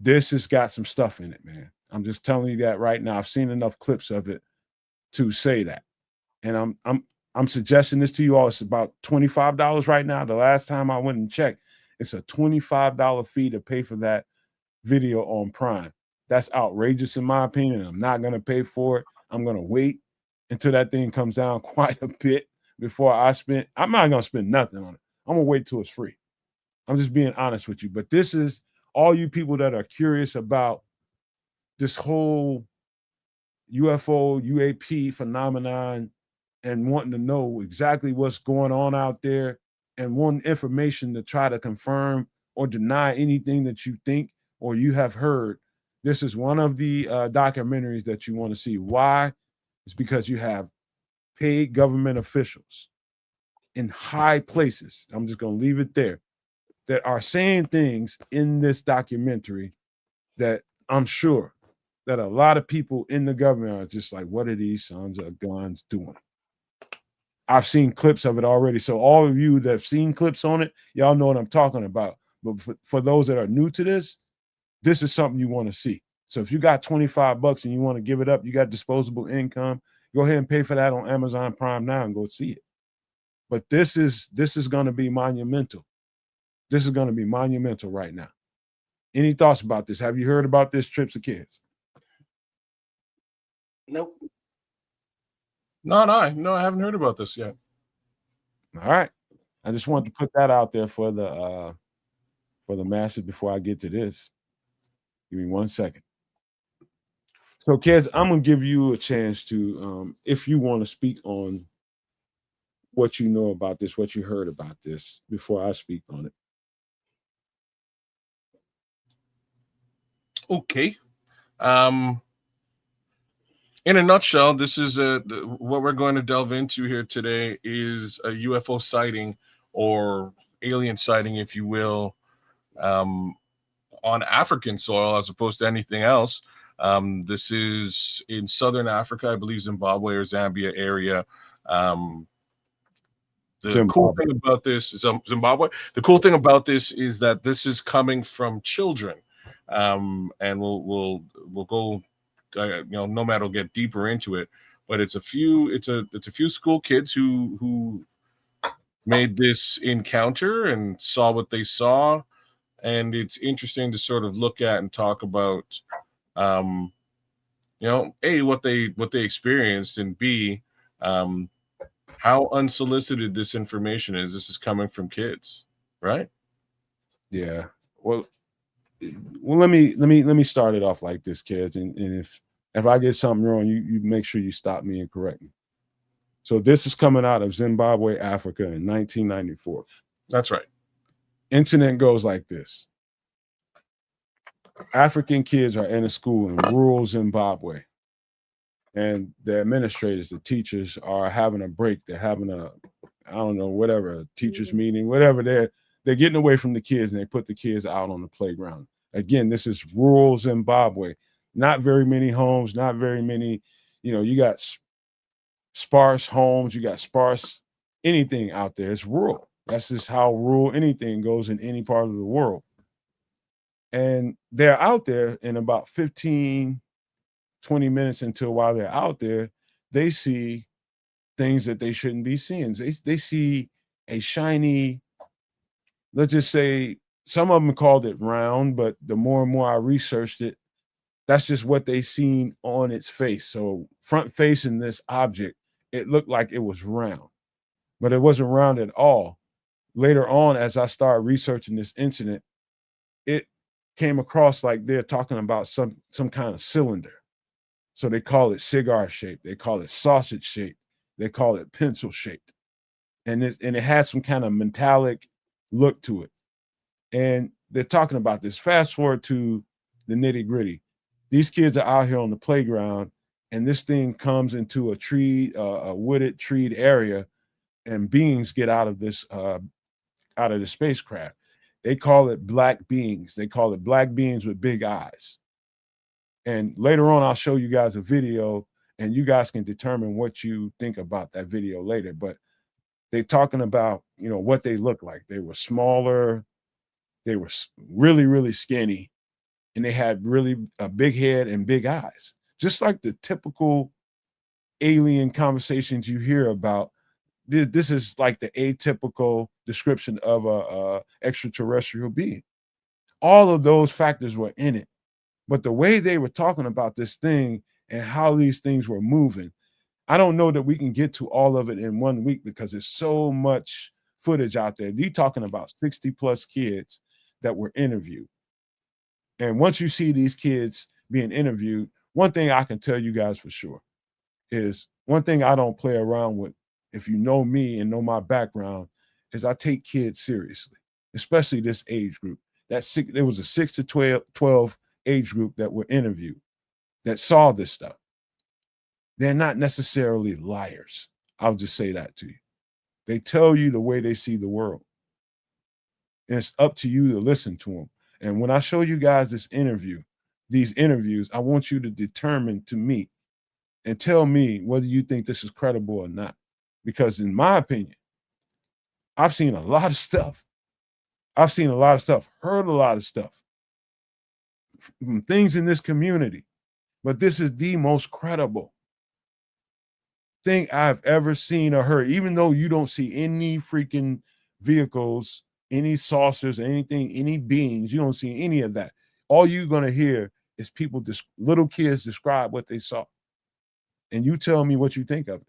This has got some stuff in it, man. I'm just telling you that right now. I've seen enough clips of it to say that. And I'm suggesting this to you all. It's about $25 right now. The last time I went and checked, it's a $25 fee to pay for that video on Prime. That's outrageous in my opinion. I'm not going to pay for it. I'm going to wait until that thing comes down quite a bit before I'm not going to spend nothing on it. I'm going to wait till it's free. I'm just being honest with you. But this is all you people that are curious about this whole UFO, UAP phenomenon and wanting to know exactly what's going on out there and want information to try to confirm or deny anything that you think or you have heard. This is one of the documentaries that you want to see. Why? It's because you have paid government officials in high places. I'm just going to leave it there. that are saying things in this documentary that I'm sure that a lot of people in the government are just like, what are these sons of guns doing? I've seen clips of it already. So all of you that have seen clips on it, y'all know what I'm talking about. But for those that are new to this is something you want to see. So if you got $25 and you want to give it up, you got disposable income, go ahead and pay for that on Amazon Prime now and go see it. But this is going to be monumental. This is going to be monumental right now. Any thoughts about this? Have you heard about this, Trips of Kids? Nope. No, I haven't heard about this yet. All right. I just wanted to put that out there for the masses before I get to this. Give me 1 second. So, kids, I'm gonna give you a chance to, if you want to speak on what you know about this, what you heard about this, before I speak on it. Okay. In a nutshell, this is what we're going to delve into here today is a UFO sighting or alien sighting, if you will, on African soil as opposed to anything else. This is in southern Africa, I believe Zimbabwe or Zambia area. Cool thing about this is Zimbabwe. The cool thing about this is that this is coming from children, and we'll go. Nomad will get deeper into it, but it's a few school kids who made this encounter and saw what they saw, and it's interesting to sort of look at and talk about, A, what they experienced, and B, how unsolicited this information is. This is coming from kids, right? Yeah. Well, let me start it off like this, kids, and if I get something wrong, you make sure you stop me and correct me. So this is coming out of Zimbabwe, Africa in 1994. That's right. Incident goes like this. African kids are in a school in rural Zimbabwe, and the administrators, the teachers, are having a break. They're having a teachers meeting, whatever. They're getting away from the kids, and they put the kids out on the playground. Again, this is rural Zimbabwe. Not very many homes, not very many, you got sparse homes, you got sparse anything out there. It's rural. That's just how rural anything goes in any part of the world. And they're out there, in about 15, 20 minutes into while they're out there, they see things that they shouldn't be seeing. They see a shiny, let's just say, some of them called it round, but the more and more I researched it, that's just what they seen on its face. So front facing this object, it looked like it was round, but it wasn't round at all. Later on, as I started researching this incident, it came across like they're talking about some kind of cylinder. So they call it cigar shaped, they call it sausage shaped, they call it pencil shaped, and it has some kind of metallic look to it. And they're talking about this. Fast forward to the nitty gritty. These kids are out here on the playground, and this thing comes into a wooded, treed area, and beings get out of the spacecraft. They call it black beings. They call it black beings with big eyes. And later on, I'll show you guys a video, and you guys can determine what you think about that video later. But they're talking about, what they look like. They were smaller. They were really, really skinny, and they had really a big head and big eyes, just like the typical alien conversations you hear about. This is like the atypical description of a extraterrestrial being. All of those factors were in it, but the way they were talking about this thing and how these things were moving, I don't know that we can get to all of it in 1 week because there's so much footage out there. You're talking about 60 plus kids that were interviewed. And once you see these kids being interviewed, one thing I can tell you guys for sure is one thing I don't play around with. If you know me and know my background, is I take kids seriously, especially this age group. There was a 6 to 12 age group that were interviewed that saw this stuff. They're not necessarily liars. I'll just say that to you. They tell you the way they see the world. And it's up to you to listen to them. And when I show you guys these interviews, I want you to determine to me and tell me whether you think this is credible or not. Because in my opinion, I've seen a lot of stuff. Heard a lot of stuff from things in this community. But this is the most credible thing I've ever seen or heard, even though you don't see any freaking vehicles, any saucers, anything, any beings. You don't see any of that. All you're going to hear is people, little kids describe what they saw. And you tell me what you think of it.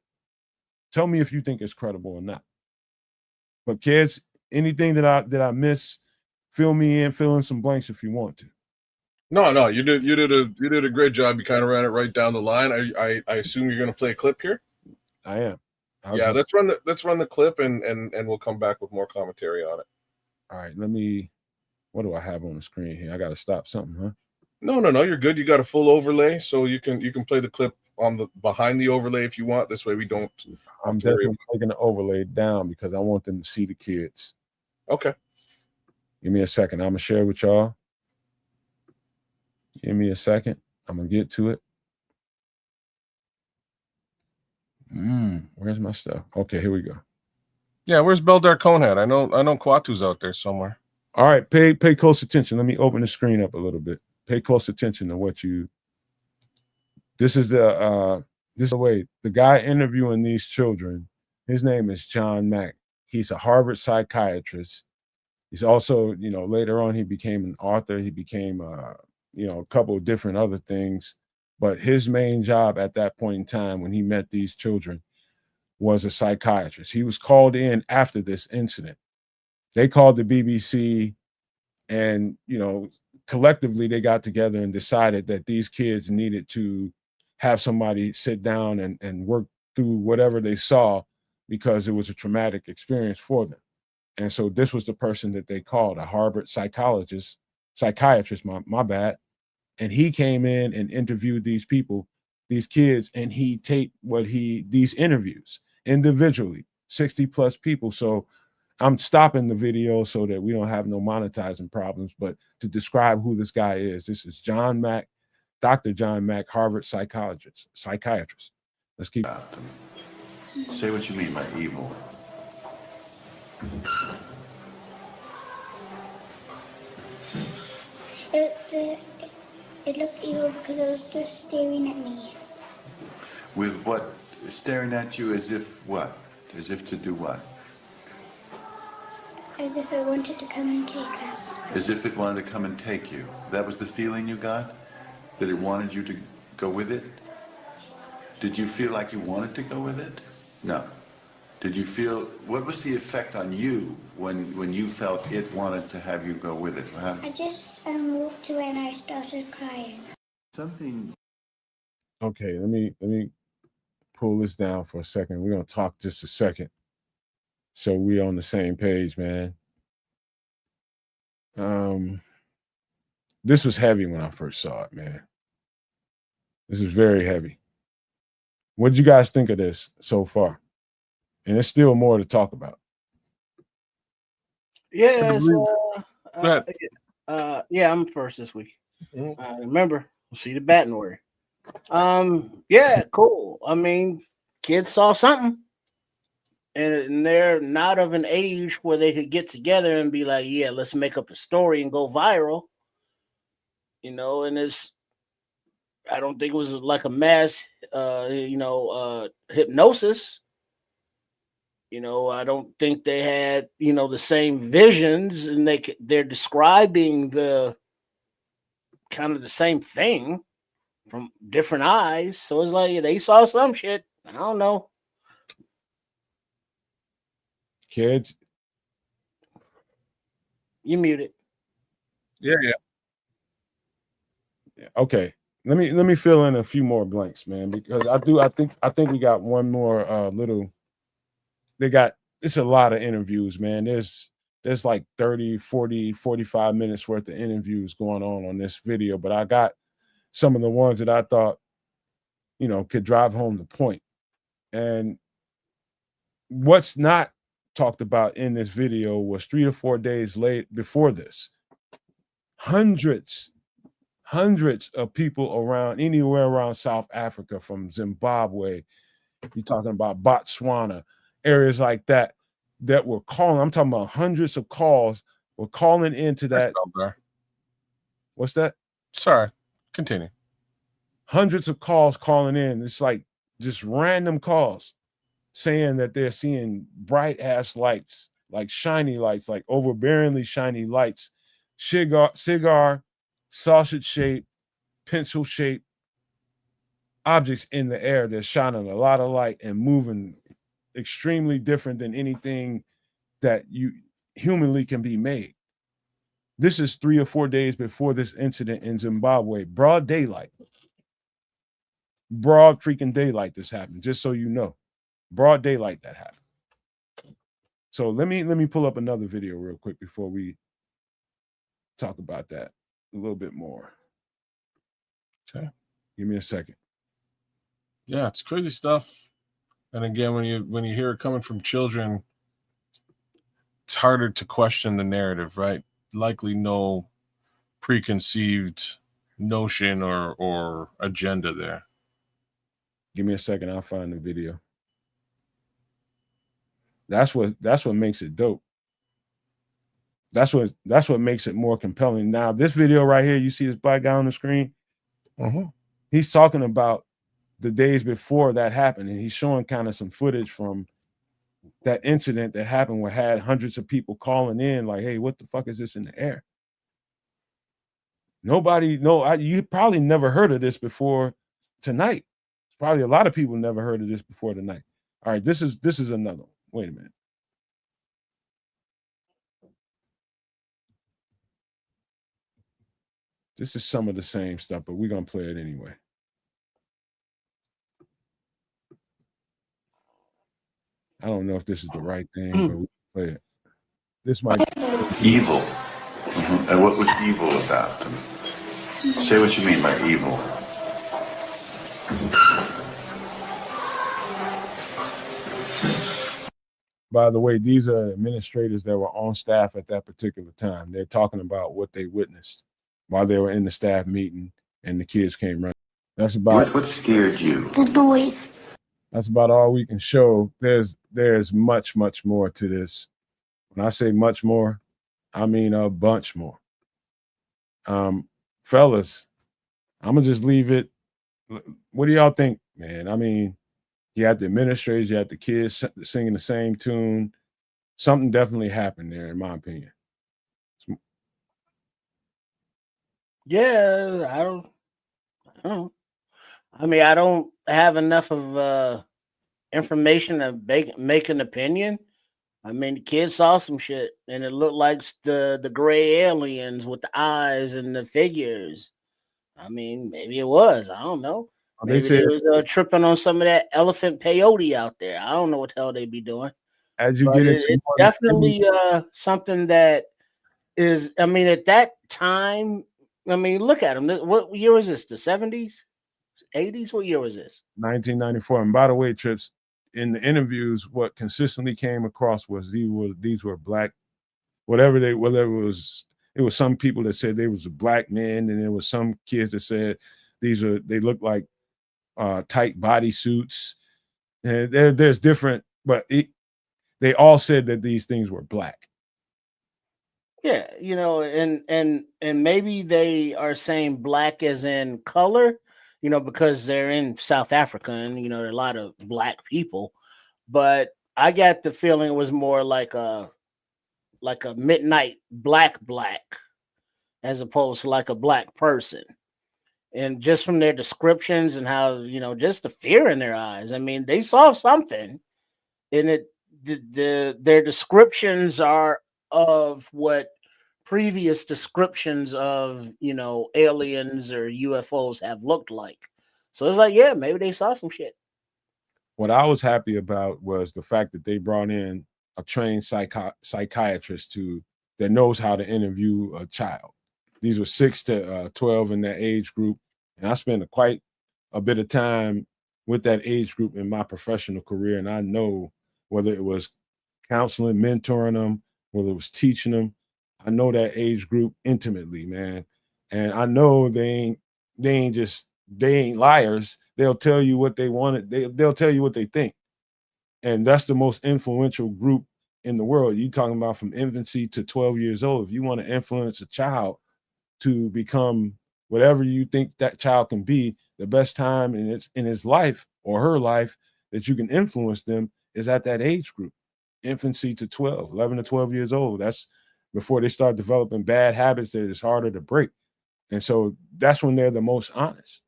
Tell me if you think it's credible or not. But kids, anything that I miss, fill me in, fill in some blanks if you want to. No, you did a great job. You kind of ran it right down the line. I assume you're going to play a clip here. I am. Let's run the clip and we'll come back with more commentary on it. All right, what do I have on the screen here? I got to stop something, huh? No, you're good. You got a full overlay, so you can play the clip on the behind the overlay if you want. This way we don't. I'm definitely taking the overlay down because I want them to see the kids. Okay. Give me a second. I'm gonna share with y'all. Give me a second. I'm gonna get to it. Where's my stuff? Okay, here we go. Yeah, where's Beldar Conehead? I know Kwatu's out there somewhere. All right, pay close attention. Let me open the screen up a little bit. Pay close attention to what you. This is the way the guy interviewing these children. His name is John Mack. He's a Harvard psychiatrist. He's also, later on he became an author. He became, a couple of different other things. But his main job at that point in time when he met these children was a psychiatrist. He was called in after this incident. They called the BBC and, collectively they got together and decided that these kids needed to have somebody sit down and work through whatever they saw because it was a traumatic experience for them. And so this was the person that they called, a Harvard psychiatrist, my bad. And he came in and interviewed these people, these kids, and he taped these interviews individually, 60 plus people. So I'm stopping the video so that we don't have no monetizing problems, but to describe who this guy is, this is John Mack, Dr. John Mack, Harvard psychiatrist. Let's keep. Say what you mean by evil. It looked evil because it was just staring at me. With what? Staring at you as if what? As if to do what? As if it wanted to come and take us. As if it wanted to come and take you. That was the feeling you got? That it wanted you to go with it? Did you feel like you wanted to go with it? No. Did you feel, what was the effect on you when you felt it wanted to have you go with it? I just walked away and I started crying. Something. Okay, let me pull this down for a second. We're gonna talk just a second, so we're on the same page, man. This was heavy when I first saw it, man. This is very heavy. What did you guys think of this so far? And there's still more to talk about. Yeah, I'm first this week. Remember, we'll see the batting order. Yeah, cool. I mean, kids saw something, and they're not of an age where they could get together and be like, "Yeah, let's make up a story and go viral." And I don't think it was like a mass, hypnosis. I don't think they had, the same visions, and they're describing the kind of the same thing from different eyes. So it's like they saw some shit. I don't know. Kids, you muted. Yeah. Okay. Let me fill in a few more blanks, man, because I think we got one more little. It's a lot of interviews, man. There's like 30, 40, 45 minutes worth of interviews going on this video, but I got some of the ones that I thought, could drive home the point. And what's not talked about in this video was 3 to 4 days late before this. Hundreds of people around anywhere around South Africa, from Zimbabwe, you're talking about Botswana, areas like that were calling. I'm talking about hundreds of calls were calling into that. What's that? Sorry, continue. Hundreds of calls calling in. It's like just random calls saying that they're seeing bright ass lights, like shiny lights, like overbearingly shiny lights, cigar, sausage shape, pencil shape objects in the air. They're shining a lot of light and moving extremely different than anything that you humanly can be made. This is 3 or 4 days before this incident in Zimbabwe. Broad daylight. Broad freaking daylight this happened, just so you know. Broad daylight that happened. So let me pull up another video real quick before we talk about that a little bit more. Okay. Give me a second. Yeah, it's crazy stuff. And again, when you hear it coming from children, it's harder to question the narrative, right? Likely no preconceived notion or agenda there. Give me a second, I'll find the video. That's what makes it dope. That's what makes it more compelling. Now, this video right here, you see this black guy on the screen? Mm-hmm. He's talking about the days before that happened, and he's showing kind of some footage from that incident that happened where had hundreds of people calling in like, hey, what the fuck is this in the air? You probably never heard of this before tonight. Probably a lot of people never heard of this before tonight. All right, this is another one. Wait a minute. This is some of the same stuff, but we're gonna play it anyway. I don't know if this is the right thing, but we can play it. This might be evil. Mm-hmm. And what was evil about them? Say what you mean by evil. By the way, these are administrators that were on staff at that particular time. They're talking about what they witnessed while they were in the staff meeting and the kids came running. That's about what scared you? The noise. That's about all we can show. There's much more to this. When I say much more, I mean a bunch more. Fellas, I'm gonna just leave it. What do y'all think, man? I mean, you had the administrators, you had the kids singing the same tune. Something definitely happened there, in my opinion. Yeah, I don't know. I mean, I don't have enough of information to make an opinion. I mean, the kids saw some shit, and it looked like the gray aliens with the eyes and the figures. I mean, maybe it was. I don't know. Maybe they was tripping on some of that elephant peyote out there. I don't know what the hell they be doing. As you get into it's definitely something that is. I mean, at that time, I mean, look at them. What year was this? The 70s, 80s? What year was this? 1994. And by the way, Trips, in the interviews, what consistently came across was these were black, whatever it was some people that said they was a black men, and there was some kids that said they look like tight bodysuits. And there's different, but they all said that these things were black. Yeah, and maybe they are saying black as in color, because they're in South Africa and there are a lot of black people. But I got the feeling it was more like a midnight black, as opposed to like a black person. And just from their descriptions and how, just the fear in their eyes. I mean, they saw something, and their descriptions are of what previous descriptions of, aliens or UFOs have looked like. So it's like, yeah, maybe they saw some shit. What I was happy about was the fact that they brought in a trained psychiatrist that knows how to interview a child. These were 6 to 12 in that age group. And I spent quite a bit of time with that age group in my professional career. And I know whether it was counseling, mentoring them, whether it was teaching them. I know that age group intimately, man. And I know they ain't liars. They'll tell you what they wanted. They'll tell you what they think. And that's the most influential group in the world. You talking about from infancy to 12 years old. If you want to influence a child to become whatever you think that child can be, the best time in his life or her life that you can influence them is at that age group, infancy to 12, 11 to 12 years old. That's before they start developing bad habits that is harder to break. And so that's when they're the most honest.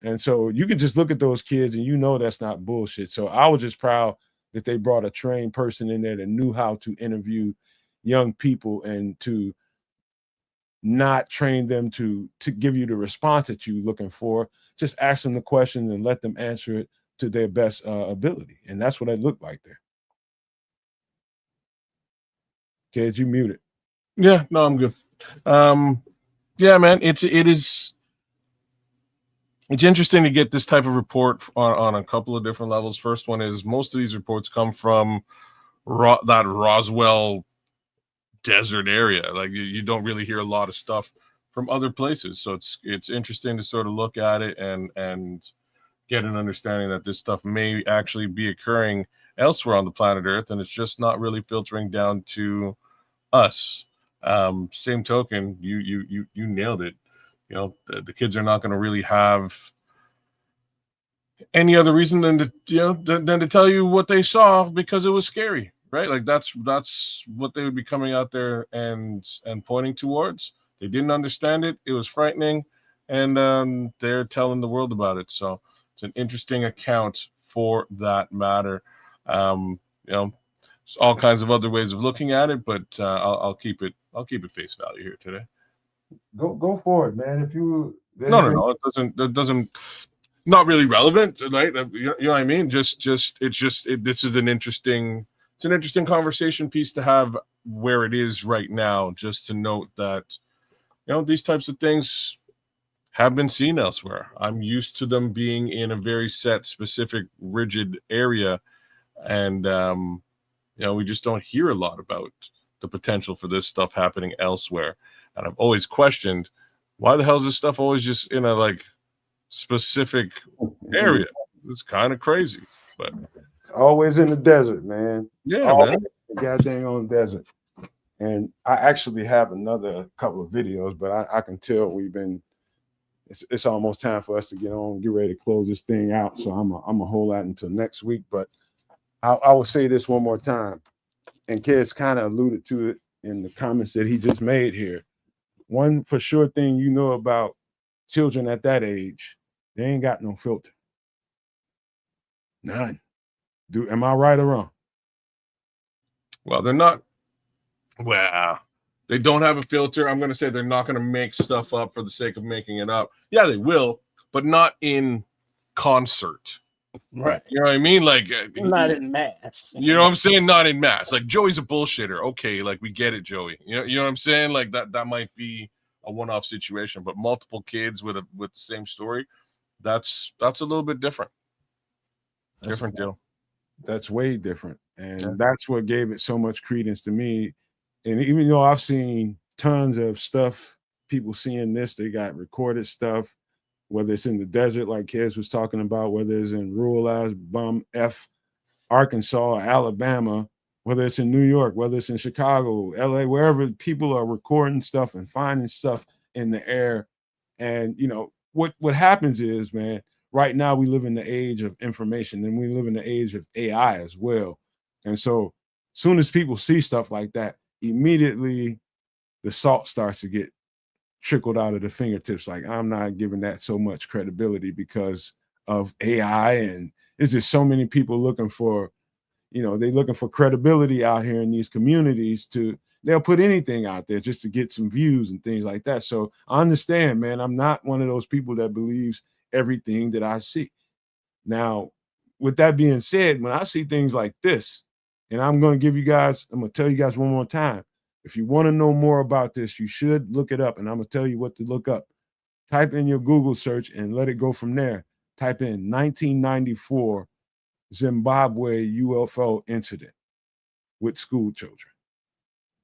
And so you can just look at those kids and you know that's not bullshit. So I was just proud that they brought a trained person in there that knew how to interview young people and to not train them to give you the response that you're looking for. Just ask them the question and let them answer it to their best ability. And that's what it looked like there. Kids, you muted. Yeah, no, I'm good. Yeah, man, it's interesting to get this type of report on a couple of different levels. First one is most of these reports come from that Roswell desert area. Like you don't really hear a lot of stuff from other places. So it's interesting to sort of look at it and get an understanding that this stuff may actually be occurring elsewhere on the planet Earth, and it's just not really filtering down to us. Same token, you nailed it. You know, the kids are not going to really have any other reason than to tell you what they saw because it was scary, right? Like that's what they would be coming out there and pointing towards. They didn't understand it. It was frightening, and they're telling the world about it. So it's an interesting account for that matter. You know, there's all kinds of other ways of looking at it, but I'll keep it face value here today. Go for it, man. If you no, it doesn't. Not really relevant, right? You know what I mean? This is an interesting conversation piece to have where it is right now. Just to note that, you know, these types of things have been seen elsewhere. I'm used to them being in a very set, specific, rigid area, and you know, we just don't hear a lot about the potential for this stuff happening elsewhere. And I've always questioned, why the hell is this stuff always just in a like specific area? It's kind of crazy, but it's always in the desert, man. Yeah, man. Goddamn on desert. And I actually have another couple of videos, but I can tell it's almost time for us to get ready to close this thing out. So I'm a hold out until next week. But I will say this one more time, and kids kind of alluded to it in the comments that he just made here. One for sure thing you know about children at that age, they ain't got no filter. None. Am I right or wrong? Well, they're not. Well, they don't have a filter. I'm going to say they're not going to make stuff up for the sake of making it up. Yeah, they will, but not in concert. Right. You know what I mean? Like not in mass. You know what I'm saying? Not in mass. Like Joey's a bullshitter. Okay, like we get it, Joey. You know what I'm saying? Like that might be a one-off situation, but multiple kids with the same story, that's a little bit different. Different deal. That's way different. And that's what gave it so much credence to me. And even though I've seen tons of stuff, people seeing this, they got recorded stuff, whether it's in the desert, like Kez was talking about, whether it's in rural ass bum F Arkansas, Alabama, whether it's in New York, whether it's in Chicago, LA, wherever people are recording stuff and finding stuff in the air. And you know, what happens is, man, right now we live in the age of information, and we live in the age of AI as well. And so soon as people see stuff like that, immediately the salt starts to get trickled out of the fingertips. Like, I'm not giving that so much credibility because of AI. And it's just so many people looking for, you know, they're looking for credibility out here in these communities. They'll put anything out there just to get some views and things like that. So I understand, man. I'm not one of those people that believes everything that I see. Now, with that being said, when I see things like this, and I'm going to tell you guys one more time, if you want to know more about this, you should look it up, and I'm going to tell you what to look up. Type in your Google search and let it go from there. Type in 1994 Zimbabwe UFO incident. with school children.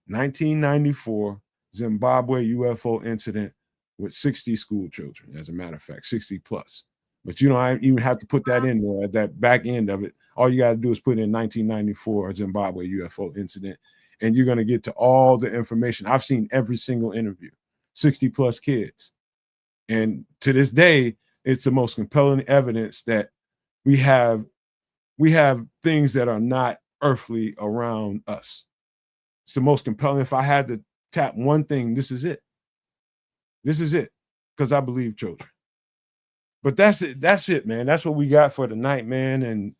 1994 Zimbabwe UFO incident with 60 school children, as a matter of fact, 60 plus. But you don't even have to put that in there at that back end of it. All you got to do is put in 1994 Zimbabwe UFO incident, and you're going to get to all the information. I've seen every single interview, 60 plus kids. And to this day, it's the most compelling evidence that we have things that are not earthly around us. It's the most compelling. If I had to tap one thing, this is it. This is it, because I believe children. But that's it. That's it, man. That's what we got for tonight, man. And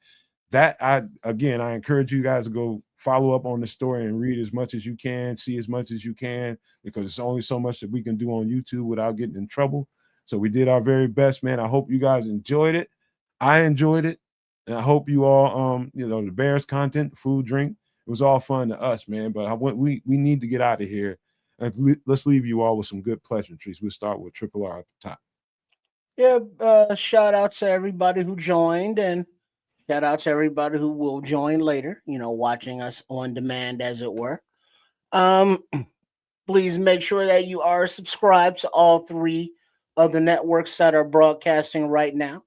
that I encourage you guys to go follow up on the story and read as much as you can, see as much as you can, because it's only so much that we can do on YouTube without getting in trouble. So we did our very best, man. I hope you guys enjoyed it. I enjoyed it. And I hope you all, the Bears content, the food, drink, it was all fun to us, man. But we need to get out of here. And let's leave you all with some good pleasantries. We'll start with Triple R at the top. Yeah, shout out to everybody who joined, and shout out to everybody who will join later, watching us on demand, as it were. Please make sure that you are subscribed to all three of the networks that are broadcasting right now.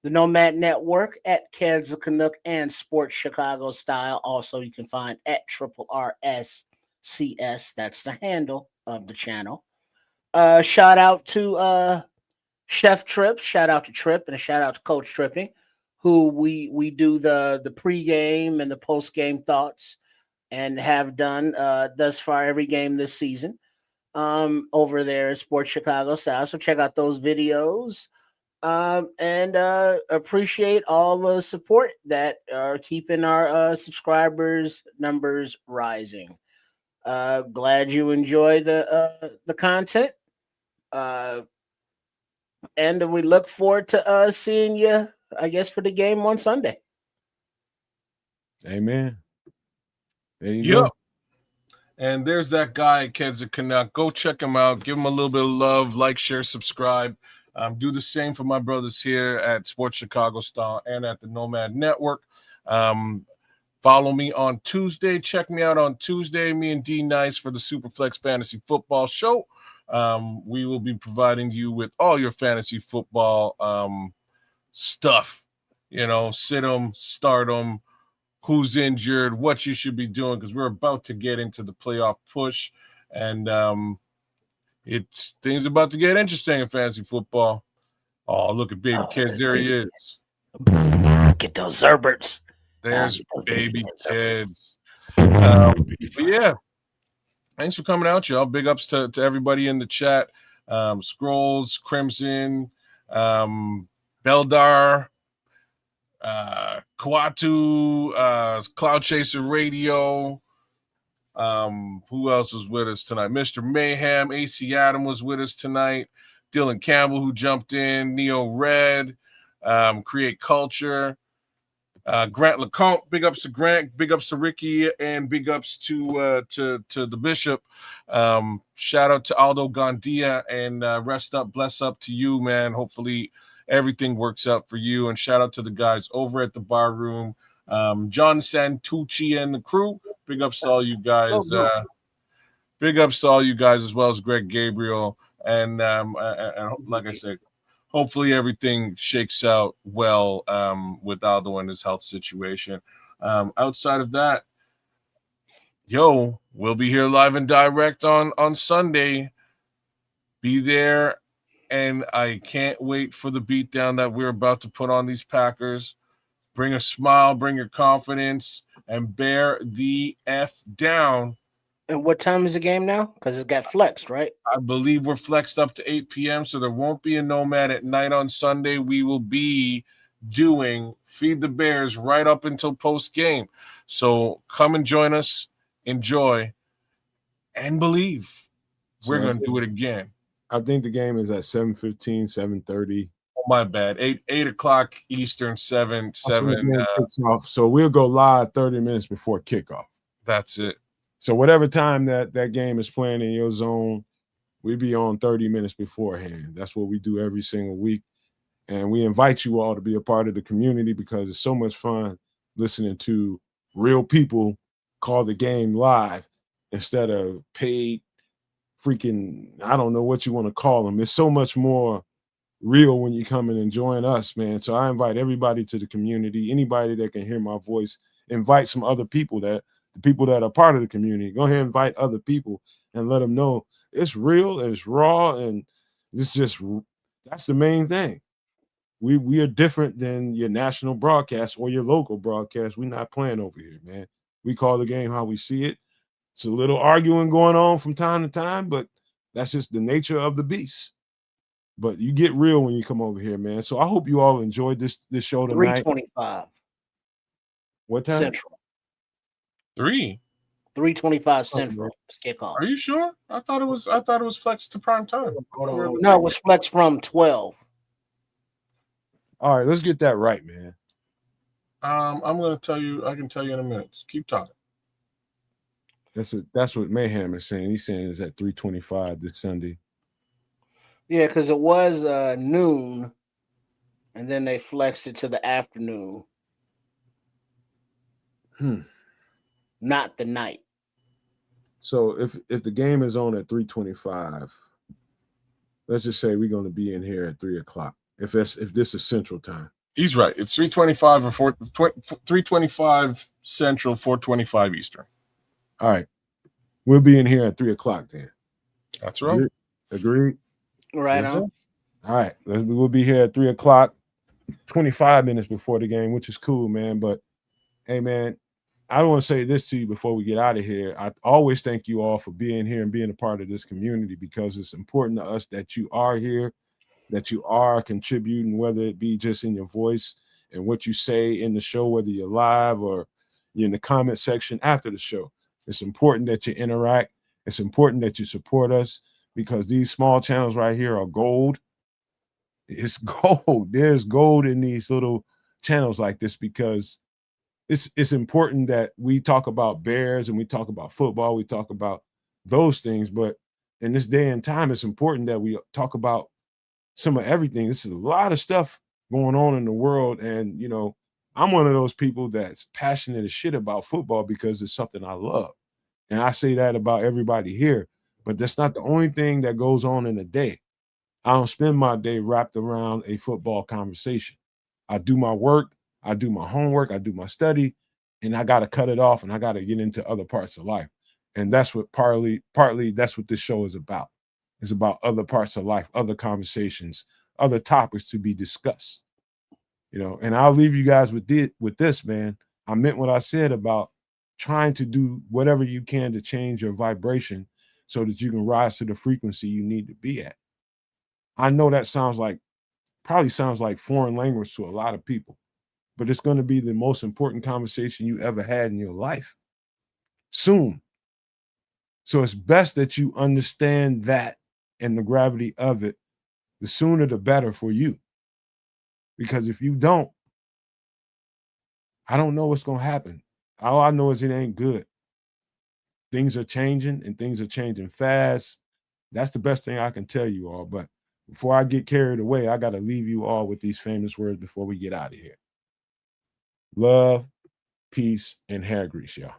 The Nomad Network at Kyzir Canuck and Sports Chicago Style. Also, you can find at RRSCS. That's the handle of the channel. Shout out to Chef Trip. Shout out to Trip, and a shout out to Coach Tripping, who we do the pregame and the postgame thoughts, and have done thus far every game this season over there at Sports Chicago Style. So check out those videos. And appreciate all the support that are keeping our subscribers numbers rising. Glad you enjoy the content. And we look forward to seeing you, I guess, for the game on Sunday. Amen. There you go. And there's that guy, Kyzir Canuck. Go check him out. Give him a little bit of love. Like, share, subscribe. Do the same for my brothers here at Sports Chicago Style and at the Nomad Network. Follow me on Tuesday. Check me out on Tuesday. Me and D Nice for the Superflex Fantasy Football Show. We will be providing you with all your fantasy football stuff. Sit them, start them, who's injured, what you should be doing, because we're about to get into the playoff push. And things about to get interesting in fantasy football. Oh, look at baby kids. There he is. Get those Zerberts. There's baby kids. But yeah. Thanks for coming out, y'all. Big ups to everybody in the chat. Scrolls, Crimson, Beldar, Kawatu, Cloud Chaser Radio. Who else was with us tonight? Mr. Mayhem, AC Adam was with us tonight. Dylan Campbell, who jumped in. Neo Red, Create Culture. Grant LeCompte, big ups to Grant, big ups to Ricky, and big ups to the Bishop. Shout out to Aldo Gandia, and rest up, bless up to you, man. Hopefully everything works out for you. And shout out to the guys over at the bar room, John Santucci and the crew. Big ups to all you guys. Big ups to all you guys, as well as Greg Gabriel. And like I said, hopefully everything shakes out well with Aldo and his health situation. Outside of that, we'll be here live and direct on Sunday. Be there, and I can't wait for the beatdown that we're about to put on these Packers. Bring a smile, bring your confidence, and bear the F down. And what time is the game now? Because it got flexed, right? I believe we're flexed up to 8 p.m., so there won't be a Nomad at night on Sunday. We will be doing Feed the Bears right up until post-game. So come and join us, enjoy, and believe. We're going to do it again. I think the game is at 7:15, 7:30. Oh, my bad. 8 o'clock Eastern, 7. So we'll go live 30 minutes before kickoff. That's it. So whatever time that game is playing in your zone, we'll be on 30 minutes beforehand. That's what we do every single week. And we invite you all to be a part of the community, because it's so much fun listening to real people call the game live instead of paid freaking, I don't know what you want to call them. It's so much more real when you come in and join us, man. So I invite everybody to the community, anybody that can hear my voice, invite some other people, that the people that are part of the community. Go ahead and invite other people and let them know it's real and it's raw, and it's just, that's the main thing. We are different than your national broadcast or your local broadcast. We're not playing over here, man. We call the game how we see it. It's a little arguing going on from time to time, but that's just the nature of the beast. But you get real when you come over here, man. So I hope you all enjoyed this show tonight. 3:25. What time? Central. 3:25 Central. Kickoff. Are you sure? I thought it was flexed to prime time. No, it was flexed from 12. All right, let's get that right, man. I'm gonna tell you. I can tell you in a minute. Just keep talking. That's what Mayhem is saying. He's saying it's at 3:25 this Sunday. Yeah, because it was noon, and then they flexed it to the afternoon. Not the night. So if the game is on at 3:25, let's just say we're going to be in here at 3:00. If this is Central Time. He's right. It's 3:25 or 3:25 Central, 4:25 Eastern. All right, we'll be in here at 3:00 then. That's right. Agreed. Right on. All right, we'll be here at 3:00, 25 minutes before the game, which is cool, man. But hey, man, I want to say this to you before we get out of here. I always thank you all for being here and being a part of this community, because it's important to us that you are here, that you are contributing, whether it be just in your voice and what you say in the show, whether you're live or you're in the comment section after the show. It's important that you interact. It's important that you support us, because these small channels right here are gold. It's gold. There's gold in these little channels like this, because it's important that we talk about Bears and we talk about football. We talk about those things. But in this day and time, it's important that we talk about some of everything. This is a lot of stuff going on in the world. And, you know, I'm one of those people that's passionate as shit about football because it's something I love. And I say that about everybody here. But that's not the only thing that goes on in a day. I don't spend my day wrapped around a football conversation. I do my work, I do my homework, I do my study, and I got to cut it off and I got to get into other parts of life. And that's what partly that's what this show is about. It's about other parts of life, other conversations, other topics to be discussed. You know, and I'll leave you guys with this, man. I meant what I said about trying to do whatever you can to change your vibration so that you can rise to the frequency you need to be at. I know that probably sounds like foreign language to a lot of people, but it's going to be the most important conversation you ever had in your life soon. So it's best that you understand that and the gravity of it. The sooner the better for you. Because if you don't, I don't know what's going to happen. All I know is it ain't good. Things are changing, and things are changing fast. That's the best thing I can tell you all. But before I get carried away, I got to leave you all with these famous words before we get out of here. Love, peace, and hair grease, y'all.